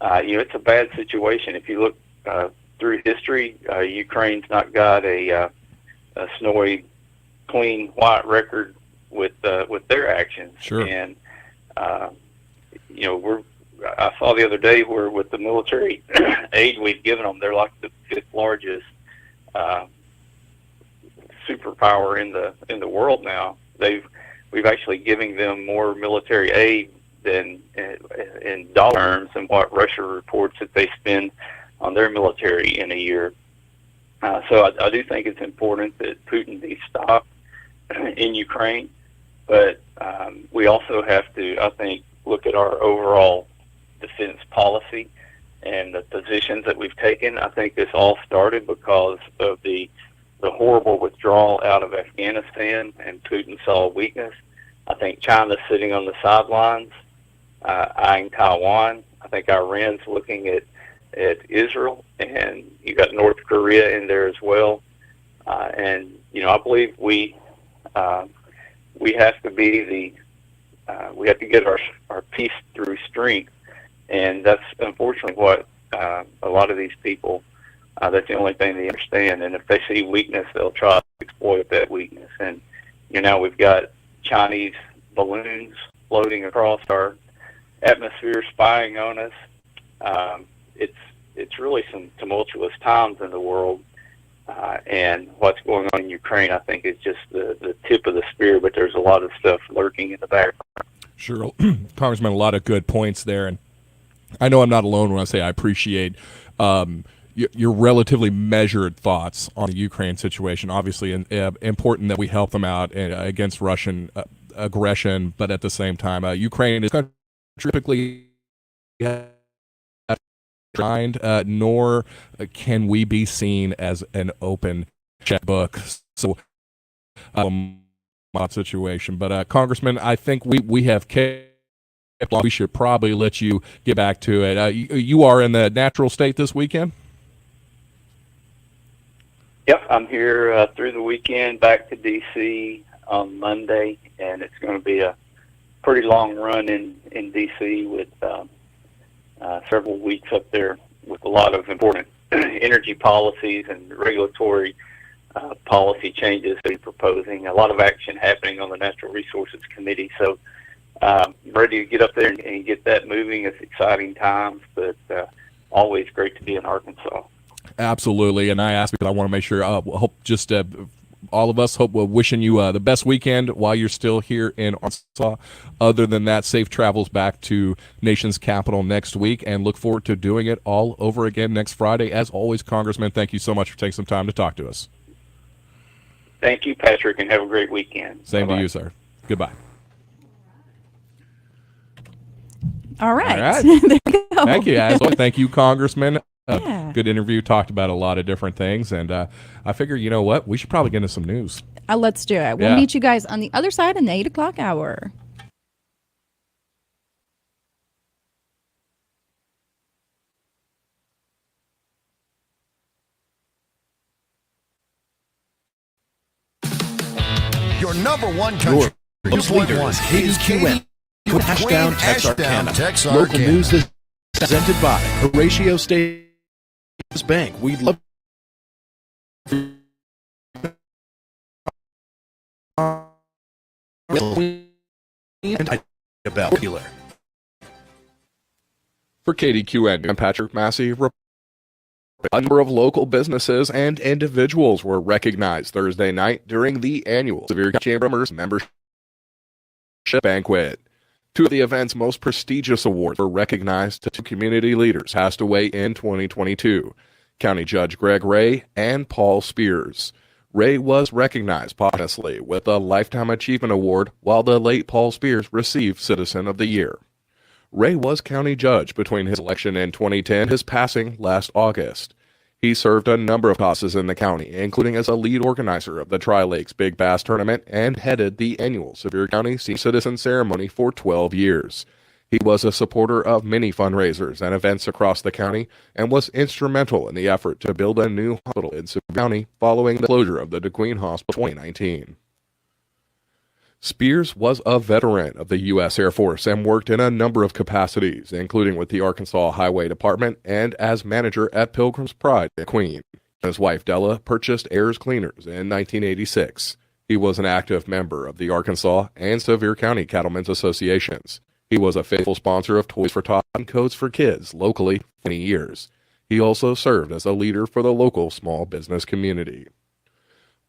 it's a bad situation. If you look through history, Ukraine's not got a snowy, clean, white record with their actions. Sure. And I saw the other day where with the military aid we've given them, they're like the 5th largest superpower in the world now. We've actually giving them more military aid than in dollar terms than what Russia reports that they spend on their military in a year. So I do think it's important that Putin be stopped in Ukraine, but we also have to, I think, look at our overall defense policy and the positions that we've taken. I think this all started because of the horrible withdrawal out of Afghanistan, and Putin saw weakness. I think China's sitting on the sidelines, eyeing Taiwan. I think Iran's looking at Israel, and you got North Korea in there as well. And I believe we have to be we have to get our peace through strength. And that's unfortunately what a lot of these people, that's the only thing they understand. And if they see weakness, they'll try to exploit that weakness. And, now we've got Chinese balloons floating across our atmosphere, spying on us. It's really some tumultuous times in the world. And what's going on in Ukraine, I think, is just the tip of the spear, but there's a lot of stuff lurking in the background. Sure. Congressman, a lot of good points there. And I know I'm not alone when I say I appreciate your relatively measured thoughts on the Ukraine situation. Obviously, important that we help them out against Russian aggression, but at the same time, Ukraine is typically signed, nor can we be seen as an open checkbook. So, situation. But Congressman, I think we have we should probably let you get back to it. You are in the natural state this weekend? Yep, I'm here through the weekend, back to D.C. on Monday, and it's going to be a pretty long run in D.C. with several weeks up there with a lot of important energy policies and regulatory policy changes that we're proposing. A lot of action happening on the Natural Resources Committee. So ready to get up there and get that moving. It's exciting times, but always great to be in Arkansas. Absolutely, and I asked because I want to make sure. Hope just all of us hope we're wishing you the best weekend while you're still here in Arkansas. Other than that, safe travels back to nation's capital next week, and look forward to doing it all over again next Friday. As always, Congressman, thank you so much for taking some time to talk to us. Thank you, Patrick, and have a great weekend. Same Bye-bye. to you, sir. Goodbye. All right. All right. There we go. Thank you, as always. Thank you, Congressman. Yeah. Good interview. Talked about a lot of different things, and I figure, you know what? We should probably get into some news. Let's do it. We'll meet you guys on the other side in the 8 o'clock hour. your number one country. Your most leader is KDQN. With Ashdown, Texarkana. Local news is presented by Horatio State Bank. We'd love and about dealer. For KDQN, I'm Patrick Massey. A number of local businesses and individuals were recognized Thursday night during the annual Sevier Chambers Membership Banquet. Two of the event's most prestigious awards were recognized to two community leaders passed away in 2022, County Judge Greg Ray and Paul Spears. Ray was recognized posthumously with a Lifetime Achievement Award, while the late Paul Spears received Citizen of the Year. Ray was county judge between his election in 2010 and his passing last August. He served a number of causes in the county, including as a lead organizer of the Tri-Lakes Big Bass Tournament and headed the annual Sevier County Senior Citizen Ceremony for 12 years. He was a supporter of many fundraisers and events across the county and was instrumental in the effort to build a new hospital in Sevier County following the closure of the DeQueen Hospital in 2019. Spears was a veteran of the U.S. Air Force and worked in a number of capacities, including with the Arkansas Highway Department and as manager at Pilgrim's Pride at Queen. His wife Della purchased Ayers Cleaners in 1986. He was an active member of the Arkansas and Sevier County Cattlemen's Associations. He was a faithful sponsor of Toys for Tots and Codes for Kids locally for many years. He also served as a leader for the local small business community.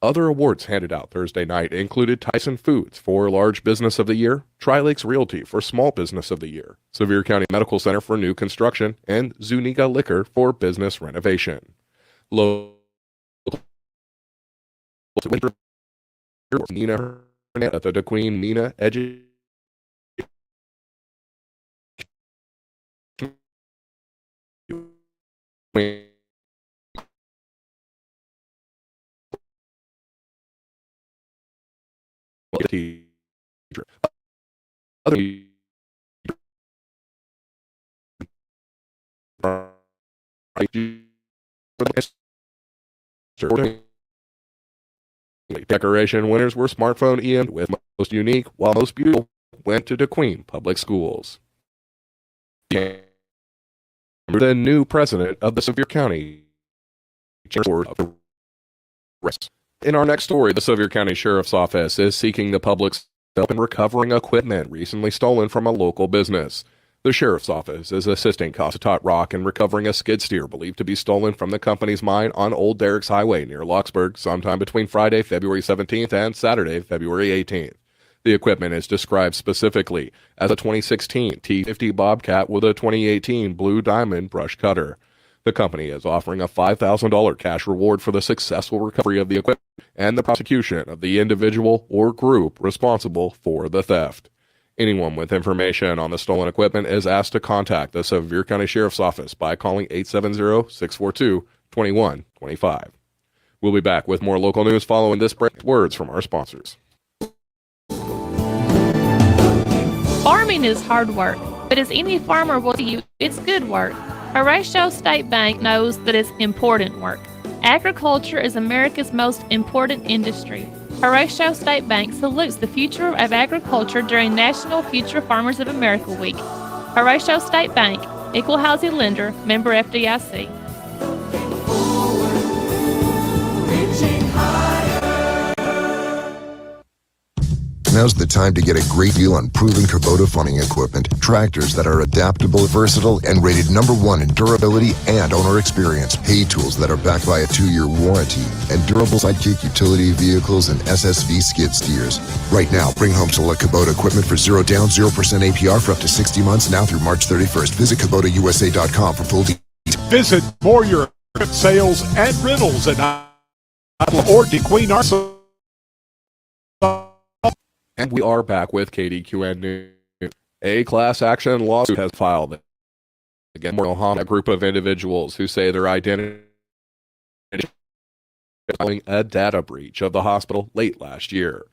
Other awards handed out Thursday night included Tyson Foods for Large Business of the Year, Tri-Lakes Realty for Small Business of the Year, Sevier County Medical Center for New Construction, and Zuniga Liquor for Business Renovation. Local Nina at the DeQueen Nina Education teacher. Other decoration winners were smartphone EM with most unique, while most beautiful went to DeQueen Public Schools. The new president of the Sevier County In our next story, the Sevier County Sheriff's Office is seeking the public's help in recovering equipment recently stolen from a local business. The Sheriff's Office is assisting Cossatot Rock in recovering a skid steer believed to be stolen from the company's mine on Old Derricks Highway near Locksburg sometime between Friday, February 17th and Saturday, February 18th. The equipment is described specifically as a 2016 T50 Bobcat with a 2018 Blue Diamond brush cutter. The company is offering a $5,000 cash reward for the successful recovery of the equipment and the prosecution of the individual or group responsible for the theft. Anyone with information on the stolen equipment is asked to contact the Sevier County Sheriff's Office by calling 870-642-2125. We'll be back with more local news following this break. Words from our sponsors. Farming is hard work, but as any farmer will tell you, it's good work. Horatio State Bank knows that it's important work. Agriculture is America's most important industry. Horatio State Bank salutes the future of agriculture during National Future Farmers of America Week. Horatio State Bank, Equal Housing Lender, member FDIC. Now's the time to get a great deal on proven Kubota farming equipment. Tractors that are adaptable, versatile, and rated #1 in durability and owner experience. Hay tools that are backed by a 2-year warranty. And durable sidekick utility vehicles and SSV skid steers. Right now, bring home select Kubota equipment for 0 down, 0% APR for up to 60 months now through March 31st. Visit KubotaUSA.com for full details. Visit more your sales and rentals at or DeQueen, Arkansas. And we are back with KDQN News. A class action lawsuit has filed against a group of individuals who say their identity following a data breach of the hospital late last year.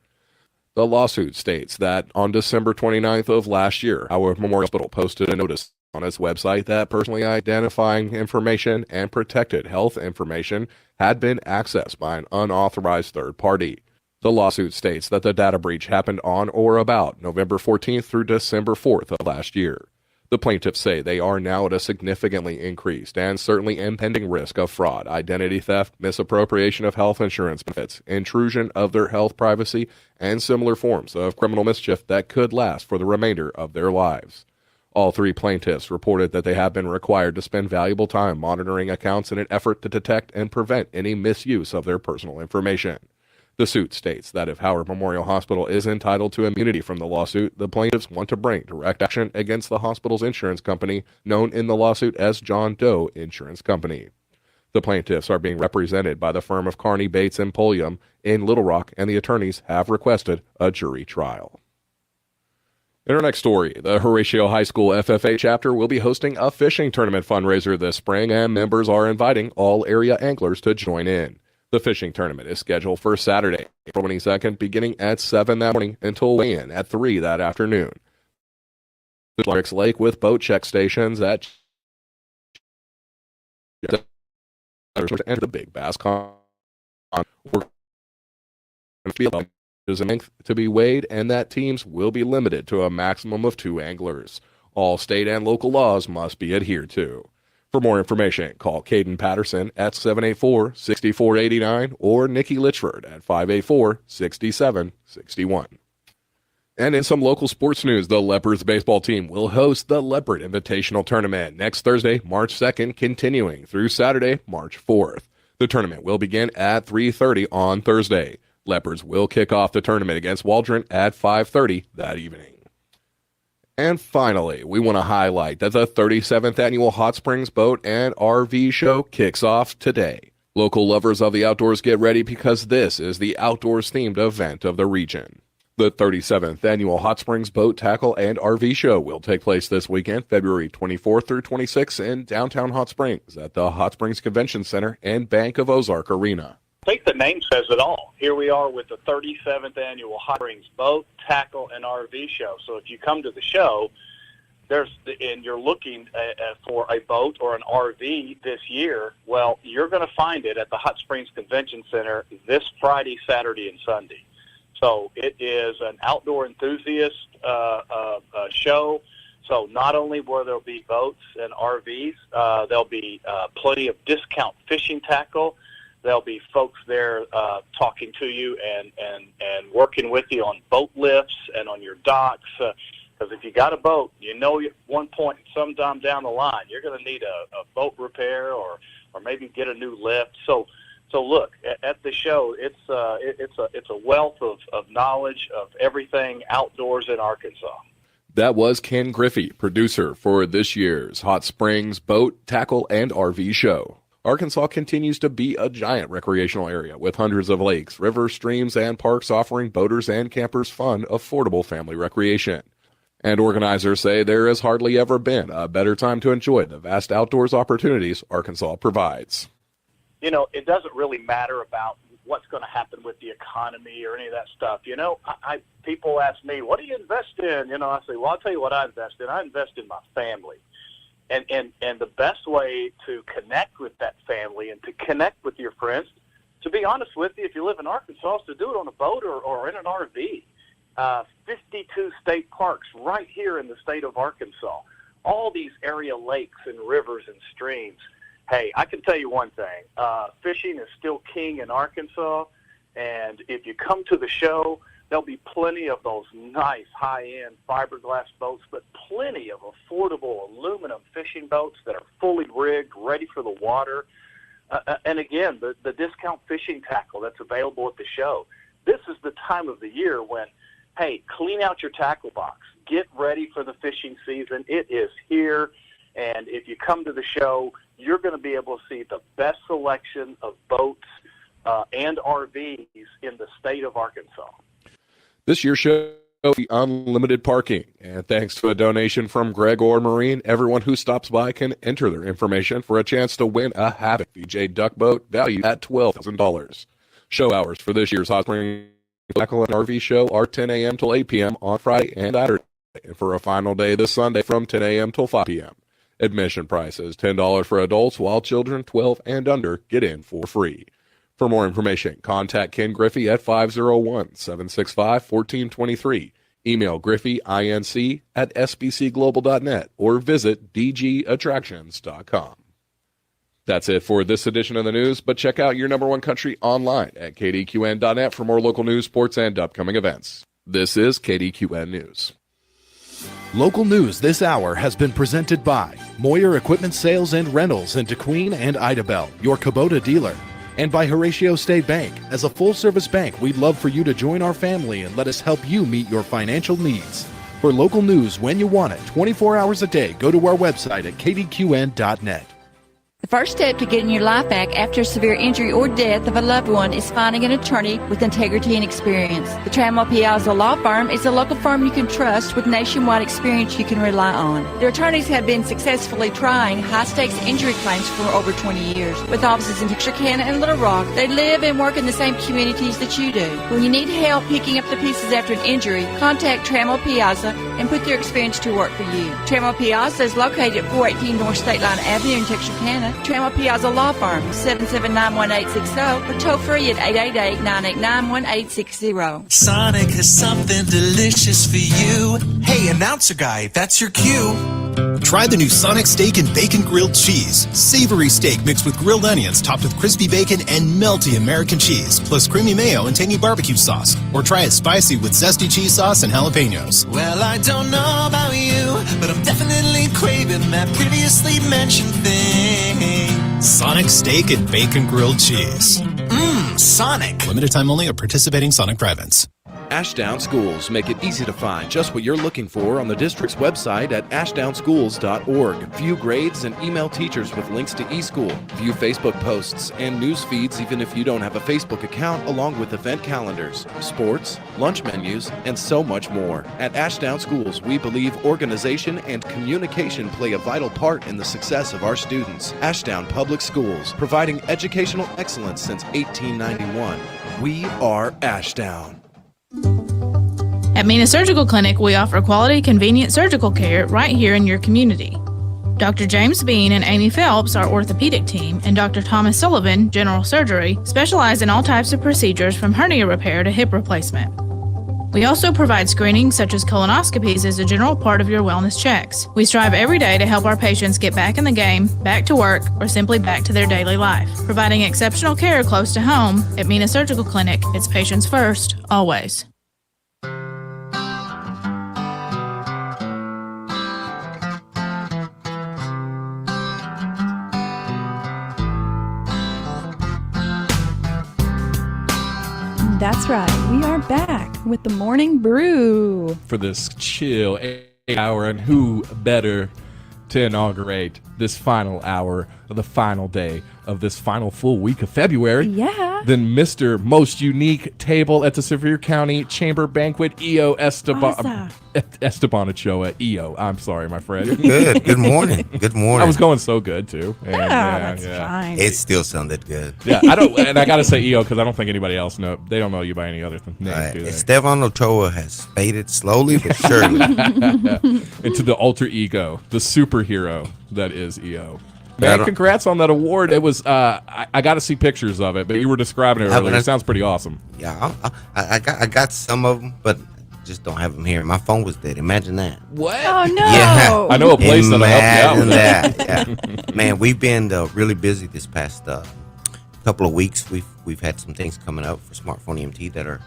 The lawsuit states that on December 29th of last year, Howard Memorial Hospital posted a notice on its website that personally identifying information and protected health information had been accessed by an unauthorized third party. The lawsuit states that the data breach happened on or about November 14th through December 4th of last year. The plaintiffs say they are now at a significantly increased and certainly impending risk of fraud, identity theft, misappropriation of health insurance benefits, intrusion of their health privacy, and similar forms of criminal mischief that could last for the remainder of their lives. All three plaintiffs reported that they have been required to spend valuable time monitoring accounts in an effort to detect and prevent any misuse of their personal information. The suit states that if Howard Memorial Hospital is entitled to immunity from the lawsuit, the plaintiffs want to bring direct action against the hospital's insurance company, known in the lawsuit as John Doe Insurance Company. The plaintiffs are being represented by the firm of Carney, Bates & Pulliam in Little Rock, and the attorneys have requested a jury trial. In our next story, the Horatio High School FFA chapter will be hosting a fishing tournament fundraiser this spring, and members are inviting all area anglers to join in. The fishing tournament is scheduled for Saturday, April 22nd, beginning at 7 that morning until weigh-in at 3 that afternoon. The Clark's Lake with boat check stations at enter the Big Bass Con is a length to be weighed, and that teams will be limited to a maximum of 2 anglers. All state and local laws must be adhered to. For more information, call Caden Patterson at 784-6489 or Nikki Litchford at 584-6761. And in some local sports news, the Leopards baseball team will host the Leopard Invitational Tournament next Thursday, March 2nd, continuing through Saturday, March 4th. The tournament will begin at 3:30 on Thursday. Leopards will kick off the tournament against Waldron at 5:30 that evening. And finally, we want to highlight that the 37th Annual Hot Springs Boat and RV Show kicks off today. Local lovers of the outdoors, get ready because this is the outdoors-themed event of the region. The 37th Annual Hot Springs Boat, Tackle, and RV Show will take place this weekend, February 24th through 26th in downtown Hot Springs at the Hot Springs Convention Center and Bank of Ozark Arena. I think the name says it all. Here we are with the 37th Annual Hot Springs Boat, Tackle, and RV Show. So if you come to the show, and you're looking for a boat or an RV this year, well, you're going to find it at the Hot Springs Convention Center this Friday, Saturday, and Sunday. So it is an outdoor enthusiast show. So not only will there be boats and RVs, there'll be plenty of discount fishing tackle. There'll be folks there talking to you and working with you on boat lifts and on your docks. Because if you got a boat, you know at one point, sometime down the line, you're going to need a boat repair or maybe get a new lift. So look, at the show, it's a wealth of knowledge of everything outdoors in Arkansas. That was Ken Griffey, producer for this year's Hot Springs Boat, Tackle, and RV Show. Arkansas continues to be a giant recreational area with hundreds of lakes, rivers, streams, and parks offering boaters and campers fun, affordable family recreation. And organizers say there has hardly ever been a better time to enjoy the vast outdoors opportunities Arkansas provides. You know, it doesn't really matter about what's going to happen with the economy or any of that stuff. You know, people ask me, what do you invest in? You know, I say, well, I'll tell you what I invest in. I invest in my family. And the best way to connect with that family and to connect with your friends, to be honest with you, if you live in Arkansas, is to do it on a boat or in an RV. 52 state parks right here in the state of Arkansas. All these area lakes and rivers and streams. Hey, I can tell you one thing. Fishing is still king in Arkansas. And if you come to the show, there'll be plenty of those nice high-end fiberglass boats, but plenty of affordable aluminum fishing boats that are fully rigged, ready for the water. And again, the discount fishing tackle that's available at the show. This is the time of the year when, hey, clean out your tackle box. Get ready for the fishing season. It is here. And if you come to the show, you're going to be able to see the best selection of boats and RVs in the state of Arkansas. This year's show will be unlimited parking, and thanks to a donation from Gregor Marine, everyone who stops by can enter their information for a chance to win a Havoc VJ duck boat valued at $12,000. Show hours for this year's Hot Springs Tackle and RV Show are 10 a.m. till 8 p.m. on Friday and Saturday, and for a final day this Sunday from 10 a.m. till 5 p.m. Admission price is $10 for adults, while children 12 and under get in for free. For more information, contact Ken Griffey at 501-765-1423. Email griffeyinc@sbcglobal.net or visit dgattractions.com. That's it for this edition of the news, but check out your number one country online at kdqn.net for more local news, sports, and upcoming events. This is KDQN News. Local news this hour has been presented by Moyer Equipment Sales and Rentals in DeQueen and Idabel, your Kubota dealer. And by Horatio State Bank. As a full-service bank, we'd love for you to join our family and let us help you meet your financial needs. For local news when you want it, 24 hours a day, go to our website at kdqn.net. The first step to getting your life back after a severe injury or death of a loved one is finding an attorney with integrity and experience. The Trammell Piazza Law Firm is a local firm you can trust with nationwide experience you can rely on. Their attorneys have been successfully trying high-stakes injury claims for over 20 years. With offices in Texarkana and Little Rock, they live and work in the same communities that you do. When you need help picking up the pieces after an injury, contact Trammell Piazza and put their experience to work for you. Trammell Piazza is located at 418 North State Line Avenue in Texarkana. Trammell Piazza Law Firm, 779-1860, or toll free at 888-989-1860. Sonic has something delicious for you. Hey, announcer guy, that's your cue. Try the new Sonic Steak and Bacon Grilled Cheese. Savory steak mixed with grilled onions topped with crispy bacon and melty American cheese, plus creamy mayo and tangy barbecue sauce. Or try it spicy with zesty cheese sauce and jalapenos. Well, I don't know about you, but I'm definitely craving that previously mentioned thing. Sonic Steak and Bacon Grilled Cheese. Sonic. Limited time only at participating Sonic drive-ins. Ashdown Schools make it easy to find just what you're looking for on the district's website at ashdownschools.org. View grades and email teachers with links to eSchool. View Facebook posts and news feeds even if you don't have a Facebook account, along with event calendars, sports, lunch menus, and so much more. At Ashdown Schools, we believe organization and communication play a vital part in the success of our students. Ashdown Public Schools, providing educational excellence since 1891. We are Ashdown. At Mina Surgical Clinic, we offer quality, convenient surgical care right here in your community. Dr. James Bean and Amy Phelps, our orthopedic team, and Dr. Thomas Sullivan, general surgery, specialize in all types of procedures from hernia repair to hip replacement. We also provide screenings such as colonoscopies as a general part of your wellness checks. We strive every day to help our patients get back in the game, back to work, or simply back to their daily life. Providing exceptional care close to home, at Mina Surgical Clinic, it's patients first, always. That's right. We are back with the Morning Brew. For this chill hour, and who better to inaugurate this final hour of the final day of this final full week of February than Mr. Most Unique Table at the Sevier County Chamber Banquet, E.O. Esteban Ochoa. E.O. I'm sorry, my friend. Good. Good morning. Good morning. I was going so good, too. And, that's fine. It still sounded good. Yeah, I don't, and I got to say E.O. because I don't think anybody else they don't know you by any other name, do they? Esteban Ochoa has faded slowly but surely into the alter ego, the superhero that is E.O. Man, congrats on that award. It was I got to see pictures of it, but you were describing it earlier. It sounds pretty awesome. Yeah, I got some of them, but just don't have them here. My phone was dead. Imagine that. What? Oh no! Yeah, I know a place that'll help you out with that. Yeah. Man, we've been really busy this past couple of weeks. We've had some things coming up for Smartphone EMT that are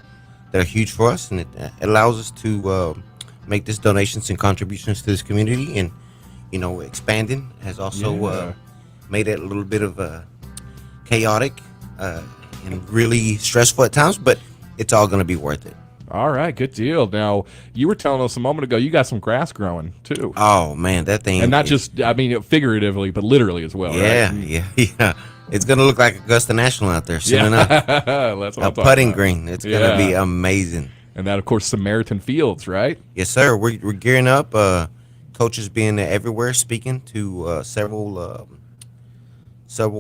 huge for us, and it allows us to make these donations and contributions to this community. And expanding has also made it a little bit of chaotic and really stressful at times, but it's all going to be worth it. All right, good deal. Now, you were telling us a moment ago you got some grass growing, too. Oh, man, that thing. And not just, figuratively, but literally as well, yeah, right? Yeah. It's going to look like Augusta National out there soon enough. That's what I'm a putting green. It's going to be amazing. And that, of course, Samaritan Fields, right? Yes, sir. We're gearing up. Coaches being everywhere, speaking to several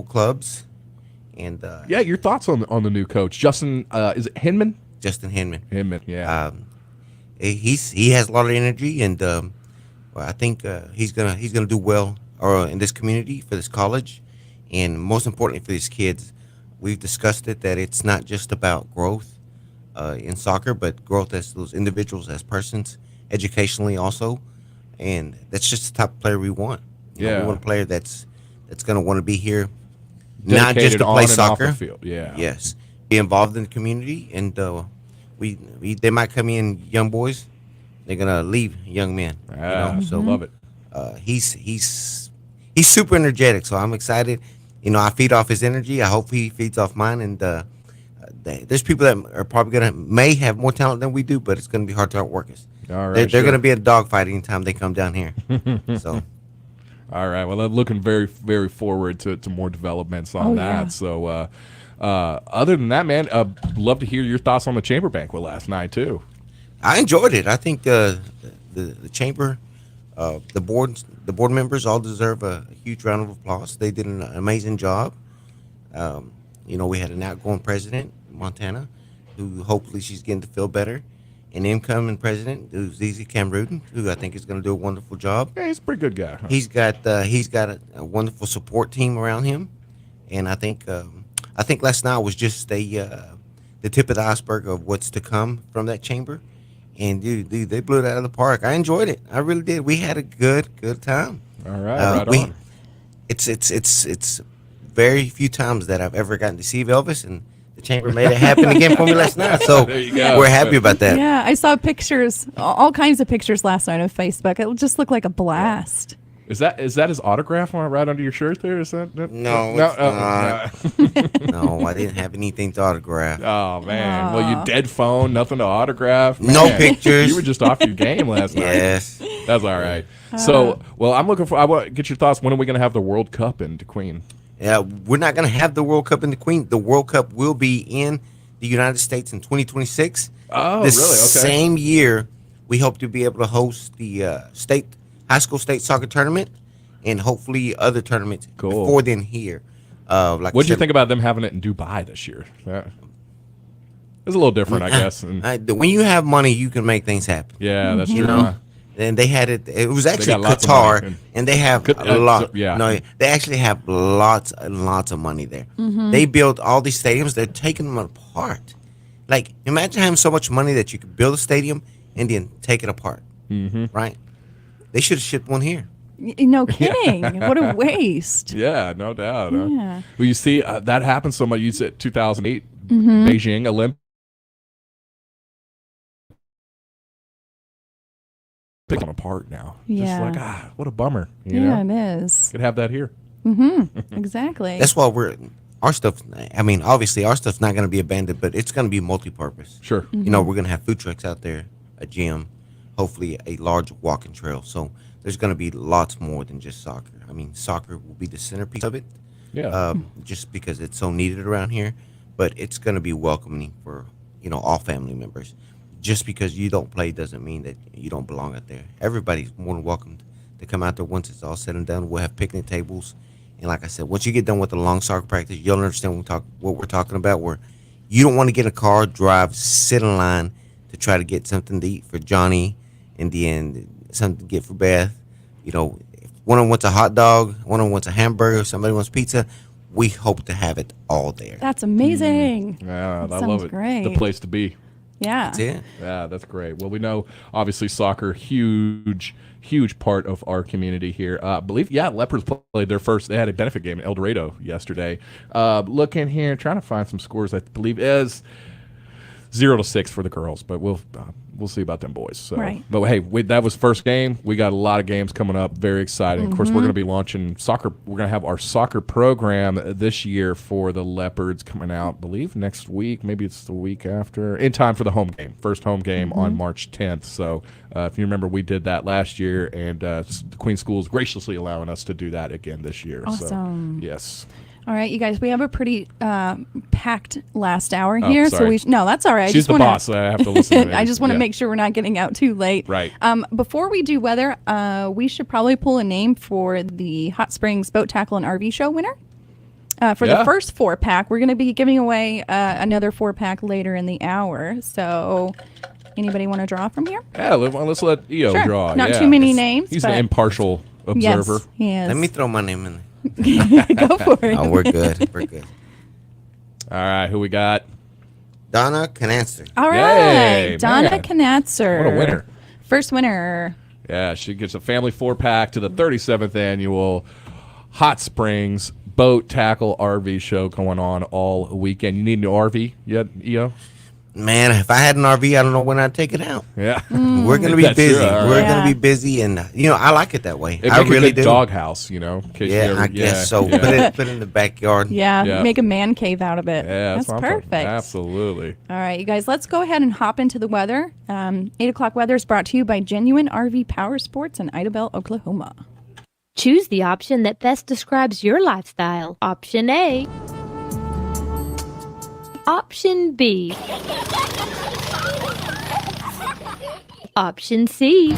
clubs, and your thoughts on the new coach, Justin? Is it Hinman? Justin Hinman. Hinman, yeah. He has a lot of energy, and I think he's gonna do well in this community, for this college, and most importantly for these kids. we've discussed it that it's not just about growth in soccer, but growth as those individuals, as persons, educationally also, and that's just the type of player we want. You know, we want a player that's going to want to be here, not just to play soccer. Off the field. Yeah. Yes, be involved in the community, and we they might come in young boys, they're gonna leave young men. So love it. He's super energetic, so I'm excited. You know, I feed off his energy. I hope he feeds off mine, and there's people that are probably may have more talent than we do, but it's gonna be hard to outwork us. All right, they're gonna be a dogfight anytime they come down here. So. All right. Well, I'm looking very, very forward to more developments on that. Yeah. So, other than that, man, love to hear your thoughts on the chamber banquet last night too. I enjoyed it. I think the chamber, the board members all deserve a huge round of applause. They did an amazing job. You know, we had an outgoing president, Montana, who hopefully she's getting to feel better. An incoming president, who's ZZ Camruden, who I think is going to do a wonderful job. Yeah, he's a pretty good guy. Huh? He's got a wonderful support team around him, and I think last night was just the tip of the iceberg of what's to come from that chamber. And dude, they blew it out of the park. I enjoyed it. I really did. We had a good time. All right, right on. It's very few times that I've ever gotten to see Elvis, and the chamber made it happen again for me last night. So we're happy about that. Yeah, I saw pictures, all kinds of pictures last night on Facebook. It just looked like a blast. Is that his autograph on right under your shirt there? Is that no? No, I didn't have anything to autograph. Oh man, well you dead phone, nothing to autograph. Man. No pictures. You were just off your game last night. Yes, that's all right. So, well, I want to get your thoughts. When are we going to have the World Cup in Queen? Yeah, we're not going to have the World Cup in the Queen. The World Cup will be in the United States in 2026. Oh, this really? Okay. Same year, we hope to be able to host the high school state soccer tournament, and hopefully other tournaments before then here. What did you think about them having it in Dubai this year? It's a little different, I guess. When you have money, you can make things happen. Yeah, that's true. You know? And they had it. It was actually Qatar, and they have a lot. Yeah. No, they actually have lots and lots of money there. Mm-hmm. They built all these stadiums. They're taking them apart. Like, imagine having so much money that you could build a stadium and then take it apart. Mm-hmm. Right? They should have shipped one here. No kidding. What a waste. Yeah, no doubt. Yeah. Well, you see, that happened so much. You said 2008 Mm-hmm. Beijing Olympics. Picking them apart now. Yeah. Just like, what a bummer. You Yeah, know? it is. Could have that here. Mm-hmm. Exactly. That's why our stuff. I mean, obviously, our stuff's not going to be abandoned, but it's going to be multi-purpose. Sure. Mm-hmm. You know, we're going to have food trucks out there, a gym, hopefully a large walking trail. So there's going to be lots more than just soccer. I mean, soccer will be the centerpiece of it. Yeah. Just because it's so needed around here, but it's going to be welcoming for all family members. Just because you don't play doesn't mean that you don't belong out there. Everybody's more than welcome to come out there once it's all said and done. We'll have picnic tables, and like I said, once you get done with the long soccer practice, you'll understand what we're talking about. Where you don't want to get in a car, drive, sit in line to try to get something to eat for Johnny, and then something to get for Beth. If one of them wants a hot dog, one of them wants a hamburger, somebody wants pizza. We hope to have it all there. That's amazing. Yeah, That I love sounds it. great. The place to be. Yeah. That's it. Yeah, that's great. Well, we know obviously soccer, huge part of our community here. I believe, Leopards played their first. They had a benefit game in El Dorado yesterday. Looking here, trying to find some scores. I believe is 0-6 for the girls, but we'll see about them boys. So. Right. But hey, that was first game. We got a lot of games coming up. Very exciting. Of course, we're going to be launching soccer. We're going to have our soccer program this year for the Leopards coming out, I believe, next week. Maybe it's the week after. In time for the home game. First home game on March 10th. So if you remember, we did that last year, and the Queen School is graciously allowing us to do that again this year. Awesome. So, yes. All right, you guys, we have a pretty packed last hour here. Sorry. No, that's all right. She's the boss, so I have to listen to I just want to Yeah. make sure we're not getting out too late. Right. Before we do weather, we should probably pull a name for the Hot Springs Boat Tackle and RV Show winner. For the first 4-pack, we're going to be giving away another 4-pack later in the hour. So anybody want to draw from here? Yeah, let's let EO Sure. draw. Not too many names, He's but- an impartial observer. Yes, he is. Let me throw my name in there. Go for it. Oh, we're good. We're good. All right, who we got? Donna Canancer. All right, Yay, Donna man. Canatzer. What a winner. First winner. Yeah, she gets a family 4-pack to the 37th annual Hot Springs Boat Tackle RV show going on all weekend. You need an RV yet, EO? Man, if I had an RV, I don't know when I'd take it out. Yeah. We're going to be That's busy. true. All We're right. going to be busy, and I like it that way. It'd I make really a good do. doghouse, in case you ever, I guess so. Yeah. Put it in the backyard. Yeah, make a man cave out of it. Yeah, that's what I'm talking- perfect. Absolutely. All right, you guys, let's go ahead and hop into the weather. 8 o'clock weather is brought to you by Genuine RV Power Sports in Idabel, Oklahoma. Choose the option that best describes your lifestyle. Option A. Option B. Option C.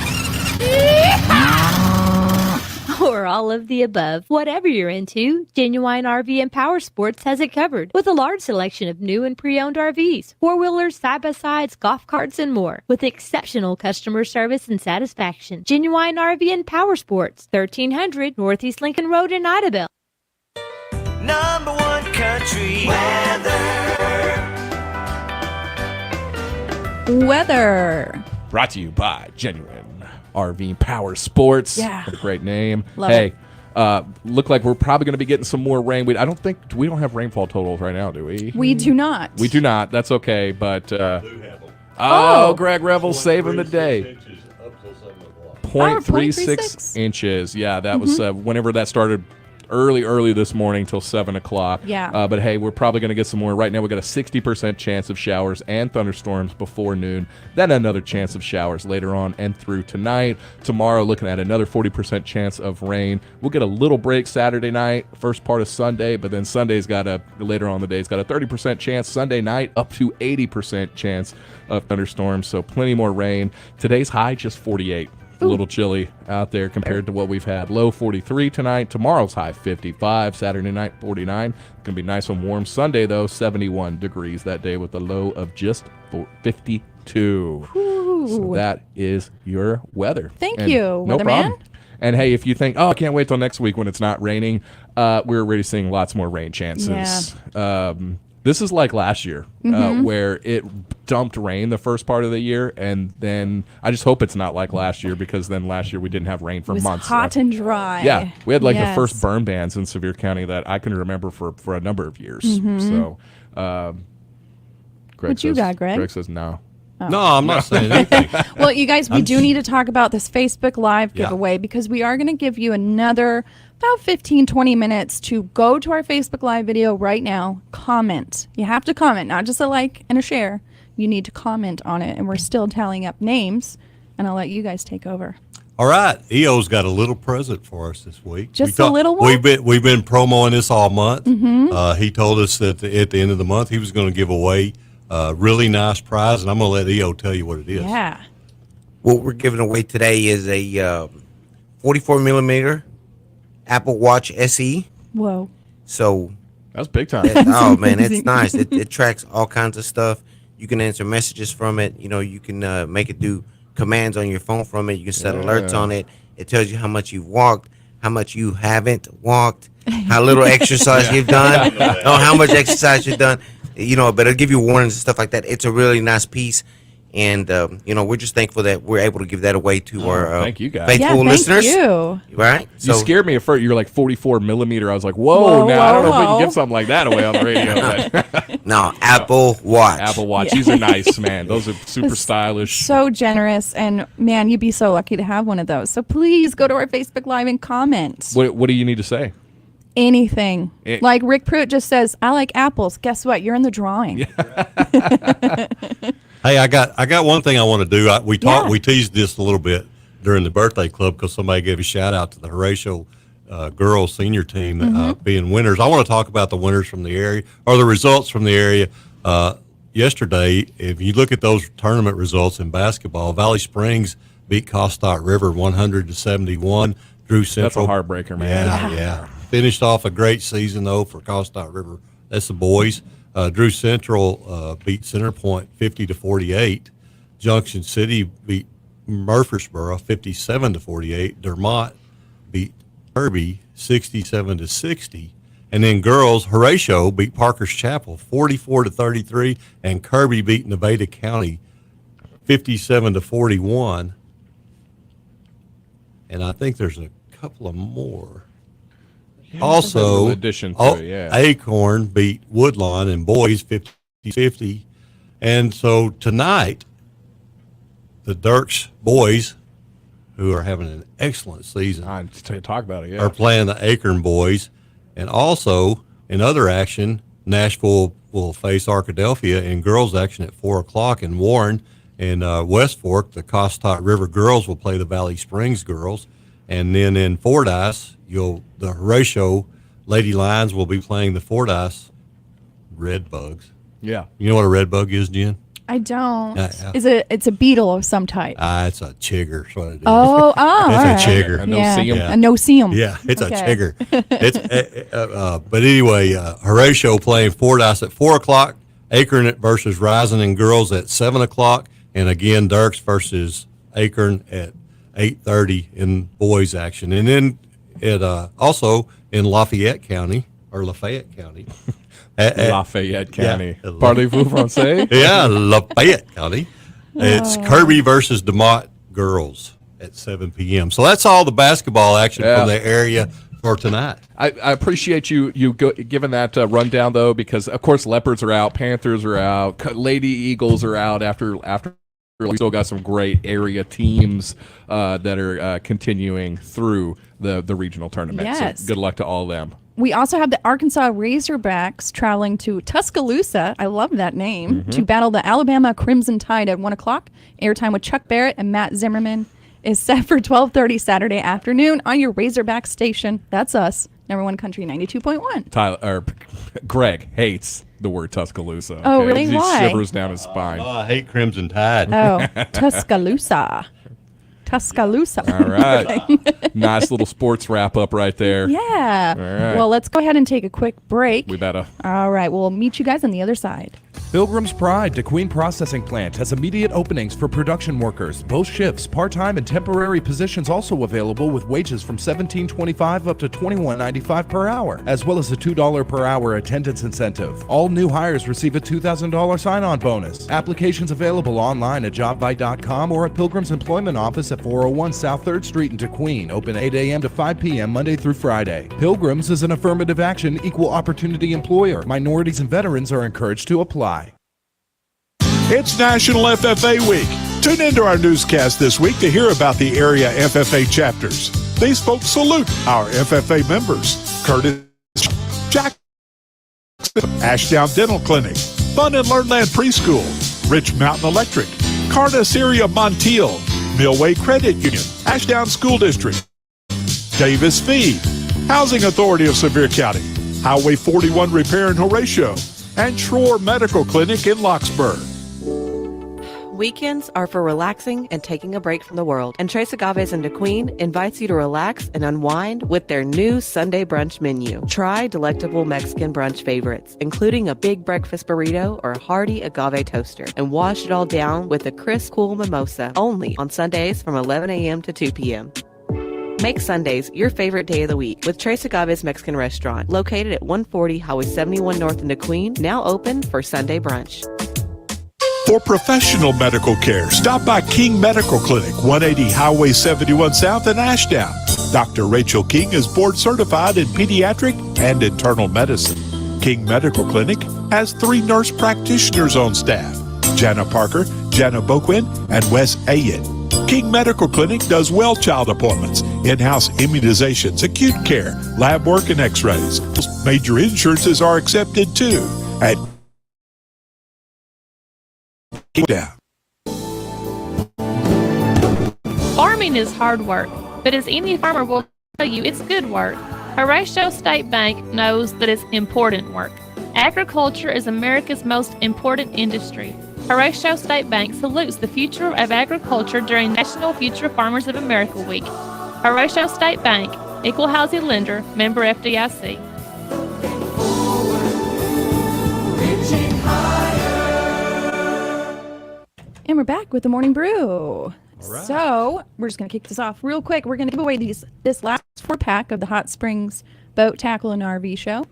Or all of the above. Whatever you're into, Genuine RV and Power Sports has it covered with a large selection of new and pre-owned RVs, four-wheelers, side-by-sides, golf carts, and more. With exceptional customer service and satisfaction. Genuine RV and Power Sports, 1300 Northeast Lincoln Road in Idabel. Number one country Weather. Brought to you by Genuine RV Power Sports. Yeah. What a great name. Love hey, look like we're probably going to be getting some more rain. We don't have rainfall totals right now, do we? We do not. We do not. That's okay. But Oh. Greg Revel's saving the day. 0.36 inches. Yeah, that was whenever that started. Early this morning till 7 o'clock. Yeah. But hey, we're probably going to get some more. Right now, we got a 60% chance of showers and thunderstorms before noon. Then another chance of showers later on and through tonight. Tomorrow, looking at another 40% chance of rain. We'll get a little break Saturday night, first part of Sunday, but then Sunday's later on in the day, it's got a 30% chance. Sunday night, up to 80% chance of thunderstorms. So plenty more rain. Today's high, just 48. A little chilly out there compared to what we've had. Low 43 tonight. Tomorrow's high 55. Saturday night 49. Going to be nice and warm. Sunday though 71 degrees that day with a low of just 52. So that is your weather. Thank And you, no weatherman. problem. And hey, if you think, I can't wait till next week when it's not raining, we're already seeing lots more rain chances. This is like last year where it dumped rain the first part of the year, and then I just hope it's not like last year because then last year we didn't have rain for It was months. hot and dry. Yeah, we had like the Yes. first burn bans in Sevier County that I can remember for a number of years. Mhm. So, Greg What you says, got, Greg? Greg says no. Oh. No, I'm not saying anything. Well, you guys, we do need to talk about this Facebook Live Yeah. giveaway because we are going to give you another about 15, 20 minutes to go to our Facebook Live video right now. Comment. You have to comment, not just a like and a share. You need to comment on it. And we're still tallying up names. And I'll let you guys take over. All right, EO's got a little present for us this week. Just a little one? We've been promoing this all month. Mhm. He told us that at the end of the month he was going to give away a really nice prize, and I'm going to let EO tell you what it is. Yeah. What we're giving away today is a 44 millimeter Apple Watch SE. Whoa. So that's big time. Oh man, it's nice. It tracks all kinds of stuff. You can answer messages from it. You can make it do commands on your phone from it. You can set alerts on it. It tells you how much you've walked, how much you haven't walked, how little exercise you've done, how much exercise you've done. But it'll give you warnings and stuff like that. It's a really nice piece. And, we're just thankful that we're able to give that away to our thank you guys. faithful thank listeners. you. Right? You scared me at first. You're like 44 millimeter. I was like, whoa, now I don't know if we can give something like that away on the radio. No, Apple Watch. Apple Watch. Yeah. These are nice, man. Those are super It's stylish. So generous. And man, you'd be so lucky to have one of those. So please go to our Facebook Live and comment. What do you need to say? Anything. It- Like Rick Pruitt just says, I like apples. Guess what? You're in the drawing. Hey, I got one thing I want to do. We teased this a little bit during the birthday club because somebody gave a shout out to the Horatio girls senior team being winners. I want to talk about the winners from the area or the results from the area. Yesterday, if you look at those tournament results in basketball, Valley Springs beat Costat River 100-71. Drew Central. That's a heartbreaker, man. Yeah. Finished off a great season though for Costat River. That's the boys. Drew Central beat Centerpoint 50-48. Junction City beat Murfreesboro 57-48. Dermott beat Kirby 67-60, And then girls, Horatio beat Parker's Chapel 44-33, and Kirby beat Nevada County 57-41. And I think there's a couple of more. Also, addition to it, yeah. Acorn beat Woodlawn in boys 50-50. And so tonight, the Dirks boys, who are having an excellent season, talk about it, yeah, are playing the Acorn boys. And also, in other action, Nashville will face Arkadelphia in girls action at 4 o'clock in Warren. In West Fork, the Costot River girls will play the Valley Springs girls. And then in Fordyce, the Horatio Lady Lions will be playing the Fordyce Red Bugs. Yeah. You know what a red bug is, Jen? I don't. It's a beetle of some type. It's a chigger. That's what it is. It's all right. a chigger. A no-see-em. A no-see-em. Yeah, it's Okay. a chigger. It's but anyway, Horatio playing Fordyce at 4 o'clock, Acorn versus Rising in girls at 7 o'clock, and again Dirks versus Acorn at 8:30 in boys action. And then also in Lafayette County. Lafayette County. Parlez-vous français? Yeah, Lafayette County. It's Kirby versus DeMott girls at 7 p.m. So that's all the basketball action from the area for tonight. I appreciate you giving that rundown, though, because, of course, Leopards are out, Panthers are out, Lady Eagles are out after we still got some great area teams that are continuing through the regional tournament. Yes. So good luck to all of them. We also have the Arkansas Razorbacks traveling to Tuscaloosa. I love that name. To battle the Alabama Crimson Tide at 1 o'clock. Airtime with Chuck Barrett and Matt Zimmerman is set for 12:30 Saturday afternoon on your Razorback station. That's us, number one country 92.1. Greg hates the word Tuscaloosa. Oh, really? He Why? shivers down his spine. Oh, I hate Crimson Tide. Oh, Tuscaloosa. Tuscaloosa. All right. Nice little sports wrap up right there. Yeah. All right. Well, let's go ahead and take a quick break. We better. All right. We'll meet you guys on the other side. Pilgrim's Pride DeQueen Processing Plant has immediate openings for production workers. Both shifts, part-time and temporary positions also available with wages from $17.25 up to $21.95 per hour, as well as a $2 per hour attendance incentive. All new hires receive a $2,000 sign-on bonus. Applications available online at jobvite.com or at Pilgrim's Employment Office at 401 South 3rd Street in DeQueen, open 8 a.m. to 5 p.m. Monday through Friday. Pilgrim's is an affirmative action, equal opportunity employer. Minorities and veterans are encouraged to apply. It's National FFA Week. Tune into our newscast this week to hear about the area FFA chapters. These folks salute our FFA members. Curtis Jackson, Ashdown Dental Clinic, Fun and Learn Land Preschool, Rich Mountain Electric, Carta Syria Montiel, Millway Credit Union, Ashdown School District, Davis Feed, Housing Authority of Sevier County, Highway 41 Repair in Horatio, and Schroer Medical Clinic in Locksburg. Weekends are for relaxing and taking a break from the world, and Tres Agaves in DeQueen invites you to relax and unwind with their new Sunday brunch menu. Try delectable Mexican brunch favorites, including a big breakfast burrito or a hearty agave toaster, and wash it all down with a crisp, cool mimosa, only on Sundays from 11 a.m. to 2 p.m. Make Sundays your favorite day of the week with Tres Agaves Mexican Restaurant, located at 140 Highway 71 North in DeQueen, now open for Sunday brunch. For professional medical care, stop by King Medical Clinic, 180 Highway 71 South in Ashdown. Dr. Rachel King is board certified in pediatric and internal medicine. King Medical Clinic has 3 nurse practitioners on staff, Jana Parker, Jana Boquin, and Wes Ayen. King Medical Clinic does well child appointments, in-house immunizations, acute care, lab work, and x-rays. Major insurances are accepted too. At Farming is hard work, but as any farmer will tell you, it's good work. Horatio State Bank knows that it's important work. Agriculture is America's most important industry. Horatio State Bank salutes the future of agriculture during National Future Farmers of America Week. Horatio State Bank, equal housing lender, member FDIC. And we're back with the Morning Brew. Right. So we're just going to kick this off real quick. We're going to give away this last 4-pack of the Hot Springs Boat, Tackle, and RV Show.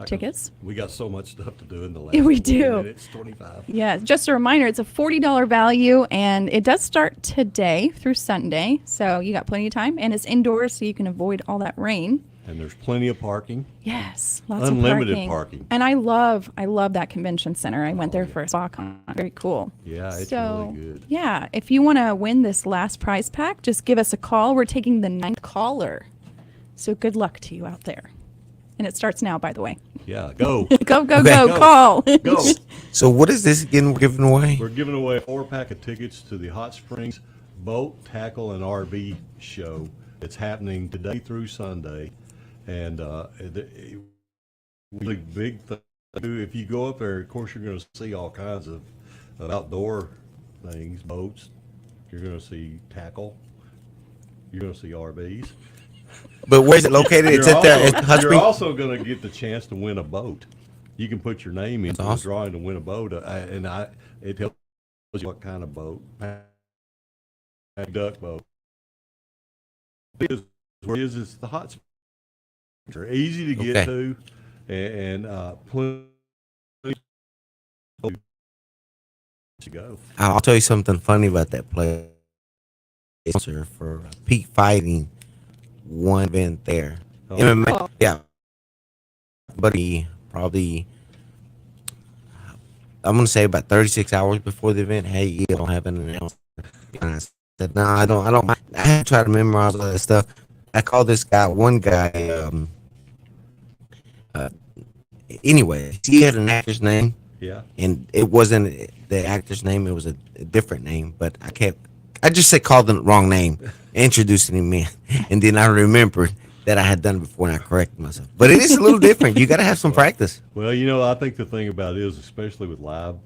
tickets. We got so much stuff to do in the last Yeah, we 20 do. minutes, 25. Yeah, just a reminder, it's a $40 value, and it does start today through Sunday, so you got plenty of time, and it's indoors, so you can avoid all that rain. And there's plenty of parking. Yes, lots Unlimited of parking. And I love that convention center. I went there for a spa con. Very cool. Yeah, it's So, really good. yeah, if you want to win this last prize pack, just give us a call. We're taking the 9th caller. So good luck to you out there. And it starts now, by the way. Yeah, go. Go, Okay. call. Go. So what is this again we're giving away? We're giving away a 4-pack of tickets to the Hot Springs Boat, Tackle, and RV show. It's happening today through Sunday. And really big thing. If you go up there, of course, you're going to see all kinds of outdoor things, boats. You're going to see tackle. You're going to see RVs. But where's it located? It's at the Hot You're Springs. also going to get the chance to win a boat. You can put your name in the drawing to win a boat, it tells you what kind of boat. Duck boat. It's the Hot Springs. They're easy to get to, and plenty to go. I'll tell you something funny about that place. Sponsor for Peak Fighting, one event there. Oh. MMA, yeah. But he probably, I'm gonna say about 36 hours before the event. Hey, you don't have an announcement. And I said, no, I don't. I had to try to memorize all that stuff. I called this guy, one guy. Anyway, he had an actor's name. Yeah. And it wasn't the actor's name; it was a different name. But I just called the wrong name, introducing him in, and then I remembered that I had done it before, and I corrected myself. But it is a little different. You got to have some practice. Well, I think the thing about it is, especially with live,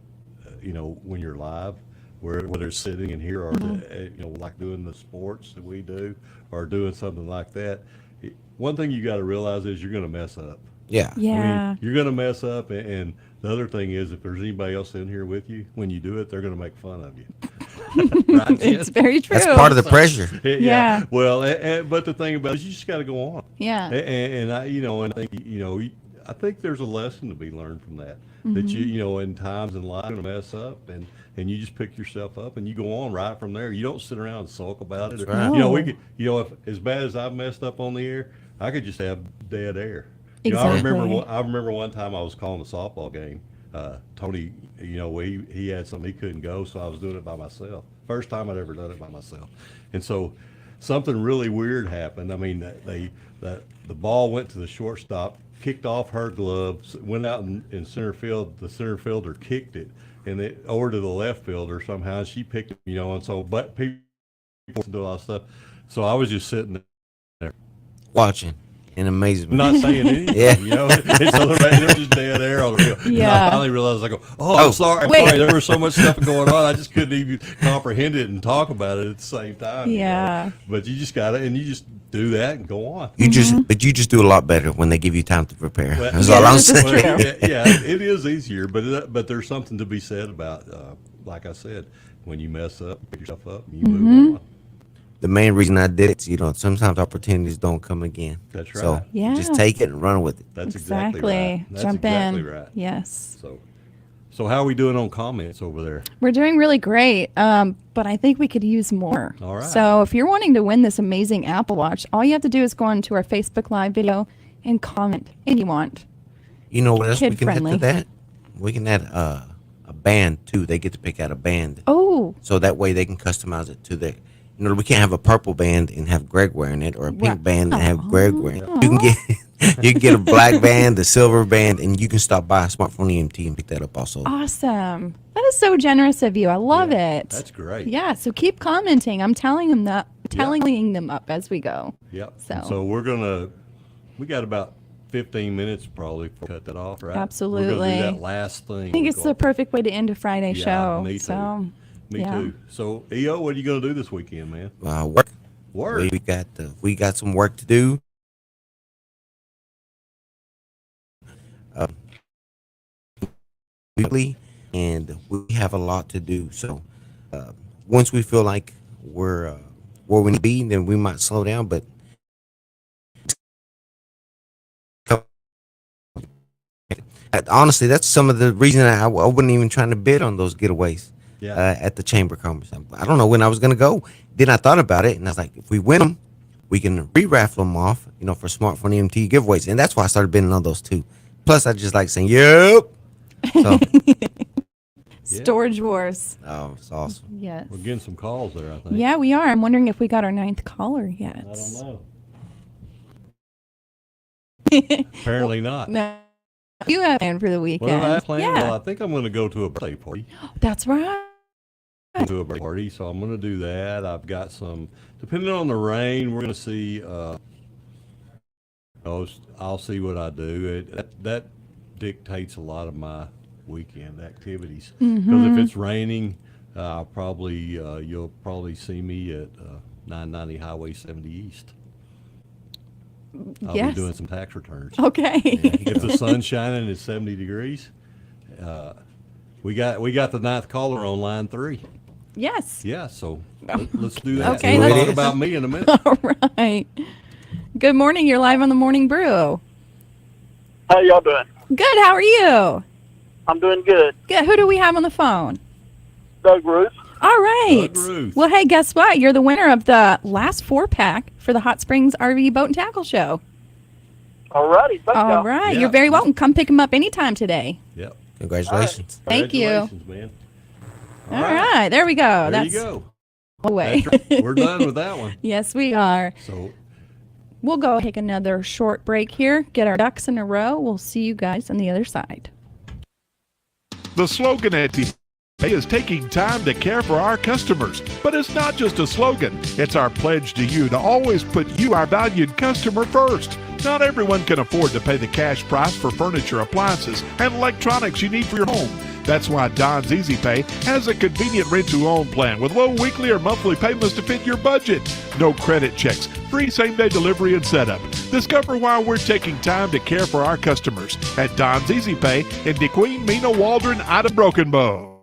when you're live, whether it's sitting in here or like doing the sports that we do, or doing something like that. One thing you got to realize is you're going to mess up. Yeah. Yeah. You're going to mess up, and the other thing is, if there's anybody else in here with you, when you do it, they're going to make fun of you. Right? It's very true. That's part of the pressure. Yeah. Well, but the thing about it is, you just got to go on. Yeah. And I think there's a lesson to be learned from that. That in times in life, you're going to mess up, and you just pick yourself up and you go on right from there. You don't sit around and sulk about it. That's right. We could, if as bad as I've messed up on the air, I could just have dead air. Exactly. I remember one time I was calling a softball game. Tony, he had something, he couldn't go, so I was doing it by myself. First time I'd ever done it by myself. And so something really weird happened. I mean, the ball went to the shortstop, kicked off her gloves, went out in center field. The center fielder kicked it, and it over to the left fielder somehow. She picked it, and so but people do a lot of stuff. So I was just sitting there Watching in amazement. not saying anything. Yeah. And so they're just dead air on the field. And Yeah. I finally realized, I'm sorry. I'm Wait. sorry. There was so much stuff going on. I just couldn't even comprehend it and talk about it at the same time. Yeah. But you just got to, and you just do that and go on. You just do a lot better when they give you time to prepare. Well, That's all I'm saying. yeah, it is easier, but there's something to be said about, like I said, when you mess up, pick yourself up, and you move on. The main reason I did it, sometimes opportunities don't come again. That's right. So Yeah. just take it and run with it. That's exactly right. That's Jump exactly in. right. Yes. So how are we doing on comments over there? We're doing really great, but I think we could use more. All right. So if you're wanting to win this amazing Apple Watch, all you have to do is go onto our Facebook Live video and comment if you want. You know what else we can Kid-friendly. add to that? We can add a band too. They get to pick out a band. Oh. So that way they can customize it to their. We can't have a purple band and have Greg wearing it, or a pink band and have Greg wearing it. You can get a black band, a silver band, and you can stop by Smartphone EMT and pick that up also. Awesome. That is so generous of you. I love it. That's great. Yeah, so keep commenting. I'm telling them up as we go. Yep. So We got about 15 minutes probably to cut that off, right? Absolutely. We're going to do that last thing. I think it's the perfect way to end a Friday show. Me too. So, Me too. So, EO, what are you going to do this weekend, man? Work. Work. We got some work to do. And we have a lot to do. So once we feel like we're where we need to be, then we might slow down. But honestly, that's some of the reason I wasn't even trying to bid on those getaways Yeah. at the Chamber Conference. I don't know when I was going to go. Then I thought about it, and I was like, if we win them, we can re-raffle them off, for smartphone EMT giveaways. And that's why I started bidding on those too. Plus, I just like saying, yep. So, Storage Wars. oh, it's awesome. Yes. We're getting some calls there, I think. Yeah, we are. I'm wondering if we got our 9th caller yet. I don't know. Apparently not. No. You have planned for the weekend. What have I planned? Yeah. Well, I think I'm going to go to a birthday party. That's right. To a birthday party, so I'm going to do that. I've got some, depending on the rain, we're going to see. I'll see what I do. That dictates a lot of my weekend activities. Because if it's raining, you'll probably see me at 990 Highway 70 East. I'll be doing some tax returns. Okay. If the sun's shining, it's 70 degrees. We got the 9th caller on line 3. Yes. Yeah, so let's do that. Okay, We'll talk about me in a minute. All right. Good morning. You're live on the Morning Brew. How y'all doing? Good. How are you? I'm doing good. Good. Who do we have on the phone? Doug Ruth. All right. Doug Ruth. Well, hey, guess what? You're the winner of the last 4-pack for the Hot Springs RV Boat and Tackle Show. All righty. All right. Yeah. You're very welcome. Come pick them up anytime today. Yep. Congratulations. Thank you. Congratulations, man. All right. There we go. There you go. Away. That's right. We're done with that one. Yes, we are. So We'll go take another short break here, get our ducks in a row. We'll see you guys on the other side. The slogan at DPA is taking time to care for our customers. But it's not just a slogan. It's our pledge to you to always put you, our valued customer, first. Not everyone can afford to pay the cash price for furniture, appliances, and electronics you need for your home. That's why Don's Easy Pay has a convenient rent-to-own plan with low weekly or monthly payments to fit your budget. No credit checks, free same-day delivery and setup. Discover why we're taking time to care for our customers at Don's Easy Pay in DeQueen, Mena, Waldron, Ida, Broken Bow.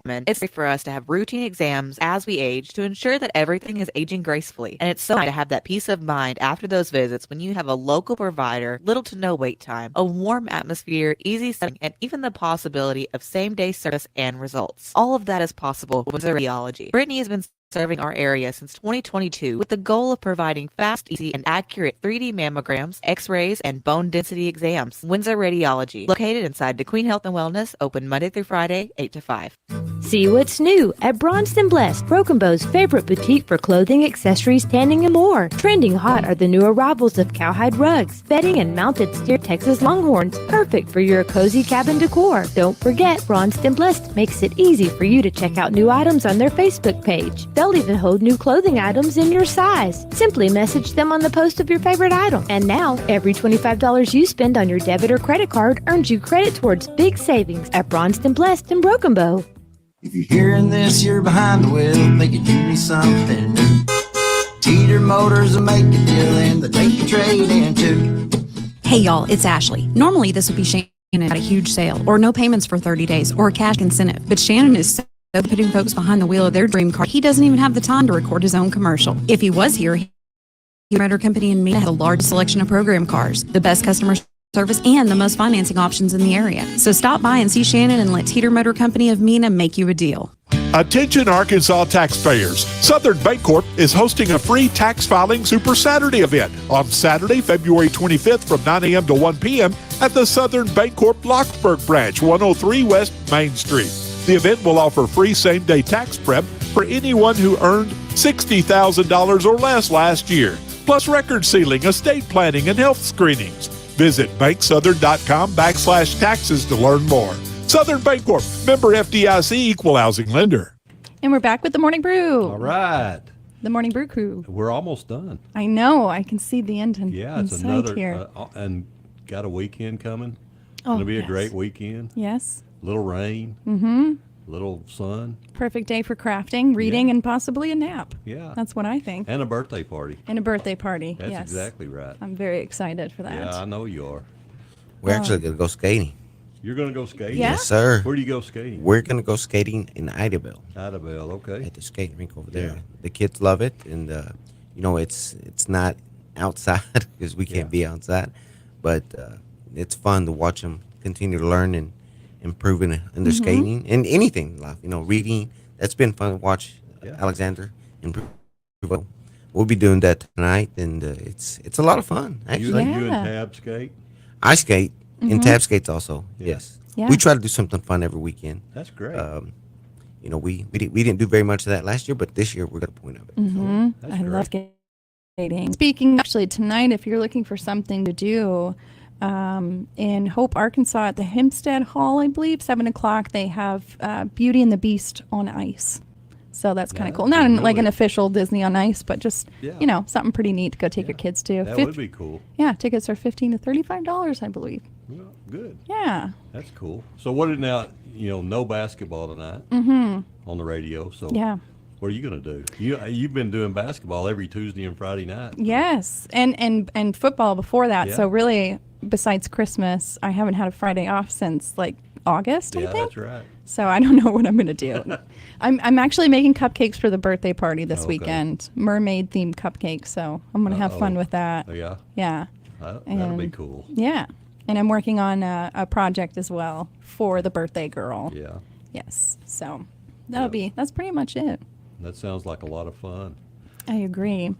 It's safe for us to have routine exams as we age to ensure that everything is aging gracefully. And it's so nice to have that peace of mind after those visits when you have a local provider, little to no wait time, a warm atmosphere, easy setting, and even the possibility of same-day service and results. All of that is possible with radiology. Brittany has been serving our area since 2022 with the goal of providing fast, easy, and accurate 3D mammograms, x-rays, and bone density exams. Windsor Radiology, located inside DeQueen Health and Wellness, open Monday through Friday, 8 to 5. See what's new at Bronson Blessed, Broken Bow's favorite boutique for clothing, accessories, tanning, and more. Trending hot are the new arrivals of cowhide rugs, bedding, and mounted steer Texas Longhorns, perfect for your cozy cabin decor. Don't forget, Bronson Blessed makes it easy for you to check out new items on their Facebook page. They'll even hold new clothing items in your size. Simply message them on the post of your favorite item. And now, every $25 you spend on your debit or credit card earns you credit towards big savings at Bronson Blessed in Broken Bow. If you're hearing this, you're behind the wheel, thinking you need something new. Teeter Motors will make a deal and they take your trade in too. Hey y'all, it's Ashley. Normally this would be Shannon at a huge sale, or no payments for 30 days, or a cash incentive. But Shannon is so putting folks behind the wheel of their dream car, he doesn't even have the time to record his own commercial. If he was here, Motor Company in Mena has the largest selection of program cars, the best customer service, and the most financing options in the area. So stop by and see Shannon and let Teeter Motor Company of Mena make you a deal. Attention Arkansas taxpayers. Southern Bancorp is hosting a free tax filing Super Saturday event on Saturday, February 25th from 9 a.m. to 1 p.m. at the Southern Bancorp Locksburg branch, 103 West Main Street. The event will offer free same-day tax prep for anyone who earned $60,000 or less last year, plus record sealing, estate planning, and health screenings. Visit banksouthern.com/taxes to learn more. Southern Bancorp, member FDIC, equal housing lender. And we're back with the Morning Brew. All right. The Morning Brew crew. We're almost done. I know. I can see the end Yeah, it's inside another here. and got a weekend coming. Oh, It'll be yes. a great weekend. Yes. Little rain. Mm-hmm. Little sun. Perfect day for crafting, reading, and possibly a nap. Yeah. That's what I think. And a birthday party. And a birthday party. That's yes. exactly right. I'm very excited for that. Yeah, I know you are. We're actually going to go skating. You're going to go skating? Yeah? Yes, sir. Where do you go skating? We're going to go skating in Idabel. Idabel, okay. At the skating rink over there. Yeah. The kids love it, and it's not outside because we can't be outside, but it's fun to watch them continue to learn and improve in their skating and anything, like, reading. That's been fun to watch Alexander improve. We'll be doing that tonight, and it's a lot of fun. Actually, You and Tab skate? I skate and Tab skates also. Yes, Yeah. we try to do something fun every weekend. That's great. We didn't do very much of that last year, but this year we're at the point of it. I love skating. Speaking actually tonight, if you're looking for something to do in Hope, Arkansas, at the Hempstead Hall, I believe 7:00, they have Beauty and the Beast on ice. So that's kind of cool. Not like an official Disney on Ice, but just something pretty neat to go take your kids to. That would be cool. Yeah, tickets are $15 to $35, I believe. Well, good. Yeah. That's cool. So what is now? No basketball tonight on the radio. So yeah. What are you going to do? You've been doing basketball every Tuesday and Friday night. Yes, and football before that. Yeah. So really, besides Christmas, I haven't had a Friday off since like August. I think. That's right. So I don't know what I'm going to do. I'm actually making cupcakes for the birthday party this weekend. Mermaid themed cupcakes. So I'm going to have fun with that. Oh, yeah. Yeah. That'll be cool. Yeah. And I'm working on a project as well for the birthday girl. Yeah. Yes. So that's pretty much it. That sounds like a lot of fun. I agree.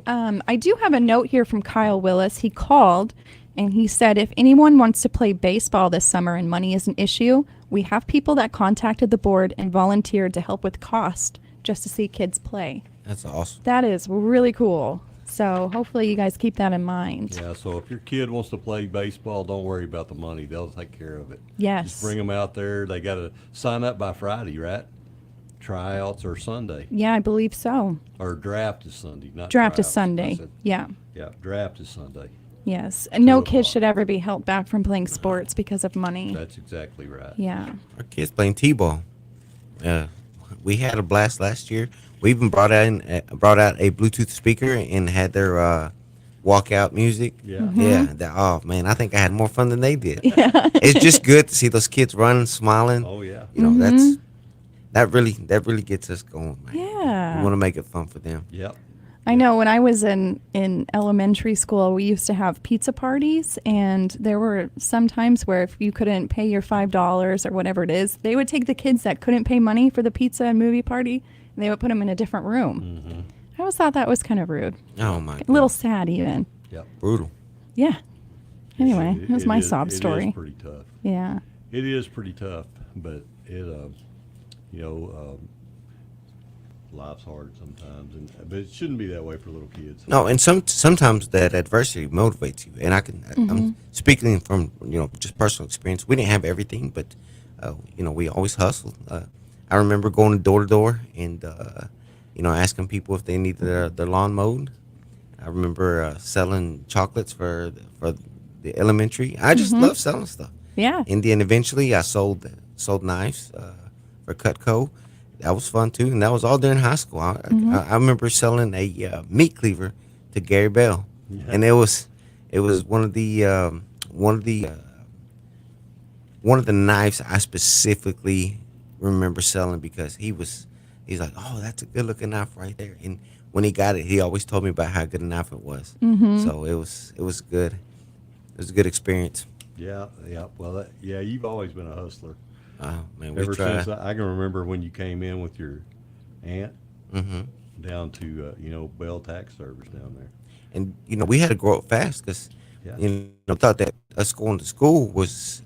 I do have a note here from Kyle Willis. He called and he said, if anyone wants to play baseball this summer and money is an issue, we have people that contacted the board and volunteered to help with cost just to see kids play. That's awesome. That is really cool. So hopefully you guys keep that in mind. Yeah, so if your kid wants to play baseball, don't worry about the money. They'll take care of it. Yes. Just bring them out there. They got to sign up by Friday, right? Tryouts are Sunday. Yeah, I believe so. Or draft is Sunday, not Draft is tryouts. Sunday. Yeah. Yeah, draft is Sunday. Yes. And no kid should ever be held back from playing sports because of money. That's exactly right. Yeah. Our kids playing t-ball. We had a blast last year. We even brought out a Bluetooth speaker and had their walkout music. Yeah. Yeah. Oh man, I think I had more fun than they did. Yeah. It's just good to see those kids running, smiling. Oh yeah. That really gets us going, man. Yeah. We want to make it fun for them. Yep. I know when I was in elementary school, we used to have pizza parties, and there were some times where if you couldn't pay your $5 or whatever it is, they would take the kids that couldn't pay money for the pizza and movie party, and they would put them in a different room. I always thought that was kind of rude. Oh my God. A little sad even. Yep. Brutal. Yeah. Anyway, it was my sob story. It is pretty tough. Yeah. It is pretty tough, but life's hard sometimes, but it shouldn't be that way for little kids. No, and sometimes that adversity motivates you. And I'm speaking from just personal experience. We didn't have everything, but we always hustled. I remember going door to door and asking people if they needed their lawn mowed. I remember selling chocolates for the elementary. I just love selling stuff. Yeah. And then eventually I sold knives for Cutco. That was fun too, and that was all during high school. I remember selling a meat cleaver to Gary Bell, and it was one of the knives I specifically remember selling because he's like, oh, that's a good looking knife right there. And when he got it, he always told me about how good a knife it was. So it was good. It was a good experience. Yeah. Well, you've always been a hustler. Oh man, ever since I can remember when you came in with your aunt down to Bell Tax Service down there, and we had to grow up fast because thought that us going to school was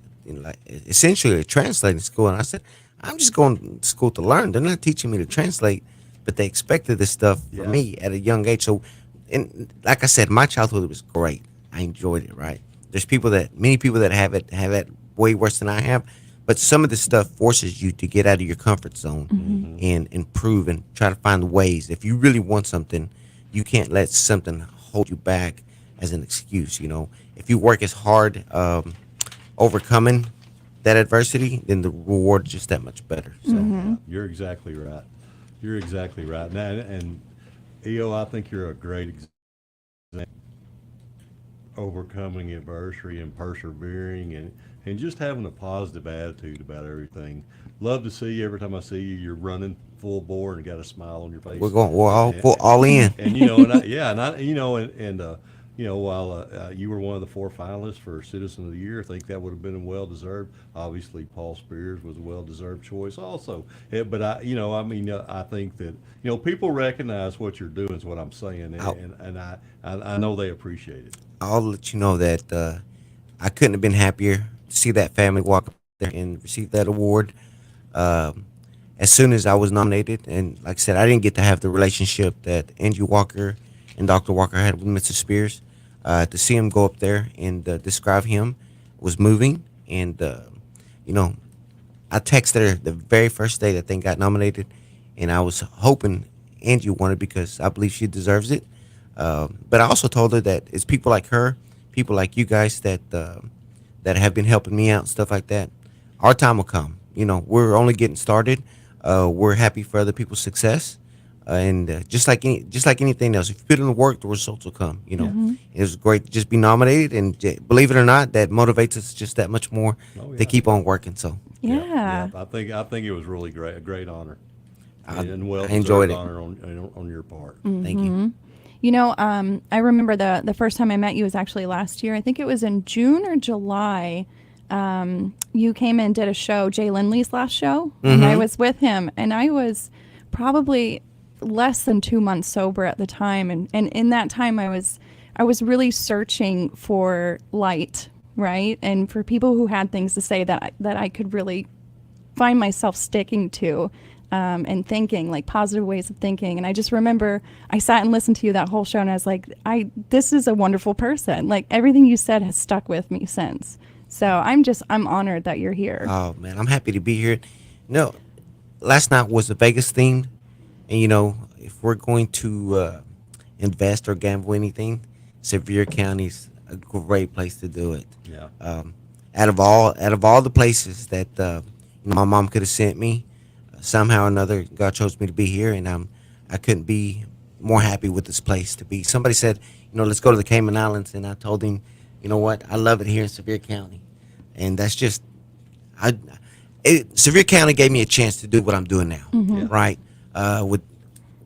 essentially a translating school, and I said I'm just going to school to learn. They're not teaching me to translate, but they expected this stuff from me at a young age. So, and like I said, my childhood was great. I enjoyed it. Right? There's many people that have it way worse than I have. But some of this stuff forces you to get out of your comfort zone and improve and try to find ways. If you really want something, you can't let something hold you back as an excuse. If you work as hard overcoming that adversity, then the reward is just that much better. So you're exactly right. You're exactly right. And EO, I think you're a great example. Overcoming adversity and persevering and just having a positive attitude about everything. Love to see you. Every time I see you, you're running full bore and got a smile on your face. We're all in. And while you were one of the 4 finalists for Citizen of the Year, I think that would have been well deserved. Obviously, Paul Spears was a well deserved choice also. But I think that people recognize what you're doing is what I'm saying, and I know they appreciate it. I'll let you know that I couldn't have been happier to see that family walk up there and receive that award. As soon as I was nominated, and like I said, I didn't get to have the relationship that Andrew Walker and Dr. Walker had with Mr. Spears. To see him go up there and describe him was moving. And, I texted her the very first day that thing got nominated, and I was hoping Angie won it because I believe she deserves it. But I also told her that it's people like her, people like you guys that have been helping me out and stuff like that. Our time will come. We're only getting started. We're happy for other people's success. And just like anything else, if you put in the work, the results will come. It was great to just be nominated, and believe it or not, that motivates us just that much more to keep on working. So yeah. I think it was really great, a great honor, and I enjoyed it. Honor on your part. Mm-hmm. Thank you. I remember the first time I met you was actually last year. I think it was in June or July. You came and did a show, Jay Lindley's last show, and I was with him, and I was probably less than 2 months sober at the time, and in that time I was really searching for light, right, and for people who had things to say that I could really find myself sticking to, and thinking, like positive ways of thinking. And I just remember I sat and listened to you that whole show, and I was like, this is a wonderful person. Like everything you said has stuck with me since. So I'm honored that you're here. Oh man, I'm happy to be here. Last night was a Vegas theme. And, if we're going to invest or gamble anything, Sevier County's a great place to do it. Yeah. Out of all the places that my mom could have sent me, somehow or another, God chose me to be here, and I couldn't be more happy with this place to be. Somebody said, let's go to the Cayman Islands, and I told him, you know what, I love it here in Sevier County, and that's just, Sevier County gave me a chance to do what I'm doing now, right?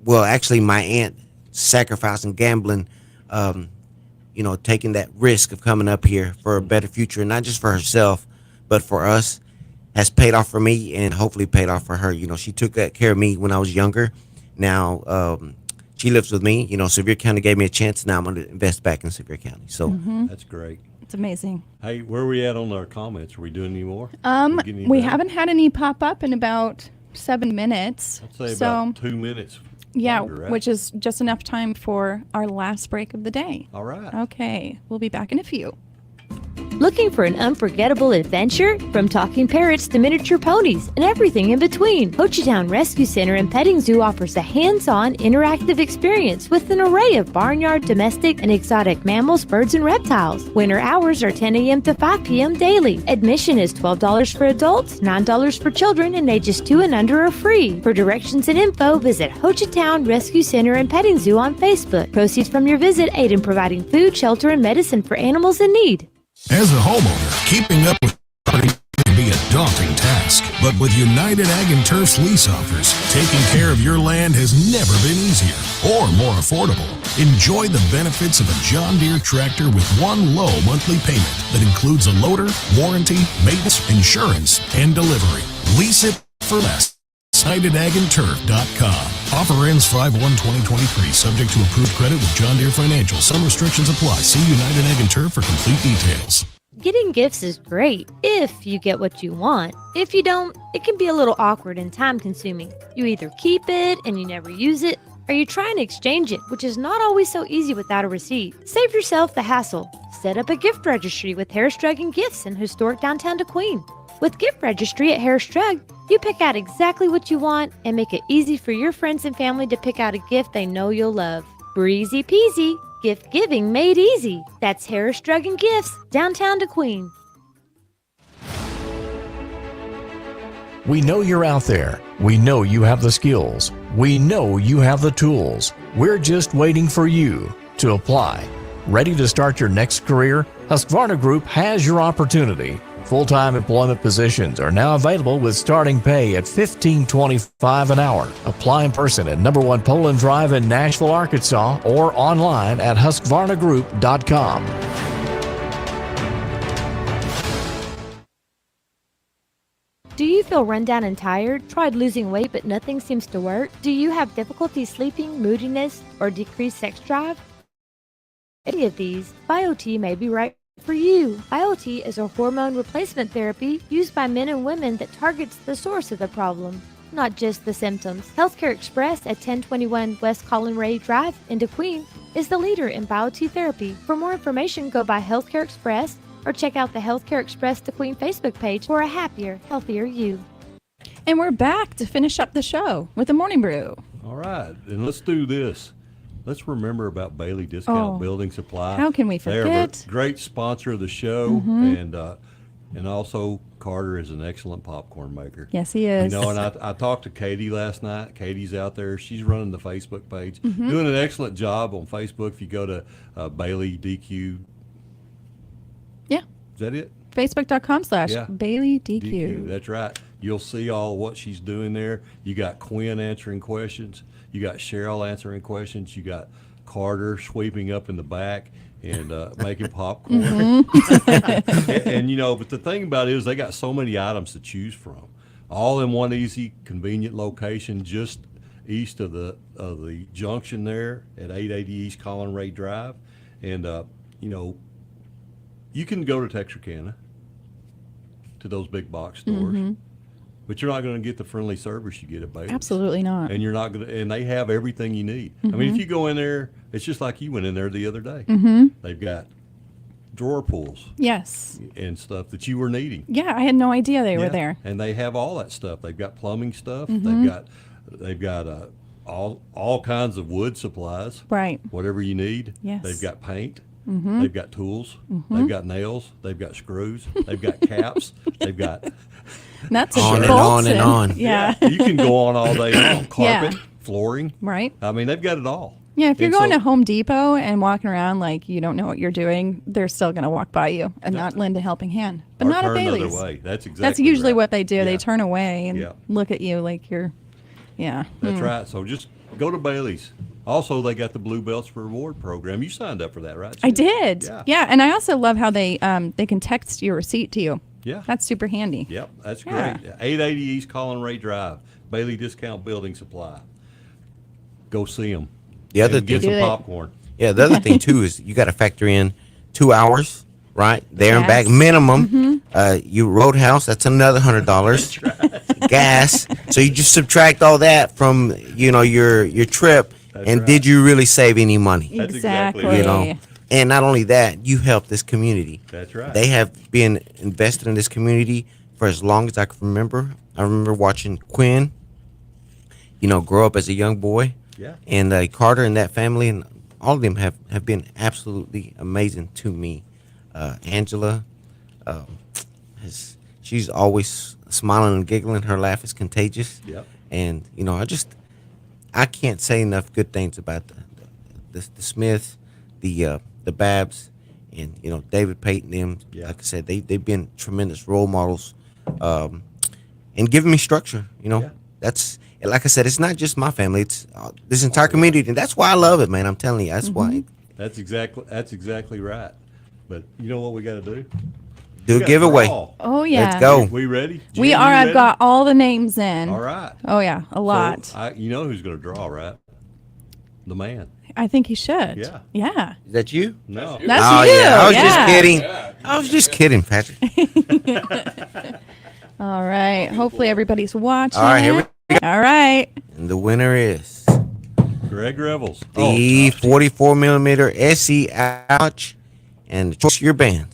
Actually my aunt sacrificing gambling, taking that risk of coming up here for a better future, not just for herself, but for us, has paid off for me and hopefully paid off for her. She took care of me when I was younger. Now, she lives with me. Sevier County gave me a chance. Now I'm going to invest back in Sevier County. So that's great. It's amazing. Hey, where are we at on our comments? Are we doing any more? We haven't had any pop up in about 7 minutes. I'd say about 2 minutes. Yeah, longer, right? Which is just enough time for our last break of the day. All right. Okay, we'll be back in a few. Looking for an unforgettable adventure? From talking parrots to miniature ponies and everything in between, Hochatown Rescue Center and Petting Zoo offers a hands-on, interactive experience with an array of barnyard, domestic, and exotic mammals, birds, and reptiles. Winter hours are 10 a.m. to 5 p.m. daily. Admission is $12 for adults, $9 for children, and ages 2 and under are free. For directions and info, visit Hochatown Rescue Center and Petting Zoo on Facebook. Proceeds from your visit aid in providing food, shelter, and medicine for animals in need. As a homeowner, keeping up with property can be a daunting task. But with United Ag and Turf's lease offers, taking care of your land has never been easier or more affordable. Enjoy the benefits of a John Deere tractor with one low monthly payment that includes a loader, warranty, maintenance, insurance, and delivery. Lease it for less. UnitedAgAndTurf.com. Offer ends 5/1/2023. Subject to approved credit with John Deere Financial. Some restrictions apply. See United Ag and Turf for complete details. Getting gifts is great if you get what you want. If you don't, it can be a little awkward and time consuming. You either keep it and you never use it, or you try and exchange it, which is not always so easy without a receipt. Save yourself the hassle. Set up a gift registry with Harris Drug and Gifts in historic downtown DeQueen. With Gift Registry at Harris Drug, you pick out exactly what you want and make it easy for your friends and family to pick out a gift they know you'll love. Breezy peasy. Gift giving made easy. That's Harris Drug and Gifts, downtown DeQueen. We know you're out there. We know you have the skills. We know you have the tools. We're just waiting for you to apply. Ready to start your next career? Husqvarna Group has your opportunity. Full-time employment positions are now available with starting pay at $15.25 an hour. Apply in person at number 1 Poland Drive in Nashville, Arkansas, or online at husqvarnagroup.com. Do you feel run down and tired? Tried losing weight but nothing seems to work? Do you have difficulty sleeping, moodiness, or decreased sex drive? Any of these, BioT may be right for you. BioT is a hormone replacement therapy used by men and women that targets the source of the problem, not just the symptoms. Healthcare Express at 1021 West Colin Ray Drive in DeQueen is the leader in BioT therapy. For more information, go by Healthcare Express or check out the Healthcare Express DeQueen Facebook page for a happier, healthier you. And we're back to finish up the show with the Morning Brew. All right, and let's do this. Let's remember about Bailey Discount Building Supply. How can we They're forget? a great sponsor of the show, and also Carter is an excellent popcorn maker. Yes, he is. You know, and I talked to Katie last night. Katie's out there. She's running the Facebook page, doing an excellent job on Facebook. If you go to Bailey DQ. Yeah. Is that it? Facebook.com/Bailey DQ. That's right. You'll see all what she's doing there. You got Quinn answering questions. You got Cheryl answering questions. You got Carter sweeping up in the back and making popcorn. and you know, but the thing about it is they got so many items to choose from, all in one easy, convenient location just east of the junction there at 880 East Colin Ray Drive. And you know, you can go to Texarkana to those big box stores. But you're not going to get the friendly service you get at Bailey's. Absolutely not. And you're not going to, and they have everything you need. I mean, if you go in there, it's just like you went in there the other day. They've got drawer pulls. Yes. And stuff that you were needing. Yeah, I had no idea they were there. And they have all that stuff. They've got plumbing stuff. They've got all kinds of wood supplies. Right. Whatever you need. Yes. They've got paint. They've got tools. They've got nails. They've got screws. They've got caps. They've got nuts and on and on. Yeah. You can go on all day long. Carpet, flooring. Right. I mean, they've got it all. Yeah, if you're going to Home Depot and walking around like you don't know what you're doing, they're still going to walk by you and not lend a helping hand. But not at Bailey's. Another way. That's exactly That's usually right. what they do. Yeah. They turn away and Yeah. look at you like you're, yeah. That's right. So just go to Bailey's. Also, they got the Blue Belts Reward program. You signed up for that, right? I did. Yeah. Yeah, and I also love how they can text your receipt to you. Yeah. That's super handy. Yep, that's Yeah. great. 880 East Colin Ray Drive, Bailey Discount Building Supply. Go see them. The other get thing, some popcorn. Yeah, the other thing too is you got to factor in 2 hours, right? There and back minimum. You Roadhouse, that's another $100. Gas. So you just subtract all that from your trip, and did you really save any money? That's exactly right. You know, and not only that, you help this community. That's right. They have been invested in this community for as long as I can remember. I remember watching Quinn, grow up as a young boy. Yeah. And Carter and that family and all of them have been absolutely amazing to me. Angela, she's always smiling and giggling. Her laugh is contagious. Yep. And I can't say enough good things about the Smiths, the Babs, and David Payton. Them, like I said, they've been tremendous role models, and giving me structure. That's. Like I said, it's not just my family; it's this entire community, and that's why I love it, man. I'm telling you, that's why. That's exactly right. But you know what we got to do? Do a giveaway. Oh yeah. Let's go. We ready? We Jen, are. you I've ready? got all the names in. All right. Oh yeah, a lot. So, you know who's going to draw, right? The man. I think he should. Yeah. Yeah. Is that you? No. That's you. Yeah. I was yeah. just kidding. I was just kidding, Patrick. All right. Hopefully everybody's watching. All right, here we go. All right. And the winner is Greg Revels. the 44 millimeter SE Ouch, and the choice of your band,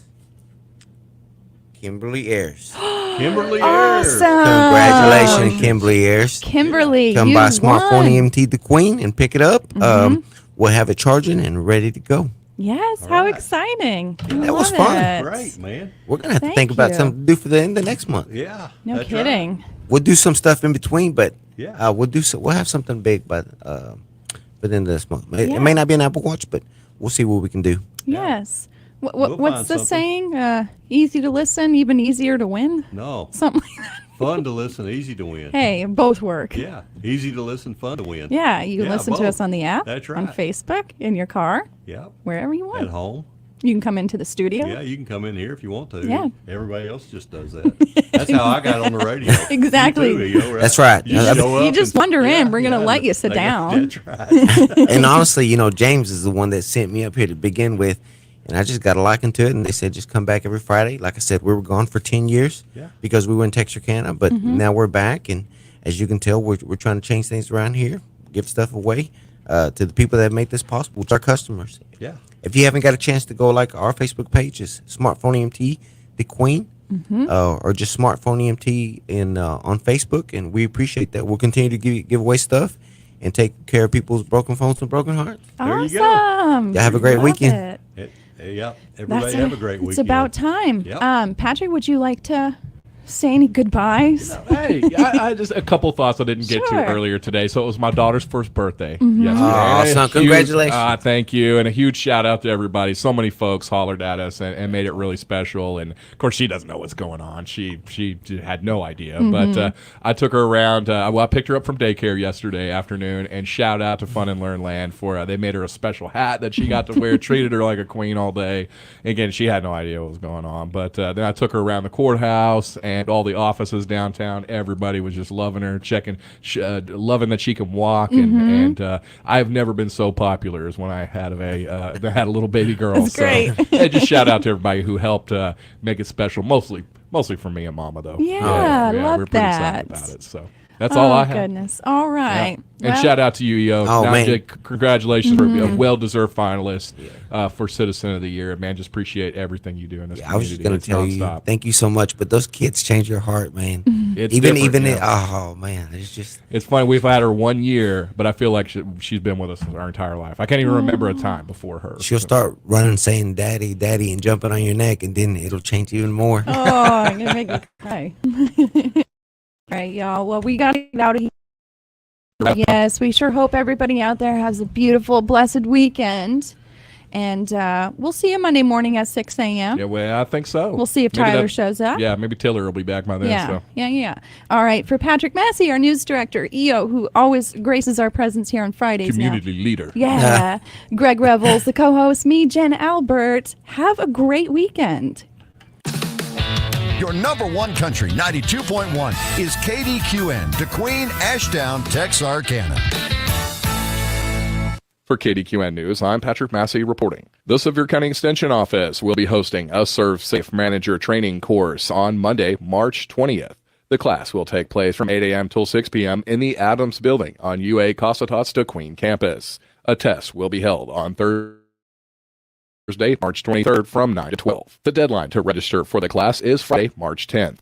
Kimberly Ayers. Kimberly Ayers. Awesome. Congratulations, Kimberly Ayers. Kimberly, come you by Smartphone won. EMT the Queen and pick it up. We'll have it charging and ready to go. Yes. How exciting. That was love fun. it. Great, man. We're gonna have to Thank think about you. something to do for the next month. Yeah. No that's kidding. We'll do some stuff in between, but Yeah. we'll have something big by the end of this month. It Yeah. may not be an Apple Watch, but we'll see what we can do. Yes. We'll what's find the something. saying? Easy to listen, even easier to win? No. Something like that. Fun to listen, easy to win. Hey, both work. Yeah. Easy to listen, fun to win. Yeah, you can listen to both. us on the app, That's on right. Facebook, in your car, Yep. wherever you want. At home. You can come into the studio. Yeah, you can come in here if you want to. Yeah. Everybody else just does that. That's how I got on the radio. Exactly. You too, right? That's right. You, You just wander in. We're going to let you sit down. That's right. And honestly, James is the one that sent me up here to begin with, and I just got a liking to it. And they said just come back every Friday. Like I said, we were gone for 10 years because we were in Texarkana, but now we're back. And as you can tell, we're trying to change things around here, give stuff away to the people that make this possible, to our customers. Yeah. If you haven't got a chance to go like our Facebook page is Smartphone EMT, the Queen, or just Smartphone EMT on Facebook, and we appreciate that. We'll continue to give away stuff and take care of people's broken phones and broken hearts. Awesome. There you go. Y'all have a great Love weekend. Yeah. Everybody have a great weekend. It's about time. Yep. Patrick, would you like to say any goodbyes? Hey, I just a couple thoughts I didn't get to Sure. earlier today. So it was my daughter's first birthday Mhm. yesterday. Oh, And a son, huge- congratulations. thank you. And a huge shout out to everybody. So many folks hollered at us and made it really special. And of course, she doesn't know what's going on. She had no idea. But I took her around. I picked her up from daycare yesterday afternoon. And shout out to Fun and Learn Land for they made her a special hat that she got to wear. Treated her like a queen all day. Again, she had no idea what was going on. But then I took her around the courthouse and all the offices downtown. Everybody was just loving her, loving that she can walk, and I've never been so popular as when I had a little baby girl. That's great. And just shout out to everybody who helped make it special. Mostly for me and Mama though. Yeah, love we're pretty that. excited about it. So that's all I have. Goodness. All right. And Well, shout out to you, Yo. Oh, man. Jake, congratulations for being a well-deserved finalist for Citizen of the Year. Man, just appreciate everything you do in this I was community. just going to It's tell nonstop. you, thank you so much. But those kids change your heart, man. It's even different, yeah. oh man, it's just. It's funny. We've had her 1 year, but I feel like she's been with us our entire life. I can't even remember a time before her. She'll start running, saying "Daddy, Daddy," and jumping on your neck, and then it'll change even more. Oh, I'm going to make me cry. All right, y'all. Well, we got to get out of here. Yes, we sure hope everybody out there has a beautiful, blessed weekend. And we'll see you Monday morning at 6 a.m. Yeah, well, I think so. We'll see if Maybe Tyler shows up. Yeah, maybe Taylor will be back by then. Yeah, So. yeah. All right, for Patrick Massey, our news director, EO, who always graces our presence here on Fridays Community now. leader. Yeah. Greg Revels, the co-host, me, Jen Albert. Have a great weekend. Your number one country, 92.1, is KDQN, DeQueen, Ashdown, Texarkana. For KDQN News, I'm Patrick Massey reporting. The Sevier County Extension Office will be hosting a Serve Safe Manager training course on Monday, March 20th. The class will take place from 8 a.m. till 6 p.m. in the Adams Building on UA Cossatots DeQueen campus. A test will be held on Thursday, March 23rd from 9 to 12. The deadline to register for the class is Friday, March 10th.